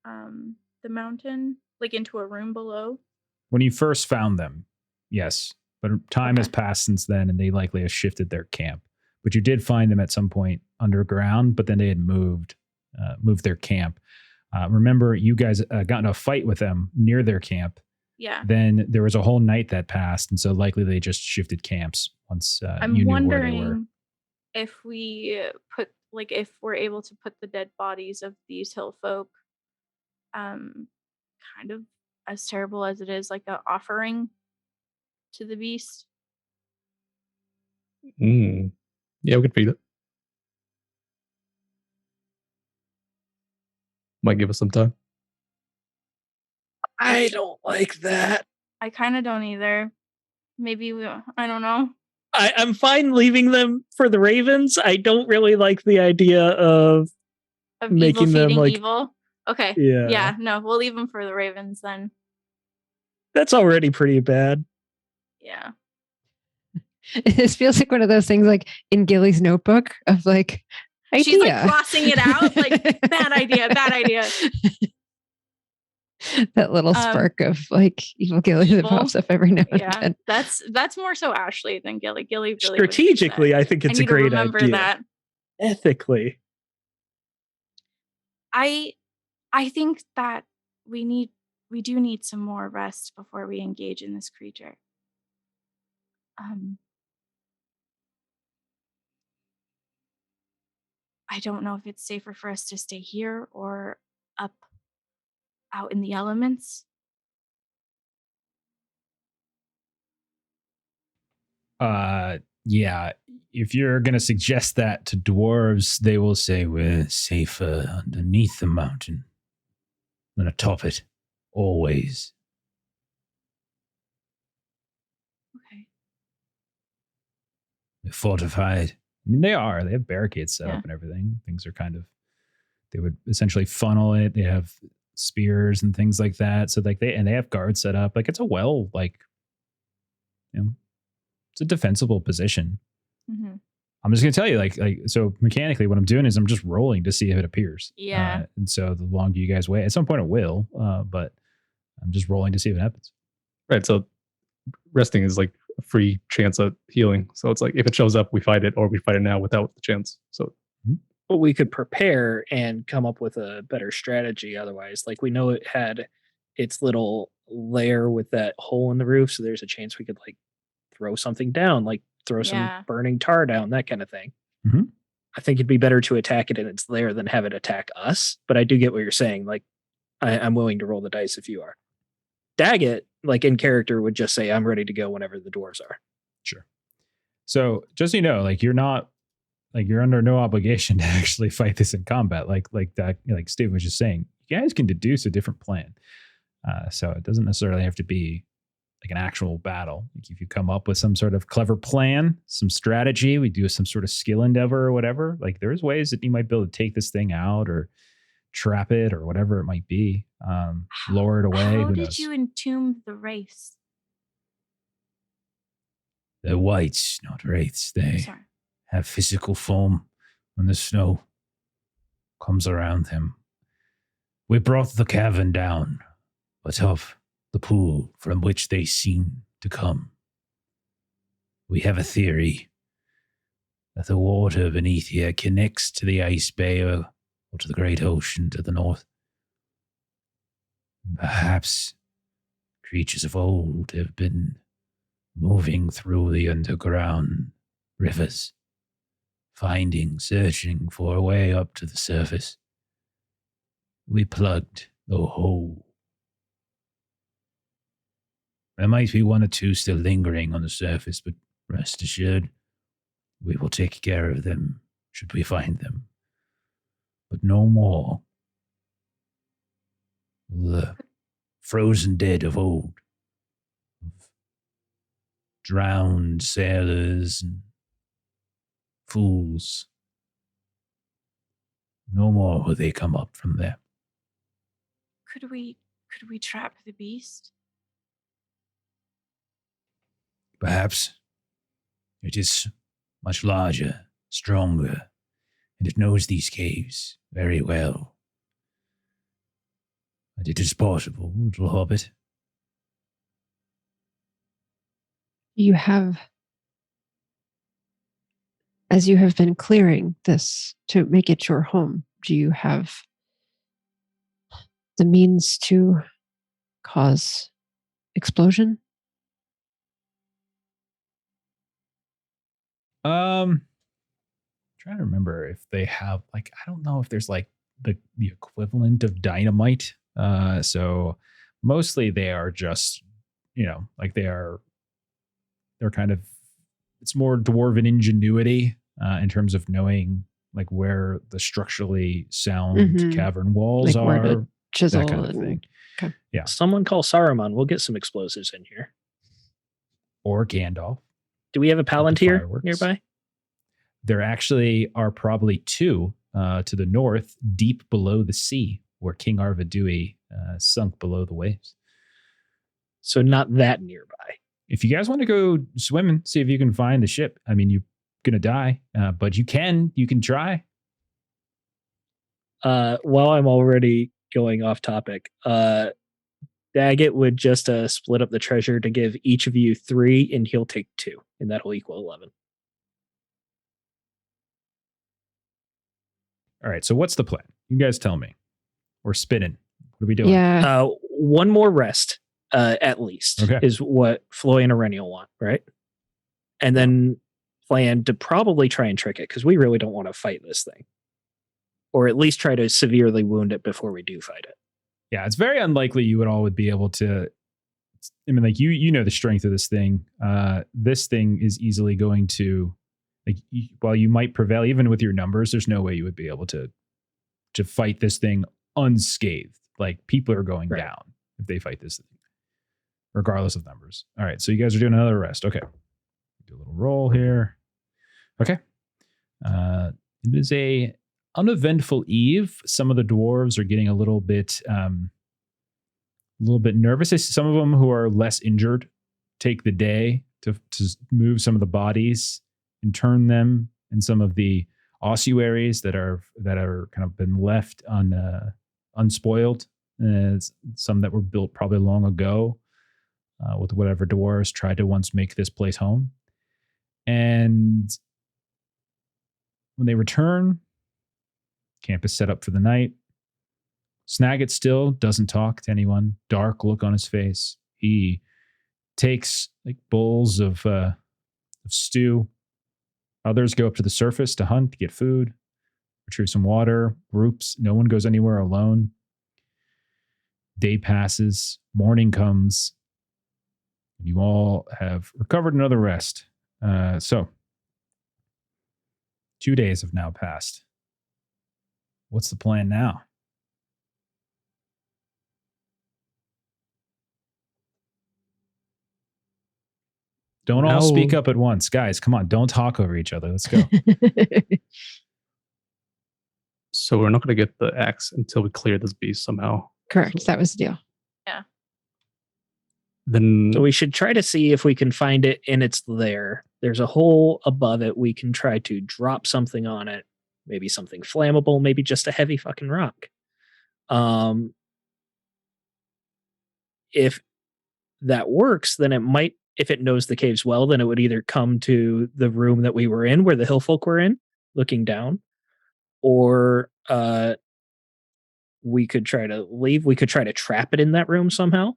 the mountain, like into a room below? When you first found them, yes. But time has passed since then, and they likely have shifted their camp. But you did find them at some point underground, but then they had moved their camp. Remember, you guys got in a fight with them near their camp. Yeah. Then there was a whole night that passed, and so likely they just shifted camps once I'm you knew where they were. wondering if we if we're able to put the dead bodies of these hill folk, kind of as terrible as it is, like an offering to the beast. Yeah, we could feed it. Might give us some time. I don't like that. I kind of don't either. Maybe I don't know. I'm fine leaving them for the ravens. I don't really like the idea of making evil them feeding like evil. Okay. Yeah. Yeah. No, we'll leave them for the ravens then. That's already pretty bad. Yeah. This feels like one of those things like in Gilly's notebook of like idea. She's like crossing it out, like bad idea. That little spark of like evil Gilly that pops up every now and then. That's more so Ashley than Gilly. Gilly really strategically, I think it's a great remember idea. That. Ethically, I think that we do need some more rest before we engage in this creature. I don't know if it's safer for us to stay here or up out in the elements. Yeah. If you're going to suggest that to dwarves, they will say we're safer underneath the mountain than atop it. Always. Okay. They're fortified. I mean, they are. They have barricades set Yeah. up and everything. Things are they would essentially funnel it. They have spears and things like that. So like they have guards set up. Like it's a it's a defensible position. Mm-hmm. I'm just gonna tell you, so mechanically, what I'm doing is I'm just rolling to see if it appears. Yeah. And so the longer you guys wait, at some point it will. But I'm just rolling to see what happens. Right. So resting is like a free chance at healing. So it's like if it shows up, we fight it, or we fight it now without the chance. So, but we could prepare and come up with a better strategy. Otherwise, like we know it had its little lair with that hole in the roof, so there's a chance we could like throw something down, like throw some burning tar down, that kind of thing. Mm-hmm. I think it'd be better to attack it in its lair than have it attack us. But I do get what you're saying. Like, I'm willing to roll the dice if you are. Daggett, like in character, would just say, "I'm ready to go whenever the dwarves are." Sure. So just so you know, like you're under no obligation to actually fight this in combat. Like Steve was just saying, you guys can deduce a different plan. So it doesn't necessarily have to be like an actual battle. Like if you come up with some sort of clever plan, some strategy, we do some sort of skill endeavor or whatever, like there's ways that you might be able to take this thing out or trap it or whatever it might be. Lower it away. How Who did knows? you entomb the race? They're whites, not wraiths. They Sorry. have physical form when the snow comes around them. We brought the cavern down, but of the pool from which they seem to come. We have a theory that the water beneath here connects to the ice bay or to the great ocean to the north. Perhaps creatures of old have been moving through the underground rivers, searching for a way up to the surface. We plugged the hole. There might be one or two still lingering on the surface, but rest assured, we will take care of them should we find them. But no more. The frozen dead of old, of drowned sailors and fools. No more will they come up from there. Could we trap the beast? Perhaps it is much larger, stronger, and it knows these caves very well. But it is possible, little hobbit. You have, as you have been clearing this to make it your home, do you have the means to cause explosion? Trying to remember if they have like, I don't know if there's like the equivalent of dynamite. So mostly they are just, like they're kind of, it's more dwarven ingenuity in terms of knowing like where the structurally sound cavern walls Like where to are, chisel that kind of and- thing. Okay. Yeah. Someone call Saruman. We'll get some explosives in here. Or Gandalf. Do we have a Palantir fireworks. nearby? There actually are probably two to the north, deep below the sea, where King Arvedui sunk below the waves. So not that nearby. If you guys want to go swimming, see if you can find the ship. I mean, you're gonna die, but you can try. While I'm already going off topic, Daggett would just split up the treasure to give each of you 3, and he'll take 2, and that'll equal 11. All right. So what's the plan? You guys tell me. We're spinning. What are we doing? Yeah. One more rest, at least, Okay. is what Floy and Aurenial want, right? And then plan to probably try and trick it, because we really don't want to fight this thing. Or at least try to severely wound it before we do fight it. Yeah, it's very unlikely you would be able to. I mean, like you know the strength of this thing. This thing is easily going to, like, while you might prevail even with your numbers, there's no way you would be able to fight this thing unscathed. Like people are going down if they fight this thing, regardless of numbers. All right, so you guys are doing another rest. Okay, do a little roll here. Okay, it is a uneventful eve. Some of the dwarves are getting a little bit nervous. Some of them who are less injured take the day to move some of the bodies and turn them in some of the ossuaries that are kind of been left unspoiled. Some that were built probably long ago with whatever dwarves tried to once make this place home. And when they return, camp is set up for the night. Snagit still doesn't talk to anyone. Dark look on his face. He takes like bowls of stew. Others go up to the surface to hunt, to get food, retrieve some water. Groups. No one goes anywhere alone. Day passes. Morning comes. You all have recovered another rest. So 2 days have now passed. What's the plan now? Don't all Now- speak up at once. Guys, come on. Don't talk over each other. Let's go. So we're not going to get the axe until we clear this beast somehow. Correct. That was the deal. Then So we should try to see if we can find it and it's there. There's a hole above it. We can try to drop something on it. Maybe something flammable, maybe just a heavy fucking rock. If that works, then it might, if it knows the caves well, then it would either come to the room that we were in where the hill folk were in, looking down, or we could try to leave. We could try to trap it in that room somehow.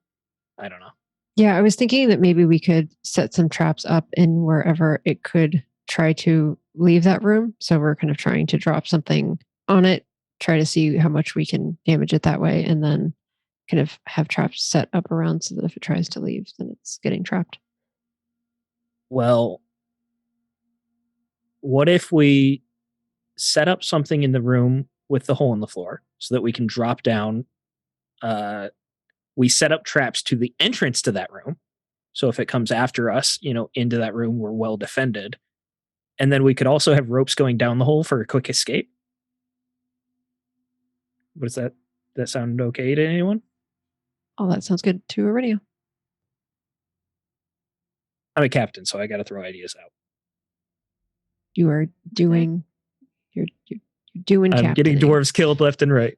I don't know. Yeah, I was thinking that maybe we could set some traps up in wherever it could try to leave that room. So we're kind of trying to drop something on it, try to see how much we can damage it that way, and then kind of have traps set up around so that if it tries to leave, then it's getting trapped. Well, what if we set up something in the room with the hole in the floor so that we can drop down? We set up traps to the entrance to that room. So if it comes after us, into that room, we're well defended. And then we could also have ropes going down the hole for a quick escape. What is that? That sound okay to anyone? Oh, that sounds good to a radio. I'm a captain, so I got to throw ideas out. You are doing, you're doing I'm getting captaining. dwarves killed left and right.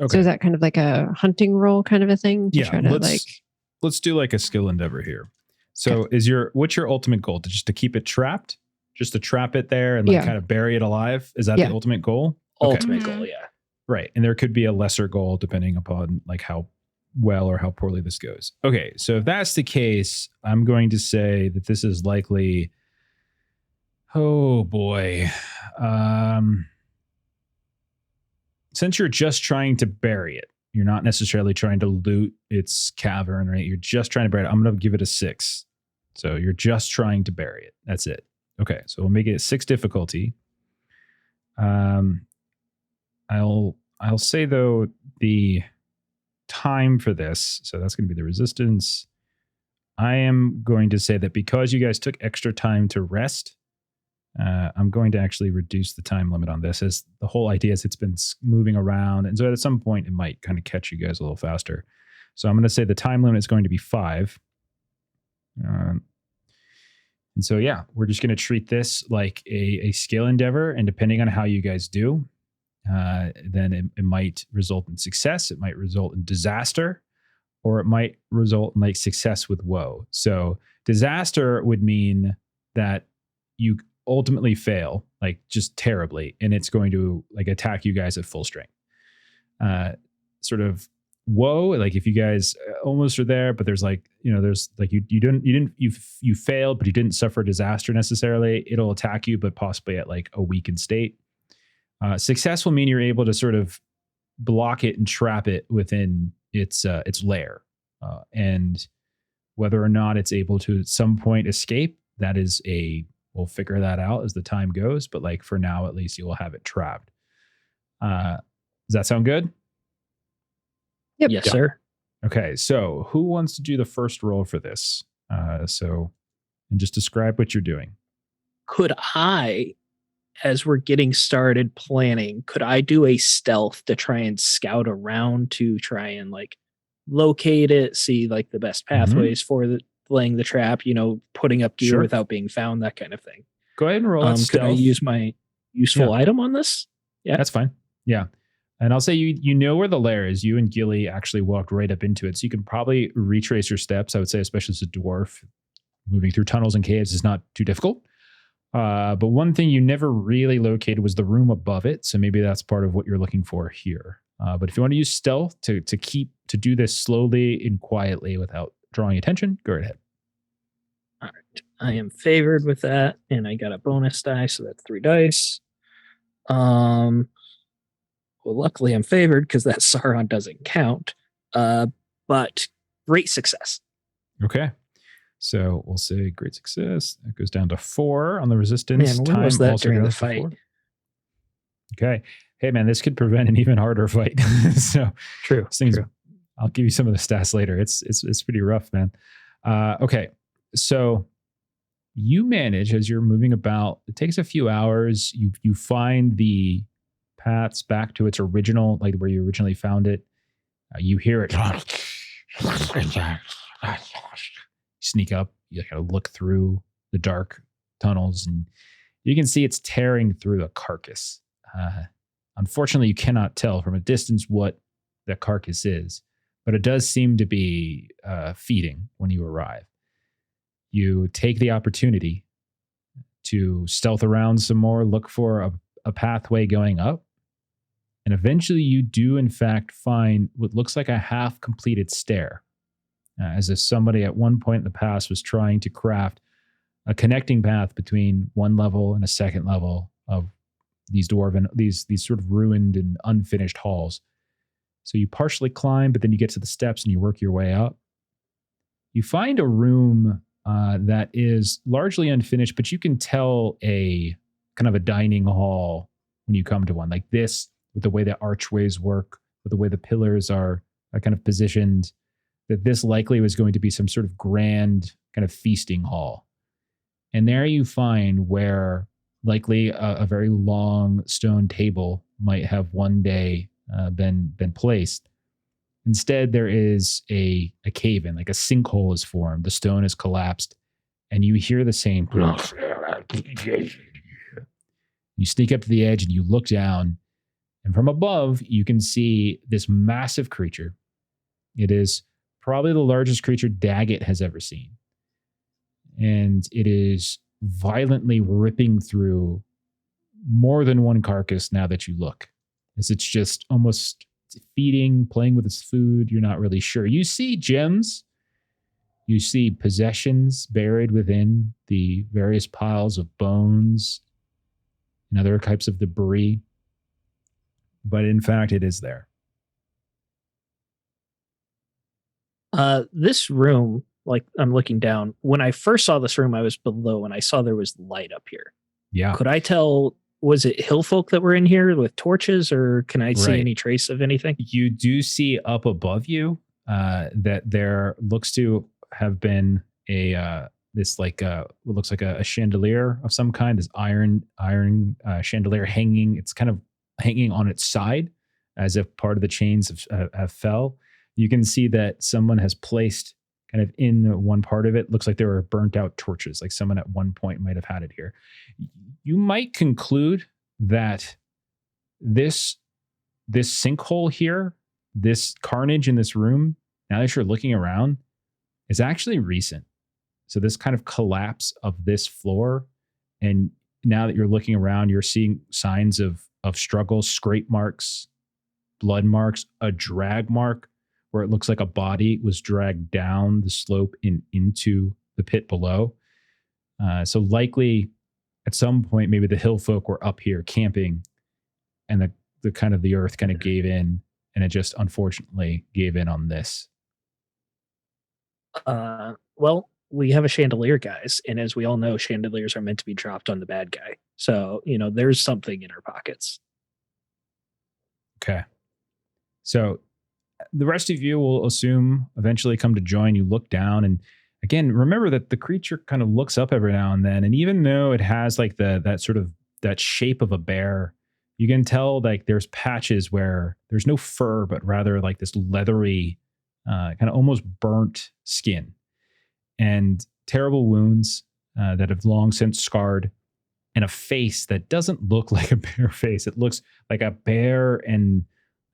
Okay. So is that kind of like a hunting role kind of a thing to try to let's do like a skill endeavor here. So what's your ultimate goal? Just to keep it trapped? Just to trap it there and kind of bury it alive? Is that the ultimate goal? Ultimate goal, yeah. Right. And there could be a lesser goal depending upon like how well or how poorly this goes. Okay. So if that's the case, I'm going to say that this is likely, oh boy. Since you're just trying to bury it, you're not necessarily trying to loot its cavern, right? You're just trying to bury it. I'm going to give it a 6. So you're just trying to bury it. That's it. Okay. So we'll make it a 6 difficulty. I'll say though the time for this, so that's going to be the resistance. I am going to say that because you guys took extra time to rest, I'm going to actually reduce the time limit on this, as the whole idea is it's been moving around. And so at some point it might kind of catch you guys a little faster. So I'm going to say the time limit is going to be 5. And so, yeah, we're just going to treat this like a skill endeavor. And depending on how you guys do, then it might result in success. It might result in disaster, or it might result in like success with woe. So disaster would mean that you ultimately fail, like just terribly, and it's going to like attack you guys at full strength. Sort of woe, like if you guys almost are there, but there's like, there's like you failed, but you didn't suffer disaster necessarily. It'll attack you, but possibly at like a weakened state. Success will mean you're able to sort of block it and trap it within its lair, and whether or not it's able to at some point escape, that is we'll figure that out as the time goes. But like for now, at least you will have it trapped. Does that sound good? Yep. Yes, sir. Okay. So who wants to do the first roll for this? And just describe what you're doing. Could I, as we're getting started planning, could I do a stealth to try and scout around to try and like locate it, see like the best pathways for laying the trap, putting up gear without being found, that kind of thing. Go ahead and roll that stealth. Could I use my useful item on this? Yeah, that's fine. Yeah. And I'll say you know where the lair is. You and Gilly actually walked right up into it. So you can probably retrace your steps. I would say, especially as a dwarf, moving through tunnels and caves is not too difficult. But one thing you never really located was the room above it. So maybe that's part of what you're looking for here. But if you want to use stealth to do this slowly and quietly without drawing attention, go right ahead. All right. I am favored with that, and I got a bonus die, so that's 3 dice. Well, luckily I'm favored because that Sauron doesn't count. But great success. Okay. So we'll say great success. That goes down to 4 on the resistance. Man, when was that during the fight? 4. Okay. Hey, man, this could prevent an even harder fight. So true. I'll give you some of the stats later. It's pretty rough, man. Okay. So you manage as you're moving about. It takes a few hours. You find the paths back to its original, like where you originally found it. You hear it. Sneak up. You kind of look through the dark tunnels, and you can see it's tearing through the carcass. Unfortunately, you cannot tell from a distance what the carcass is, but it does seem to be feeding when you arrive. You take the opportunity to stealth around some more, look for a pathway going up, and eventually you do, in fact, find what looks like a half-completed stair, as if somebody at one point in the past was trying to craft a connecting path between one level and a second level of these these sort of ruined and unfinished halls. So you partially climb, but then you get to the steps and you work your way up. You find a room that is largely unfinished, but you can tell a kind of a dining hall when you come to one like this, with the way the archways work, with the way the pillars are kind of positioned, that this likely was going to be some sort of grand kind of feasting hall. And there you find where likely a very long stone table might have one day been placed. Instead, there is a cave-in, like a sinkhole is formed. The stone is collapsed, and you hear the same. You sneak up to the edge and you look down, and from above, you can see this massive creature. It is probably the largest creature Daggett has ever seen. And it is violently ripping through more than one carcass now that you look. As it's just almost feeding, playing with its food. You're not really sure. You see gems. You see possessions buried within the various piles of bones and other types of debris. But in fact, it is there. This room, like I'm looking down, when I first saw this room, I was below and I saw there was light up here. Yeah. Could I tell, was it hill folk that were in here with torches, or can I see Right. any trace of anything? You do see up above you that there looks to have been this like what looks like a chandelier of some kind, this iron chandelier hanging. It's kind of hanging on its side as if part of the chains have fell. You can see that someone has placed kind of in one part of it. Looks like there were burnt out torches, like someone at one point might have had it here. You might conclude that this sinkhole here, this carnage in this room, now that you're looking around, is actually recent. So this kind of collapse of this floor, and now that you're looking around, you're seeing signs of struggle, scrape marks, blood marks, a drag mark where it looks like a body was dragged down the slope into the pit below. So likely at some point, maybe the hill folk were up here camping, and the kind of the earth kind of gave in, and it just unfortunately gave in on this. Well, we have a chandelier, guys, and as we all know, chandeliers are meant to be dropped on the bad guy. So, there's something in our pockets. Okay. So the rest of you will assume eventually come to join. You look down, and again, remember that the creature kind of looks up every now and then. And even though it has like that shape of a bear, you can tell like there's patches where there's no fur, but rather like this leathery, kind of almost burnt skin, and terrible wounds that have long since scarred, and a face that doesn't look like a bear face. It looks like a bear and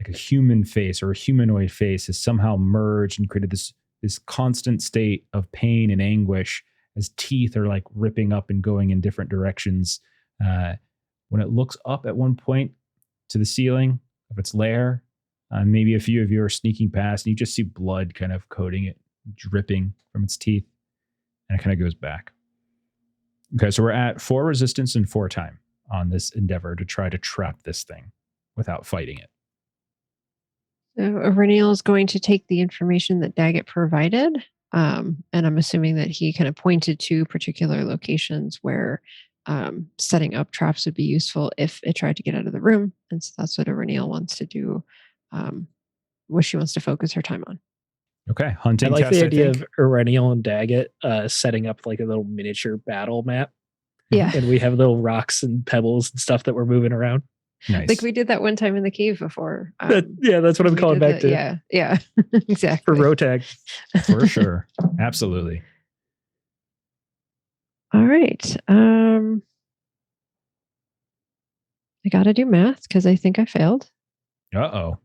like a human face, or a humanoid face, has somehow merged and created this constant state of pain and anguish as teeth are like ripping up and going in different directions. When it looks up at one point to the ceiling of its lair, maybe a few of you are sneaking past, and you just see blood kind of coating it, dripping from its teeth, and it kind of goes back. Okay, so we're at 4 resistance and 4 time on this endeavor to try to trap this thing without fighting it. So Reniel is going to take the information that Daggett provided, and I'm assuming that he kind of pointed to particular locations where setting up traps would be useful if it tried to get out of the room. And so that's what Reniel wants to do, what she wants to focus her time on. Okay, I hunting like test. the idea think. of Erennial and Daggett setting up like a little miniature battle map, Yeah. and we have little rocks and pebbles and stuff that we're moving around. Nice. Like we did that one time in the cave before. Yeah, that's what I'm we calling did back to. Yeah, yeah, For exactly. Rotag. For sure. Absolutely. All right. I got to do math because I think I failed. Uh-oh.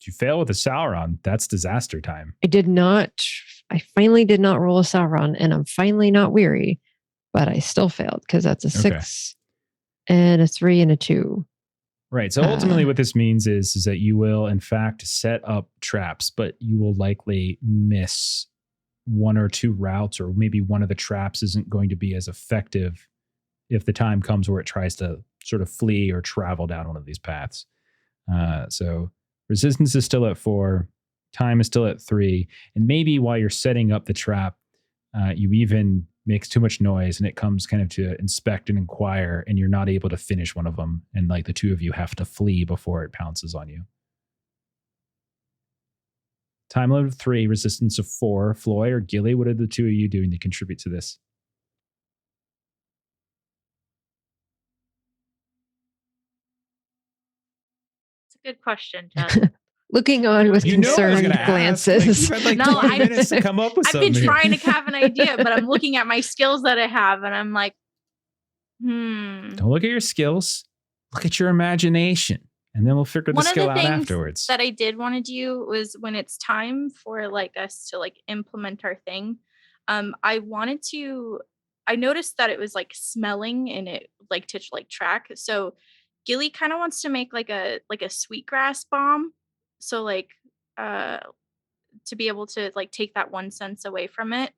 Did you fail with a Sauron? That's disaster time. I did not. I finally did not roll a Sauron, and I'm finally not weary, but I still failed because that's a 6 and a 3 and a 2. Right. So ultimately what this means is that you will, in fact, set up traps, but you will likely miss one or two routes, or maybe one of the traps isn't going to be as effective if the time comes where it tries to sort of flee or travel down one of these paths. So resistance is still at 4, time is still at 3, and maybe while you're setting up the trap, you even makes too much noise and it comes kind of to inspect and inquire, and you're not able to finish one of them, and like the two of you have to flee before it pounces on you. Time limit of 3, resistance of 4. Floy or Gilly, what are the two of you doing to contribute to this? It's a good question, Ted. Looking on with concerned glances. Like, you've had No, 20 minutes to come up with I've something been here. trying to have an idea, but I'm looking at my skills that I have, and I'm like, Don't look at your skills. Look at your imagination. And then we'll figure the One of skill the out things afterwards. that I did want to do was when it's time for like us to like implement our thing. I noticed that it was like smelling and it like to like track. So Gilly kind of wants to make like a sweetgrass bomb. So like to be able to like take that 1 sense away from it.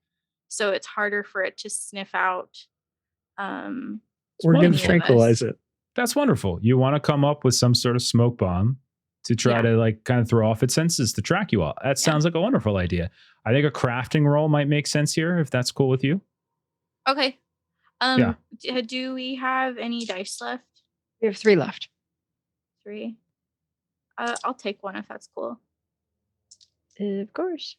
So it's harder for it to sniff out. We're going to wonderful. tranquilize it. That's wonderful. You want to come up with some sort of smoke bomb to try to like kind of throw off its senses to track you all. That sounds like a wonderful idea. I think a crafting roll might make sense here if that's cool with you. Okay. Do we have any dice left? We have 3 left. 3. I'll take one if that's cool. Of course.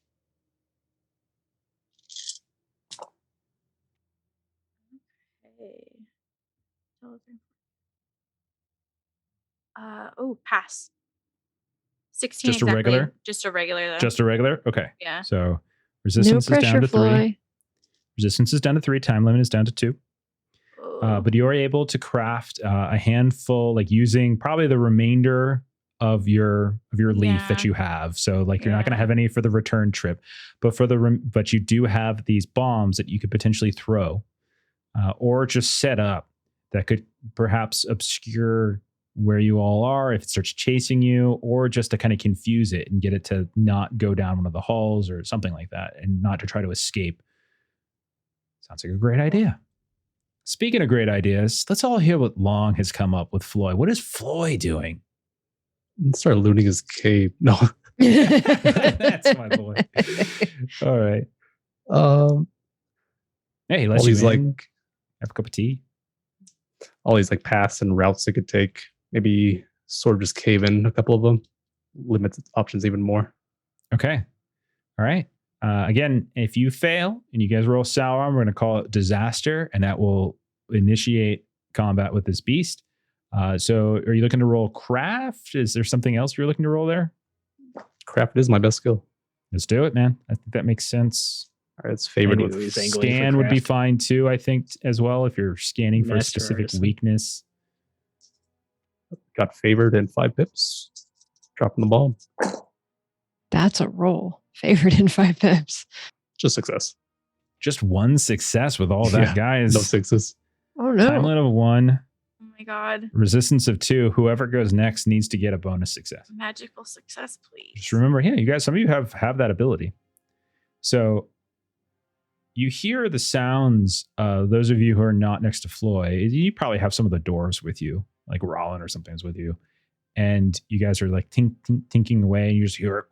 Okay. Pass. 16 Just a exactly. regular? Just a regular though. Just a regular? Okay. Yeah. So resistance No is down pressure, to 3. Fly. Resistance is down to 3. Time limit is down to 2. But you are able to craft a handful, like using probably the remainder of your leaf that you have. So like you're not going to have any for the return trip, but but you do have these bombs that you could potentially throw or just set up that could perhaps obscure where you all are if it starts chasing you, or just to kind of confuse it and get it to not go down one of the halls or something like that, and not to try to escape. Sounds like a great idea. Speaking of great ideas, let's all hear what Long has come up with. Floy, what is Floy doing? Start looting his cave. No. That's my boy. All right. Hey, let's He's like have a cup of tea. All these like paths and routes it could take. Maybe sort of just cave in a couple of them. Limits options even more. Okay. All right. Again, if you fail and you guys roll Sauron, we're going to call it disaster, and that will initiate combat with this beast. So are you looking to roll craft? Is there something else you're looking to roll there? Craft is my best skill. Let's do it, man. I think that makes sense. All right, it's favored I with knew he was angling for Scan would be craft. fine too, I think, as well, if you're scanning for a Master specific artisan. weakness. got favored in 5 pips. Dropping the ball. That's a roll. Favored in 5 pips. Just success. Just one success with all that, Yeah, guys. No 6s. Oh Time no. limit of 1, Oh my god. resistance of 2. Whoever goes next needs to get a bonus success. Magical success, please. Just remember, you guys, some of you have that ability. So you hear the sounds, those of you who are not next to Floy, you probably have some of the dwarves with you, like Rollin or something's with you. And you guys are like tinking away, and you just hear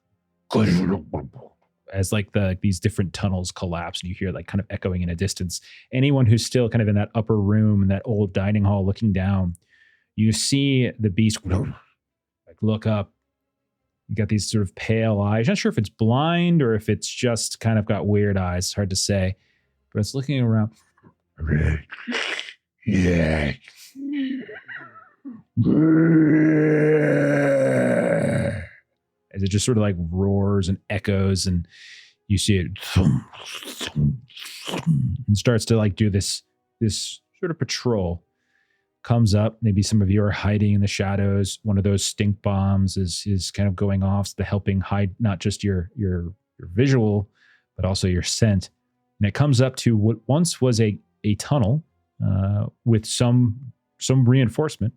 as like these different tunnels collapse, and you hear like kind of echoing in a distance. Anyone who's still kind of in that upper room in that old dining hall looking down, you see the beast like look up, You got these sort of pale eyes. Not sure if it's blind or if it's just kind of got weird eyes. It's hard to say, but it's looking around. Yeah. As it just sort of like roars and echoes, and you see it and starts to like do this sort of patrol. Comes up, maybe some of you are hiding in the shadows. One of those stink bombs is kind of going off, so helping hide not just your visual, but also your scent. And it comes up to what once was a tunnel with some reinforcement,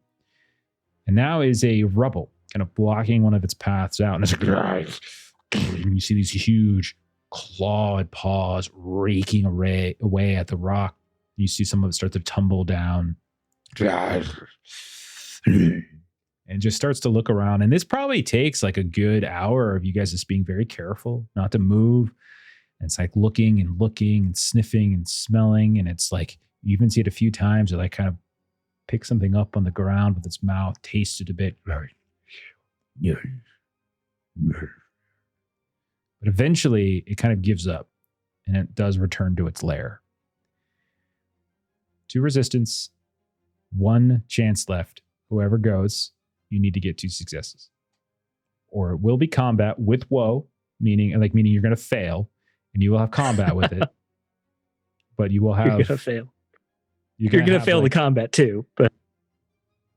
and now is a rubble, kind of blocking one of its paths out. And it's like, and you see these huge clawed paws raking away at the rock. You see some of it start to tumble down. And just starts to look around. And this probably takes like a good hour of you guys just being very careful not to move. And it's like looking and sniffing and smelling. And it's like, you even see it a few times. It like kind of picks something up on the ground with its mouth, tasted a bit. But eventually it kind of gives up and it does return to its lair. 2 resistance. 1 chance left. Whoever goes, you need to get 2 successes. Or it will be combat with woe, meaning you're going to fail, and you will have combat with it. But you will have. You're going to fail. You're going to fail the combat too, but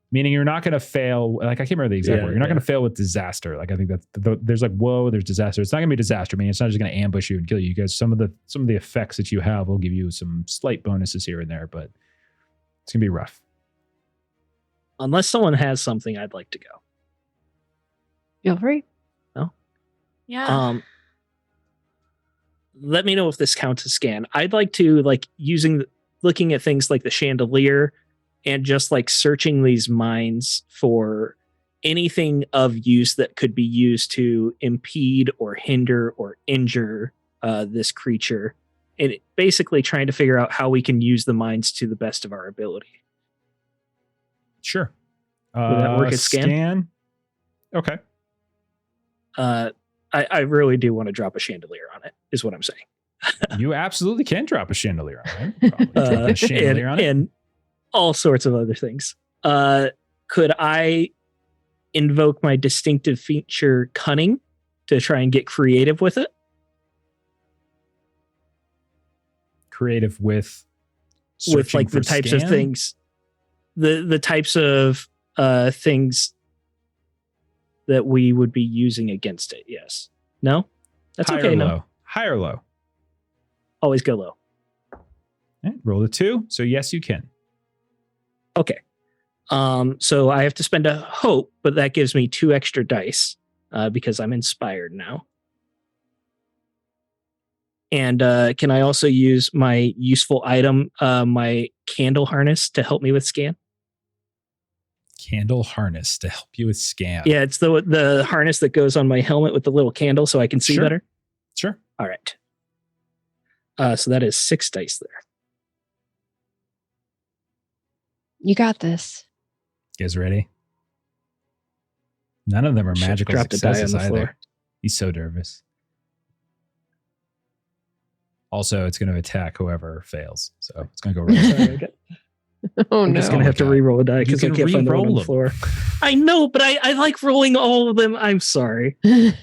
meaning you're not going to fail. Like I can't remember the exact word. You're not going to fail with disaster. Like I think that's there's like woe, there's disaster. It's not going to be disaster. I mean, it's not just going to ambush you and kill you. You guys, some of the effects that you have will give you some slight bonuses here and there, but it's going to be rough. Unless someone has something, I'd like to go. Feel free. No? Yeah. Let me know if this counts as scan. I'd like to looking at things like the chandelier and just like searching these mines for anything of use that could be used to impede or hinder or injure this creature. And basically trying to figure out how we can use the mines to the best of our ability. Sure. Would that work as scan? Okay. I really do want to drop a chandelier on it, is what I'm saying. You absolutely can drop a chandelier on it. Probably drop a chandelier on it. And all sorts of other things. Could I invoke my distinctive feature cunning to try and get creative with it? Creative with like the types of things. The types of things that we would be using against it. Yes. No? That's high okay. Or no. low. High or low? Always go low. Okay, roll a 2. So yes, you can. Okay. So I have to spend a hope, but that gives me 2 extra dice because I'm inspired now. And can I also use my useful item, my candle harness, to help me with scan? Candle harness to help you with scan. Yeah, it's the harness that goes on my helmet with the little candle so I can see better. Sure. All right. So that is 6 dice there. You got this. You guys ready? None of them are magical Dropped a die on successes the either. floor. He's so nervous. Also, it's going to attack whoever fails. So it's going to go right. Oh, I'm no. just going to have to re-roll a die because I can't find the one on the floor. I know, but I like rolling all of them. I'm sorry. Oh,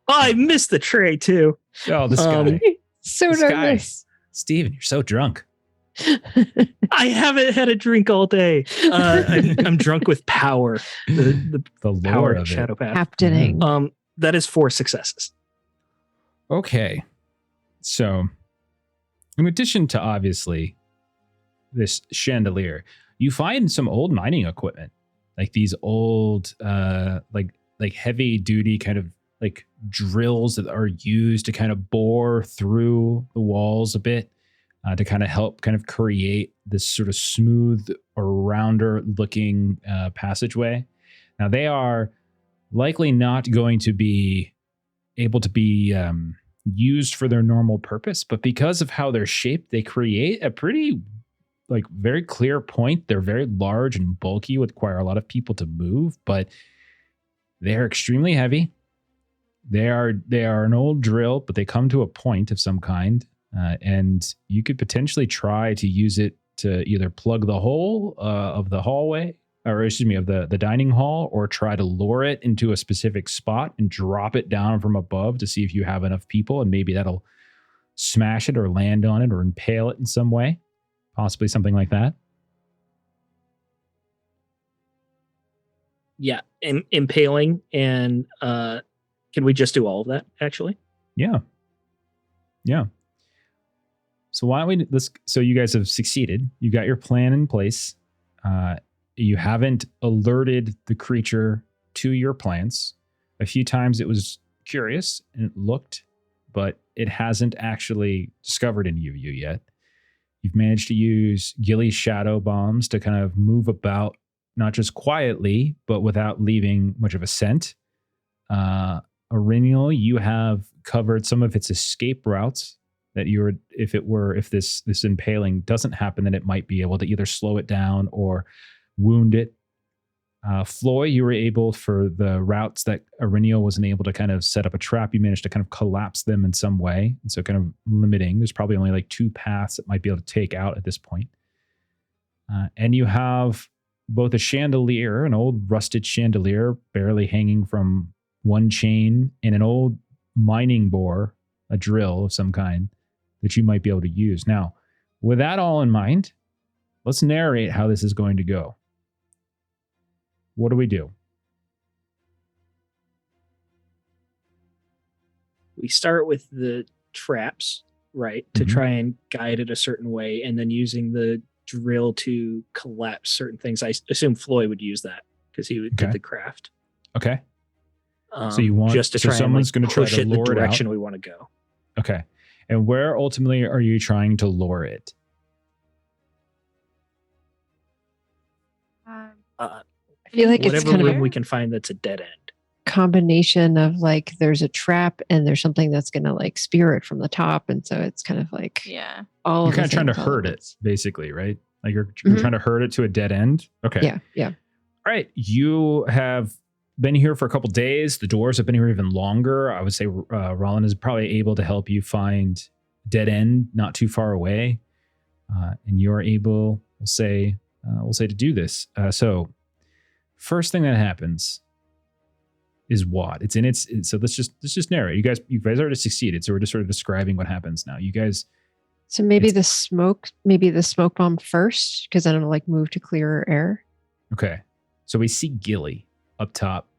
I missed the tray too. Oh, this guy. So This nervous. Steven, you're so drunk. I haven't had a drink all day. I'm drunk with power. The The power lore of of it. Shadow Path. Captaining. That is 4 successes. Okay. So, in addition to obviously this chandelier, you find some old mining equipment, like these old, like heavy duty kind of like drills that are used to kind of bore through the walls a bit to kind of help kind of create this sort of smooth or rounder looking passageway. Now they are likely not going to be able to be used for their normal purpose, but because of how they're shaped, they create a pretty like very clear point. They're very large and bulky, would require a lot of people to move, but they're extremely heavy. They are an old drill, but they come to a point of some kind, and you could potentially try to use it to either plug the hole of the hallway, or excuse me, of the dining hall, or try to lure it into a specific spot and drop it down from above to see if you have enough people, and maybe that'll smash it or land on it or impale it in some way, possibly something like that. Yeah, impaling, and can we just do all of that, actually? Yeah. So why don't we so you guys have succeeded. You got your plan in place. You haven't alerted the creature to your plans. A few times it was curious and it looked, but it hasn't actually discovered any of you yet. You've managed to use Gilly's shadow bombs to kind of move about, not just quietly, but without leaving much of a scent. Aurinial, you have covered some of its escape routes that if this impaling doesn't happen, then it might be able to either slow it down or wound it. Floy, you were able, for the routes that Aurinial wasn't able to kind of set up a trap, you managed to kind of collapse them in some way. And so kind of limiting, there's probably only like 2 paths it might be able to take out at this point. And you have both a chandelier, an old rusted chandelier, barely hanging from one chain, and an old mining bore, a drill of some kind that you might be able to use. Now, with that all in mind, let's narrate how this is going to go. What do? We start with the traps, right, to try and guide it a certain way, and then using the drill to collapse certain things. I assume Floyd would use that because he would do the craft. Okay. So you want just to try someone's going to try to lure the direction it out. we want to go. Okay. And where ultimately are you trying to lure it? I feel like it's Whatever kind of room a we can find that's a dead end. combination of like there's a trap and there's something that's going to like spear it from the top, and so it's kind of like all You're of kind of trying to things all at hurt it, once. basically, right? Like you're trying to hurt it to a dead end. Okay. Yeah. All right. You have been here for a couple days. The doors have been here even longer. I would say Rollin is probably able to help you find dead end not too far away, and you're able, we'll say to do this. So first thing that happens is what it's in its. So let's just narrate. You guys already succeeded. So we're just sort of describing what happens now. You guys. So maybe the smoke bomb first, because then it'll like move to clearer air. Okay. So we see Gilly up top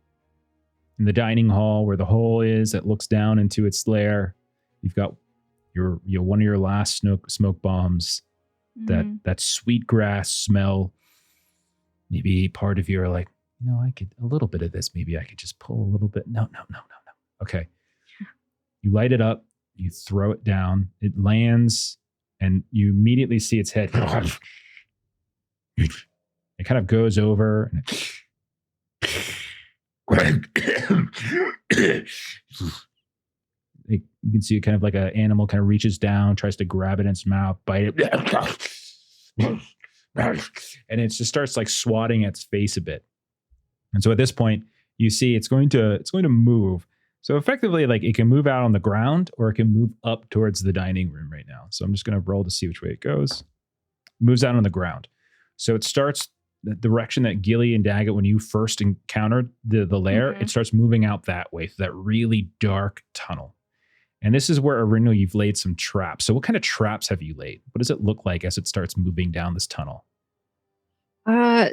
in the dining hall where the hole is that looks down into its lair. You've got your one of your last smoke bombs, that sweet grass smell. Maybe part of you are like, I could a little bit of this. Maybe I could just pull a little bit. No. Okay. You light it up. You throw it down. It lands, and you immediately see its head. It kind of goes over. And you can see it kind of like an animal kind of reaches down, tries to grab it in its mouth, bite it. And it just starts like swatting its face a bit. And so at this point, you see it's going to move. So effectively, like it can move out on the ground or it can move up towards the dining room right now. So I'm just going to roll to see which way it goes. Moves out on the ground. So it starts the direction that Gilly and Daggett, when you first encountered the lair, it starts moving out that way, through that really dark tunnel. And this is where, Aurinial, you've laid some traps. So what kind of traps have you laid? What does it look like as it starts moving down this tunnel?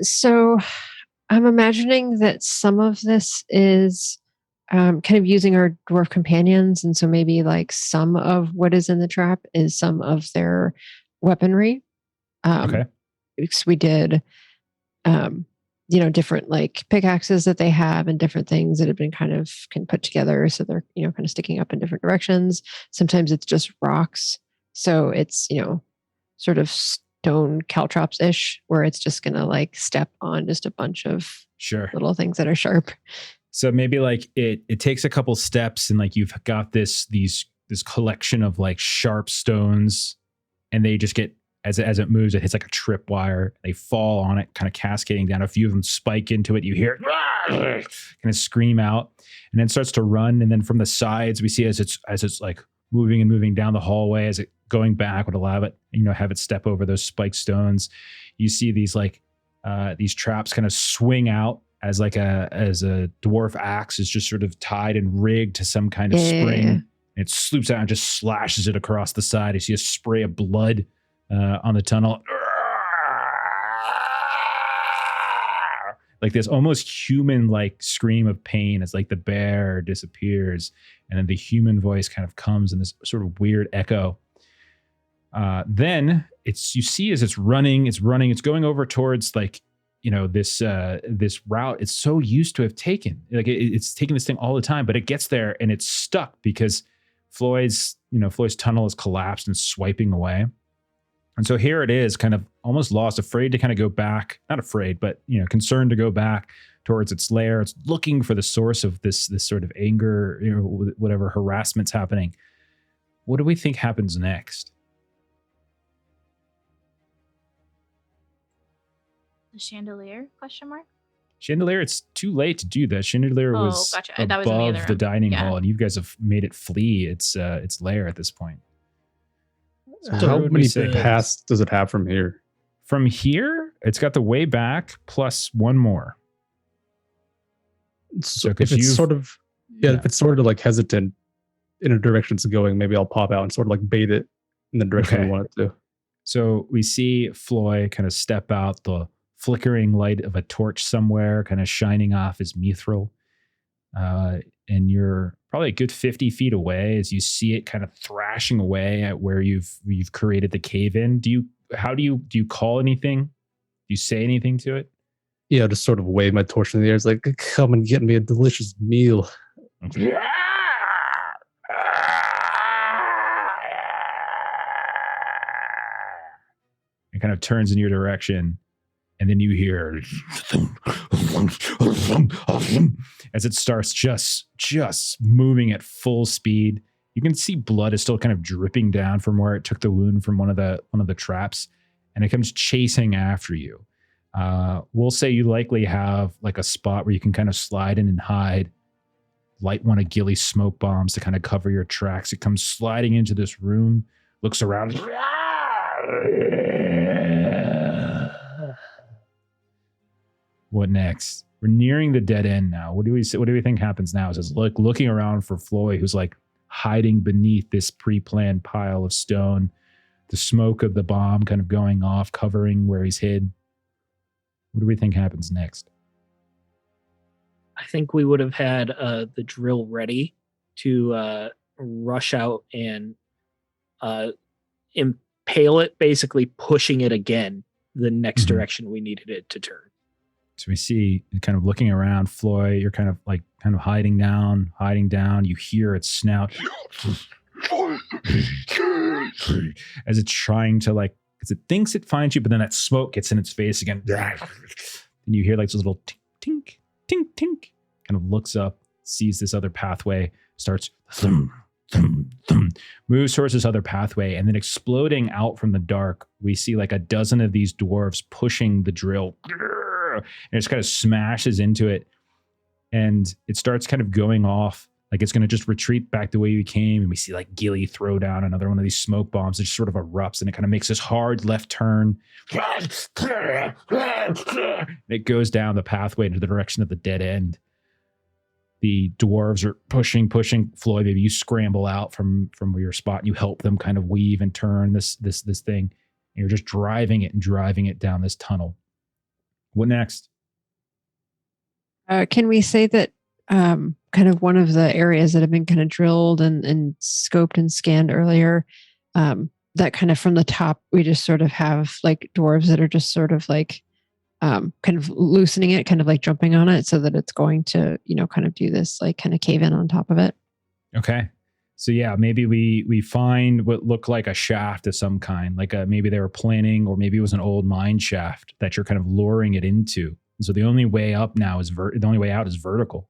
So I'm imagining that some of this is kind of using our dwarf companions. And so maybe like some of what is in the trap is some of their weaponry. Okay. Because we did, different like pickaxes that they have and different things that have been kind of put together. So they're, kind of sticking up in different directions. Sometimes it's just rocks. So it's, sort of stone caltrops-ish, where it's just going to like step on just a bunch of little things that are sharp. So maybe like it takes a couple steps, and like you've got this collection of like sharp stones, and they just get as it moves, it hits like a tripwire. They fall on it, kind of cascading down. A few of them spike into it. You hear it kind of scream out, and then starts to run. And then from the sides, we see as it's like moving and moving down the hallway, as it going back would allow it, have it step over those spiked stones. You see these these traps kind of swing out as a dwarf axe is just sort of tied and rigged to some kind of spring. Yeah. It sloops out and just slashes it across the side. You see a spray of blood on the tunnel. Like this almost human-like scream of pain as like the bear disappears, and then the human voice kind of comes in this sort of weird echo. Then you see as it's running, it's going over towards this route it's so used to have taken. Like it's taking this thing all the time, but it gets there and it's stuck because Floyd's tunnel is collapsed and swiping away. And so here it is, kind of almost lost, afraid to kind of go back, not afraid, but concerned to go back towards its lair. It's looking for the source of this sort of anger, whatever harassment's happening. What do we think happens next? The chandelier? Question mark. Chandelier, it's too late to do that. Chandelier was gotcha. That was in the above other the room. dining Yeah. hall, and you guys have made it flee its lair at this point. So what how would we many say? paths does it have from here? From here, it's got the way back plus one more. So So 'cause if it's you've- sort of if it's sort of like hesitant in a direction it's going, maybe I'll pop out and sort of like bait it in the direction Okay. I want it to. So we see Floy kind of step out, the flickering light of a torch somewhere kind of shining off his mithril. And you're probably a good 50 feet away as you see it kind of thrashing away at where you've created the cave in. Do you call anything? Do you say anything to it? Yeah, just sort of wave my torch in the air. It's like, come and get me a delicious meal. It kind of turns in your direction, and then you hear as it starts just moving at full speed. You can see blood is still kind of dripping down from where it took the wound from one of the traps, and it comes chasing after you. We'll say you likely have like a spot where you can kind of slide in and hide, light one of Gilly's smoke bombs to kind of cover your tracks. It comes sliding into this room, looks around. What next? We're nearing the dead end now. What do we think happens now? Is it's looking around for Floyd, who's like hiding beneath this pre-planned pile of stone, the smoke of the bomb kind of going off, covering where he's hid. What do we think happens next? I think we would have had the drill ready to rush out and impale it, basically pushing it again the next Mhm. direction we needed it to turn. So we see kind of looking around, Floyd, you're kind of hiding down. You hear its snout as it's trying to because it thinks it finds you, but then that smoke gets in its face again. And you hear like this little tink, tink, tink, tink, kind of looks up, sees this other pathway, starts thum, thum, thum, moves towards this other pathway, and then exploding out from the dark, we see like a dozen of these dwarves pushing the drill. And it just kind of smashes into it, and it starts kind of going off like it's going to just retreat back the way you came. And we see like Gilly throw down another one of these smoke bombs. It just sort of erupts, and it kind of makes this hard left turn. And it goes down the pathway into the direction of the dead end. The dwarves are pushing. Floyd, maybe you scramble out from your spot and you help them kind of weave and turn this thing. And you're just driving it down this tunnel. What next? Can we say that kind of one of the areas that have been kind of drilled and scoped and scanned earlier, that kind of from the top, we just sort of have like dwarves that are just sort of like kind of loosening it, kind of like jumping on it so that it's going to, kind of do this like kind of cave in on top of it. Okay. So yeah, maybe we find what looked like a shaft of some kind, like maybe they were planning, or maybe it was an old mine shaft that you're kind of luring it into. And so the only way up now is the only way out is vertical.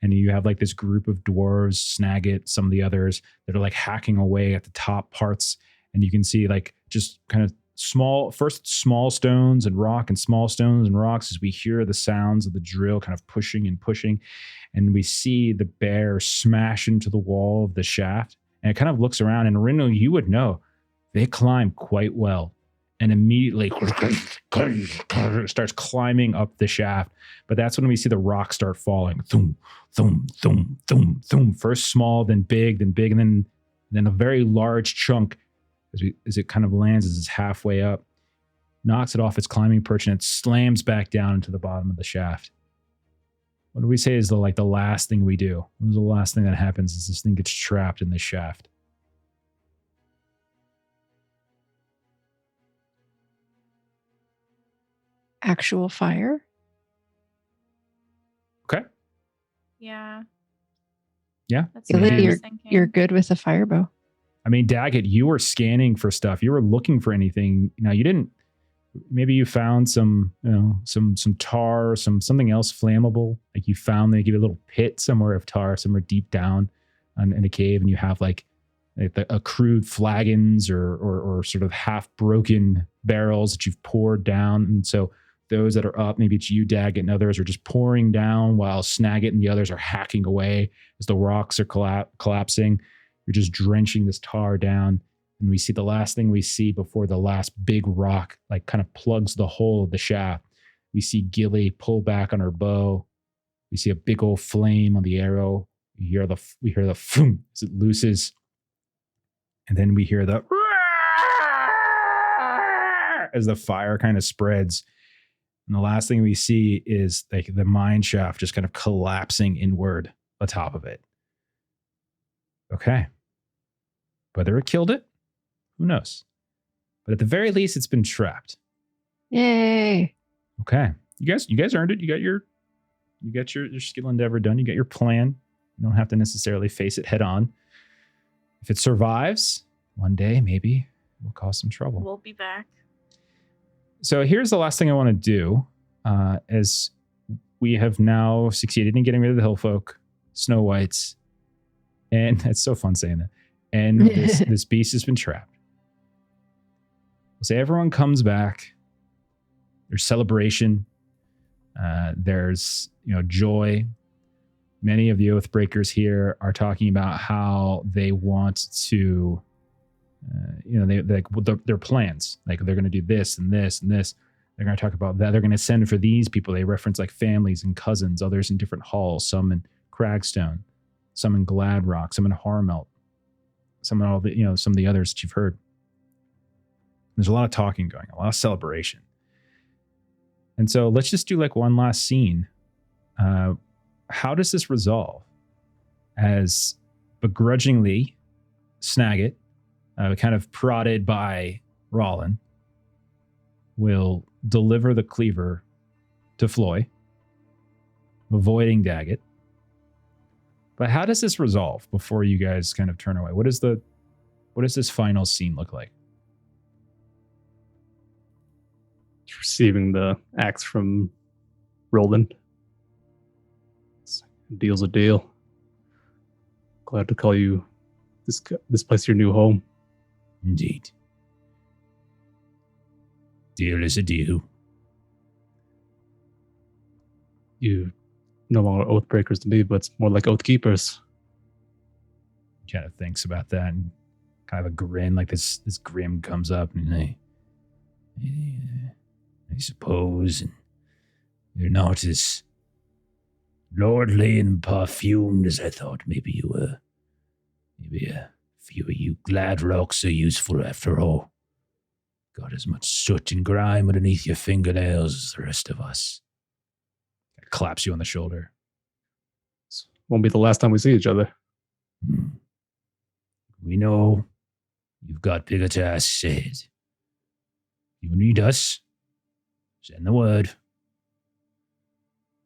And you have like this group of dwarves, Snagit, some of the others that are like hacking away at the top parts. And you can see like just kind of small stones and rock and small stones and rocks as we hear the sounds of the drill kind of pushing and pushing. And we see the bear smash into the wall of the shaft. And it kind of looks around. And Rino, you would know, they climb quite well. And immediately starts climbing up the shaft. But that's when we see the rocks start falling. Thum, thum, thum, thum, thum. First small, then big, and then a very large chunk as it kind of lands as it's halfway up, knocks it off its climbing perch, and it slams back down into the bottom of the shaft. What do we say is the last thing we do? What is the last thing that happens is this thing gets trapped in the shaft? Actual fire? Okay. Yeah. Yeah. That's what I Gilly, was thinking. you're good with a fire bow. I mean, Daggett, you were scanning for stuff. You were looking for anything. Now you didn't. Maybe you found some tar, something else flammable. Like you found they give you a little pit somewhere of tar, somewhere deep down in the cave, and you have like a crude flagons or sort of half broken barrels that you've poured down. And so those that are up, maybe it's you, Daggett, and others are just pouring down while Snagit and the others are hacking away as the rocks are collapsing. You're just drenching this tar down. And we see the last thing we see before the last big rock like kind of plugs the hole of the shaft. We see Gilly pull back on her bow. We see a big old flame on the arrow. We hear the foom as it looses. And then we hear the as the fire kind of spreads. And the last thing we see is like the mine shaft just kind of collapsing inward atop of it. Okay. Whether it killed it, who knows? But at the very least, it's been trapped. Yay. Okay. You guys earned it. You got your skill endeavor done. You got your plan. You don't have to necessarily face it head on. If it survives, one day maybe it will cause some trouble. We'll be back. So here's the last thing I want to do, as we have now succeeded in getting rid of the Hillfolk, Snow Whites, and it's so fun saying that. And this beast has been trapped. We'll say everyone comes back. There's celebration. There's joy. Many of the Oathbreakers here are talking about how they want to. Their plans, like they're going to do this and this and this. They're going to talk about that. They're going to send for these people. They reference like families and cousins, others in different halls, some in Cragstone, some in Gladrock, some in Harmelt, some in all the, some of the others that you've heard. There's a lot of talking going, a lot of celebration. And so let's just do like one last scene. How does this resolve? As begrudgingly Snagit, kind of prodded by Rollin, will deliver the cleaver to Floy, avoiding Daggett. But how does this resolve before you guys kind of turn away? What does this final scene look like? Receiving the axe from Roland. Deal's a deal. Glad to call you this place your new home. Indeed. Deal is a deal. You no longer Oathbreakers to me, but it's more like Oathkeepers. Kind of thinks about that and kind of a grin, like this grim comes up and I suppose you're not as lordly and perfumed as I thought. Maybe you were. Maybe a few of you Gladrocks are useful after all. Got as much soot and grime underneath your fingernails as the rest of us. claps you on the shoulder. Won't be the last time we see each other. We know you've got bigger tasks ahead. You need us. Send the word.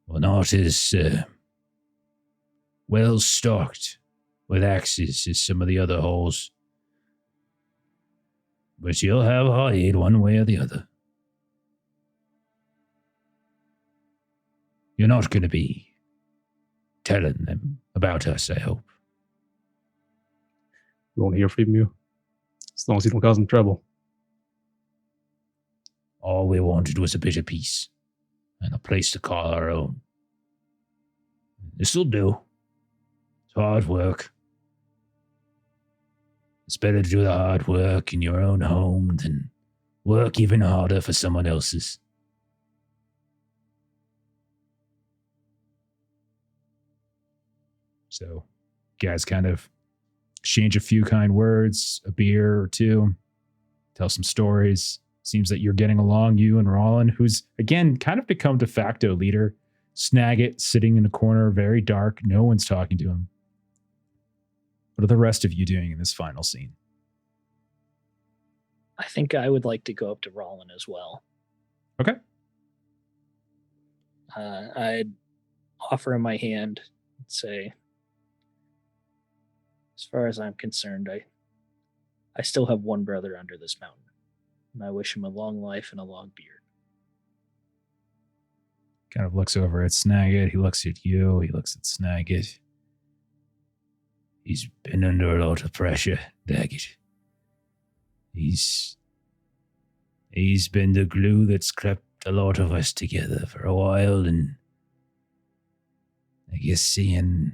We're not as well stocked with axes as some of the other holes. But you'll have our aid one way or the other. You're not going to be telling them about us, I hope. We won't hear from you as long as you don't cause them trouble. All we wanted was a bit of peace and a place to call our own. This'll do. It's hard work. It's better to do the hard work in your own home than work even harder for someone else's. So, you guys kind of exchange a few kind words, a beer or two, tell some stories. Seems that you're getting along, you and Rollin, who's, again, kind of become de facto leader. Snagit sitting in a corner, very dark. No one's talking to him. What are the rest of you doing in this final scene? I think I would like to go up to Rollin as well. Okay. I'd offer him my hand and say, as far as I'm concerned, I still have one brother under this mountain, and I wish him a long life and a long beard. Kind of looks over at Snagit. He looks at you. He looks at Snagit. He's been under a lot of pressure, Daggett. He's been the glue that's kept a lot of us together for a while, and I guess seeing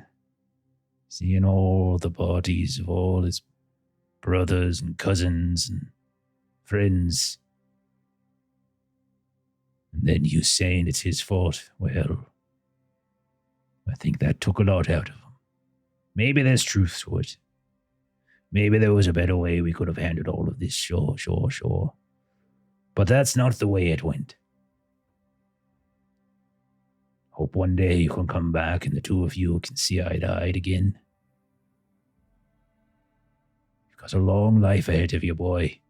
all the bodies of all his brothers and cousins and friends, and then you saying it's his fault, well, I think that took a lot out of him. Maybe there's truth to it. Maybe there was a better way we could have handled all of this, sure. But that's not the way it went. Hope one day you can come back and the two of you can see eye to eye again. You've got a long life ahead of you, boy.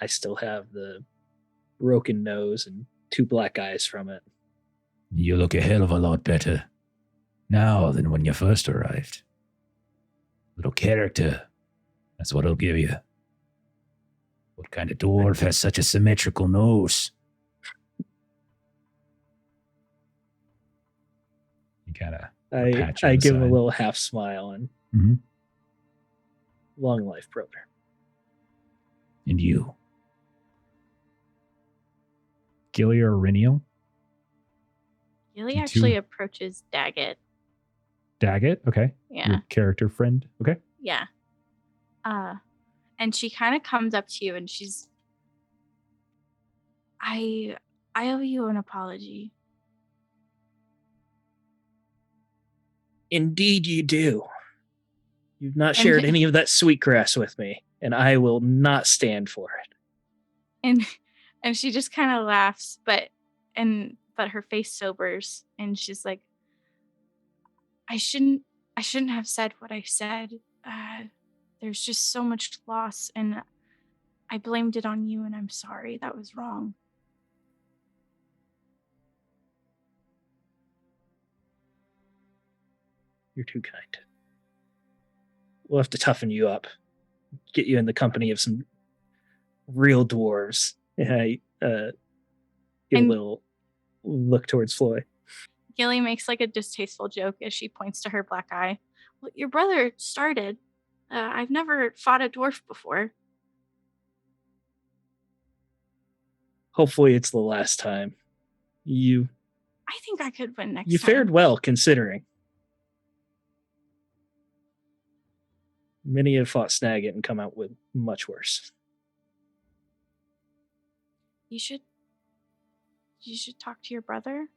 I still have the broken nose and 2 black eyes from it. You look a hell of a lot better now than when you first arrived. Little character, that's what I'll give you. What kind of dwarf has such a symmetrical nose? You kind of I give him a little half smile and long life, brother. And you? Gilly or Riniel? Gilly actually approaches Daggett. Daggett? Okay. Yeah. Your character friend? Okay. Yeah. And she kind of comes up to you and she's, I owe you an apology. Indeed you do. You've not shared any of that sweetgrass with me, and I will not stand for it. And she just kind of laughs, but her face sobers, and she's like, I shouldn't have said what I said. There's just so much loss, and I blamed it on you, and I'm sorry. That was wrong. You're too kind. We'll have to toughen you up. Get you in the company of some real dwarves. I give a little look towards Floy. Gilly makes like a distasteful joke as she points to her black eye. Well, your brother started. I've never fought a dwarf before. Hopefully it's the last time. I think I could win next time. You fared well, considering. Many have fought Snagit and come out with much worse. You should talk to your brother.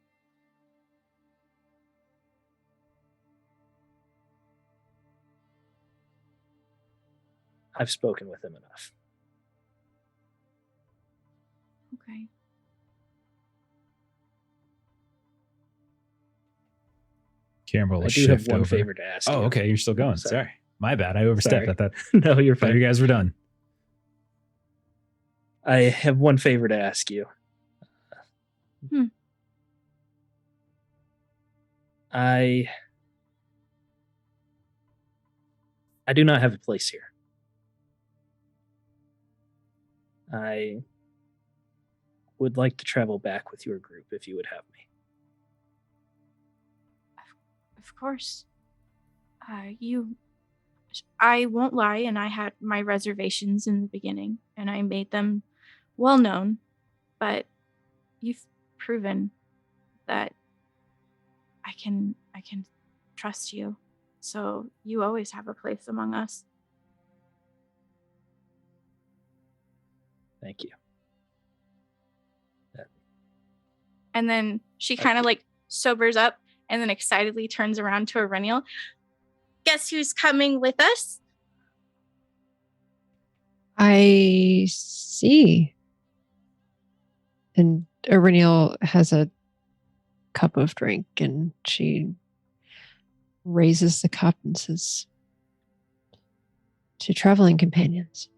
I've spoken with him enough. Okay. Campbell will I do shift have one over. favor to ask. Oh, you. okay. You're still going. Sorry. My bad. I overstepped. Sorry. I thought No, you're thought fine. you guys were done. I have one favor to ask you. I do not have a place here. I would like to travel back with your group if you would have me. Of course. You I won't lie, and I had my reservations in the beginning, and I made them well known, but you've proven that I can trust you. So you always have a place among us. Thank you. And then she kind of like sobers up and then excitedly turns around to Aurenial. Guess who's coming with us? I see. And Aurenial has a cup of drink and she raises the cup and says, "To traveling companions."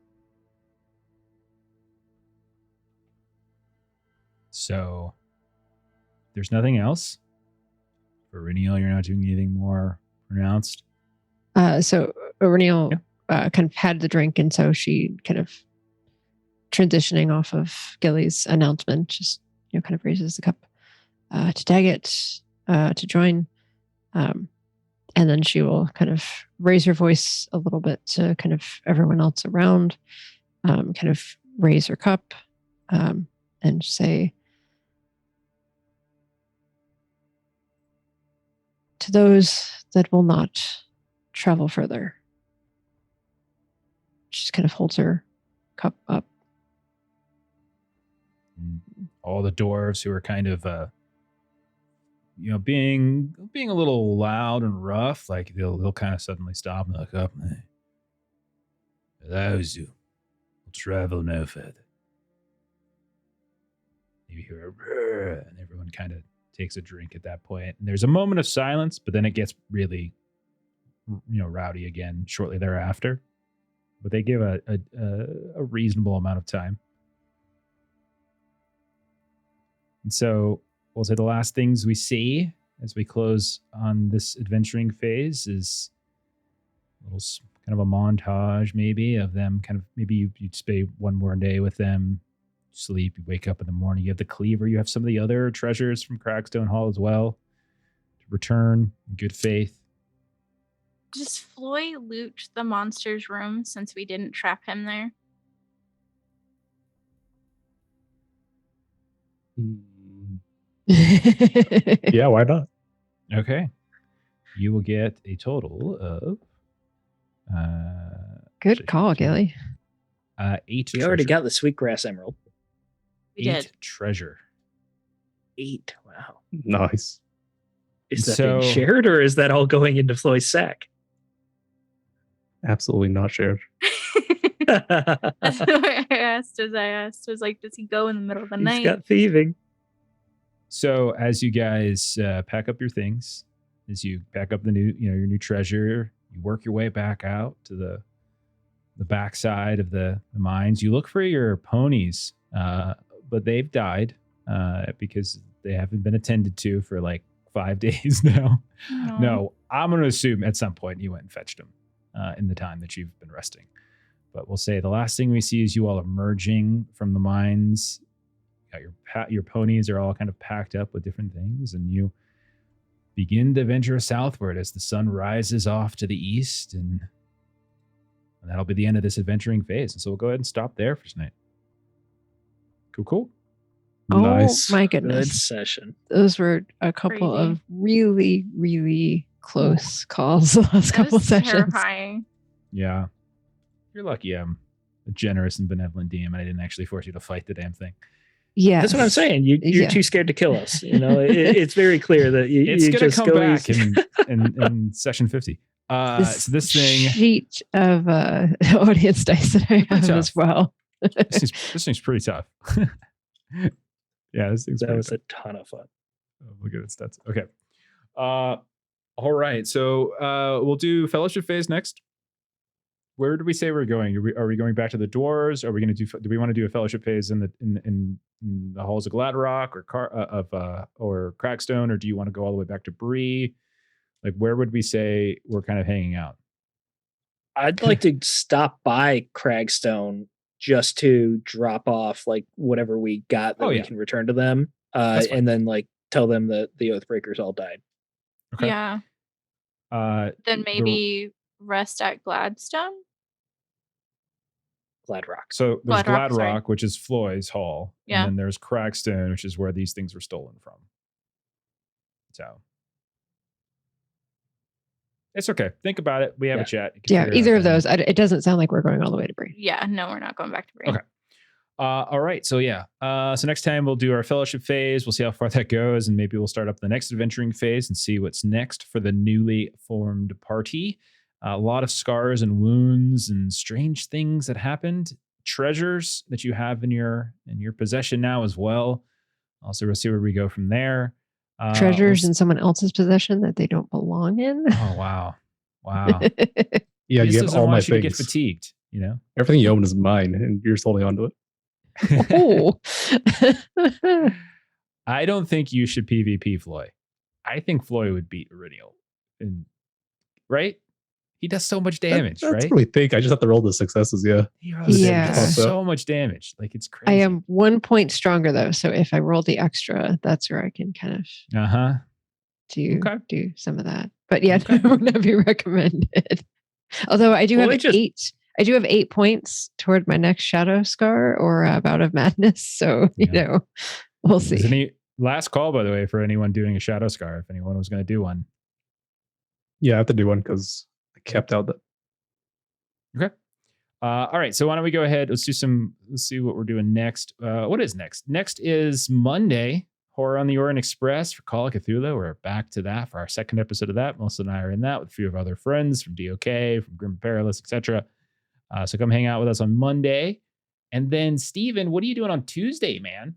So there's nothing else? For Reniel, you're not doing anything more pronounced? So Aurenial kind of had the drink, and so she kind of transitioning off of Gilly's announcement, just kind of raises the cup to Daggett to join, and then she will kind of raise her voice a little bit to kind of everyone else around, kind of raise her cup and say, "To those that will not travel further." She just kind of holds her cup up. All the dwarves who are kind of being a little loud and rough, like they'll kind of suddenly stop and look up. And those who will travel no further. You hear a brrr, and everyone kind of takes a drink at that point. And there's a moment of silence, but then it gets really rowdy again shortly thereafter. But they give a reasonable amount of time. And so we'll say the last things we see as we close on this adventuring phase is a little kind of a montage maybe of them kind of, maybe you'd stay one more day with them, sleep, you wake up in the morning, you have the cleaver, you have some of the other treasures from Cragstone Hall as well to return in good faith. Does Floy loot the monster's room since we didn't trap him there? Yeah, why not? Okay. You will get a total of Good call, Gilly. 8 We already got the Sweetgrass Emerald. We 8 did. treasure. 8. Wow. Nice. Is that So- being shared, or is that all going into Floyd's sack? Absolutely not shared. That's what I asked. I was like, does he go in the middle of the He's night? got thieving. So as you guys pack up your things, as you pack up the new, your new treasure, you work your way back out to the backside of the mines. You look for your ponies, but they've died because they haven't been attended to for like 5 days now. No, I'm going to assume at some point you went and fetched them in the time that you've been resting. But we'll say the last thing we see is you all emerging from the mines. You got your ponies are all kind of packed up with different things, and you begin to venture southward as the sun rises off to the east, and that'll be the end of this adventuring phase. And so we'll go ahead and stop there for tonight. Cool. Nice. Oh my Good goodness. session. Those were a couple Crazy. of really, really close calls the last That couple was sessions. terrifying. Yeah. You're lucky I'm a generous and benevolent DM and I didn't actually force you to fight the damn thing. Yeah. That's what I'm saying. You're Yeah. too scared to kill us. It's very clear that It's you going to just come go back easy. in session 50. So this thing, sheet of audience dice that I have tough. as well. this thing's pretty tough. Yeah, this thing's That pretty was tough. a ton of fun. Oh, look at its stats. Okay. All right. So we'll do fellowship phase next. Where do we say we're going? Are we going back to the dwarves? Are we going to do we want to do a fellowship phase in the halls of Gladrock or Crackstone, or do you want to go all the way back to Bree? Like, where would we say we're kind of hanging out? I'd like to stop by Cragstone just to drop off like whatever we got that we can return to them, and then like tell them that the Oathbreakers all died. Okay. Yeah. Then maybe rest at Gladstone. Glad Rock. So there's Glad Rock, sorry. Gladrock, which is Floyd's Hall. Yeah. And then there's Crackstone, which is where these things were stolen from. So it's okay. Think about it. We have a chat. You can Yeah, figure it either out of then. those. It doesn't sound like we're going all the way to Bree. Yeah, no, we're not going back to Bree. Okay. All right. So yeah. So next time we'll do our fellowship phase. We'll see how far that goes, and maybe we'll start up the next adventuring phase and see what's next for the newly formed party. A lot of scars and wounds and strange things that happened. Treasures that you have in your possession now as well. Also, we'll see where we go from there. Treasures in someone else's possession that they don't belong in. Oh wow, wow. Yeah, He you just have doesn't all my want you to get things. fatigued. You know. Everything you own is mine, and you're just holding on to it. Oh. I don't think you should PvP Floyd. I think Floyd would beat Iridial. Right? He does so much damage, That's right? what we think. I just have to roll the successes. Yeah. He does Yeah. so much damage. Like it's crazy. I am 1 point stronger though, so if I roll the extra, that's where I can kind of do some of that. But yeah, Okay. it would not be recommended. Although I do have 8. I do have 8 points toward my next shadow scar or bout of madness. So you know, we'll see. Any last call, by the way, for anyone doing a shadow scar, if anyone was going to do one. Yeah, I have to do one because I kept out that. Okay. All right. So why don't we go ahead? Let's see what we're doing next. What is next? Next is Monday, Horror on the Orient Express for Call of Cthulhu. We're back to that for our second episode of that. Melissa and I are in that with a few of our other friends from DOK, from Grim Perilous, etc. So come hang out with us on Monday. And then, Steven, what are you doing on Tuesday, man?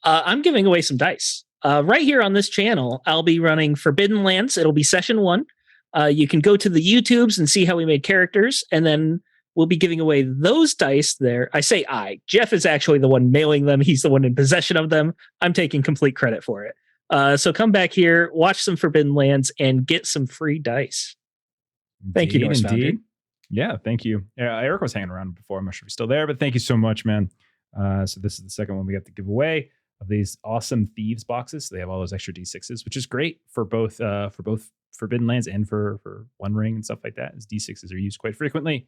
I'm giving away some dice. Right here on this channel, I'll be running Forbidden Lands. It'll be session 1. You can go to the YouTubes and see how we made characters, and then we'll be giving away those dice there. I say Jeff is actually the one mailing them. He's the one in possession of them. I'm taking complete credit for it. So come back here, watch some Forbidden Lands, and get some free dice. Thank you, Norse Foundry. Yeah, thank you. Yeah, Eric was hanging around before. I'm not sure if he's still there, but thank you so much, man. So this is the second one we got to give away of these awesome Thieves boxes. So they have all those extra D6s, which is great for both Forbidden Lands and for One Ring and stuff like that, as D6s are used quite frequently.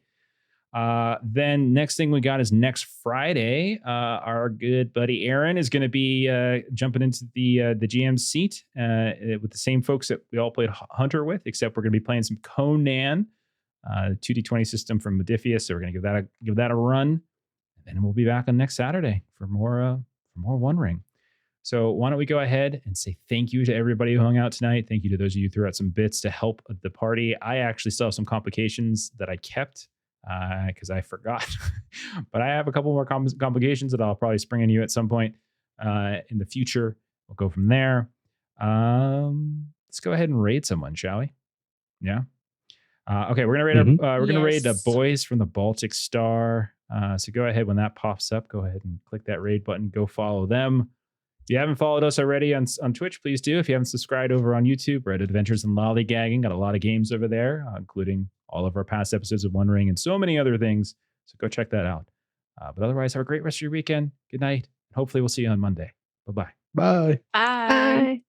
Then next thing we got is next Friday. Our good buddy Aaron is going to be jumping into the GM seat with the same folks that we all played Hunter with, except we're going to be playing some Conan, 2D20 system from Modifius. So we're going to give that a run, and then we'll be back on next Saturday for more One Ring. So why don't we go ahead and say thank you to everybody who hung out tonight. Thank you to those of you who threw out some bits to help the party. I actually still have some complications that I kept because I forgot, but I have a couple more complications that I'll probably spring on you at some point in the future. We'll go from there. Let's go ahead and raid someone, shall we? Yeah. Okay, we're gonna raid the boys from the Baltic Star. So go ahead when that pops up. Go ahead and click that raid button. Go follow them. If you haven't followed us already on Twitch, please do. If you haven't subscribed over on YouTube, we're at Adventures in Lollygagging. Got a lot of games over there, including all of our past episodes of One Ring and so many other things. So go check that out. But otherwise, have a great rest of your weekend. Good night. Hopefully, we'll see you on Monday. Bye-bye. Bye. Bye.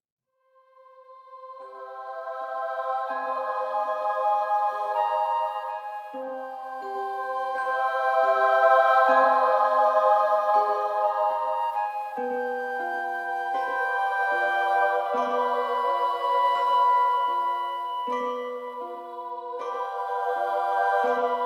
Bye.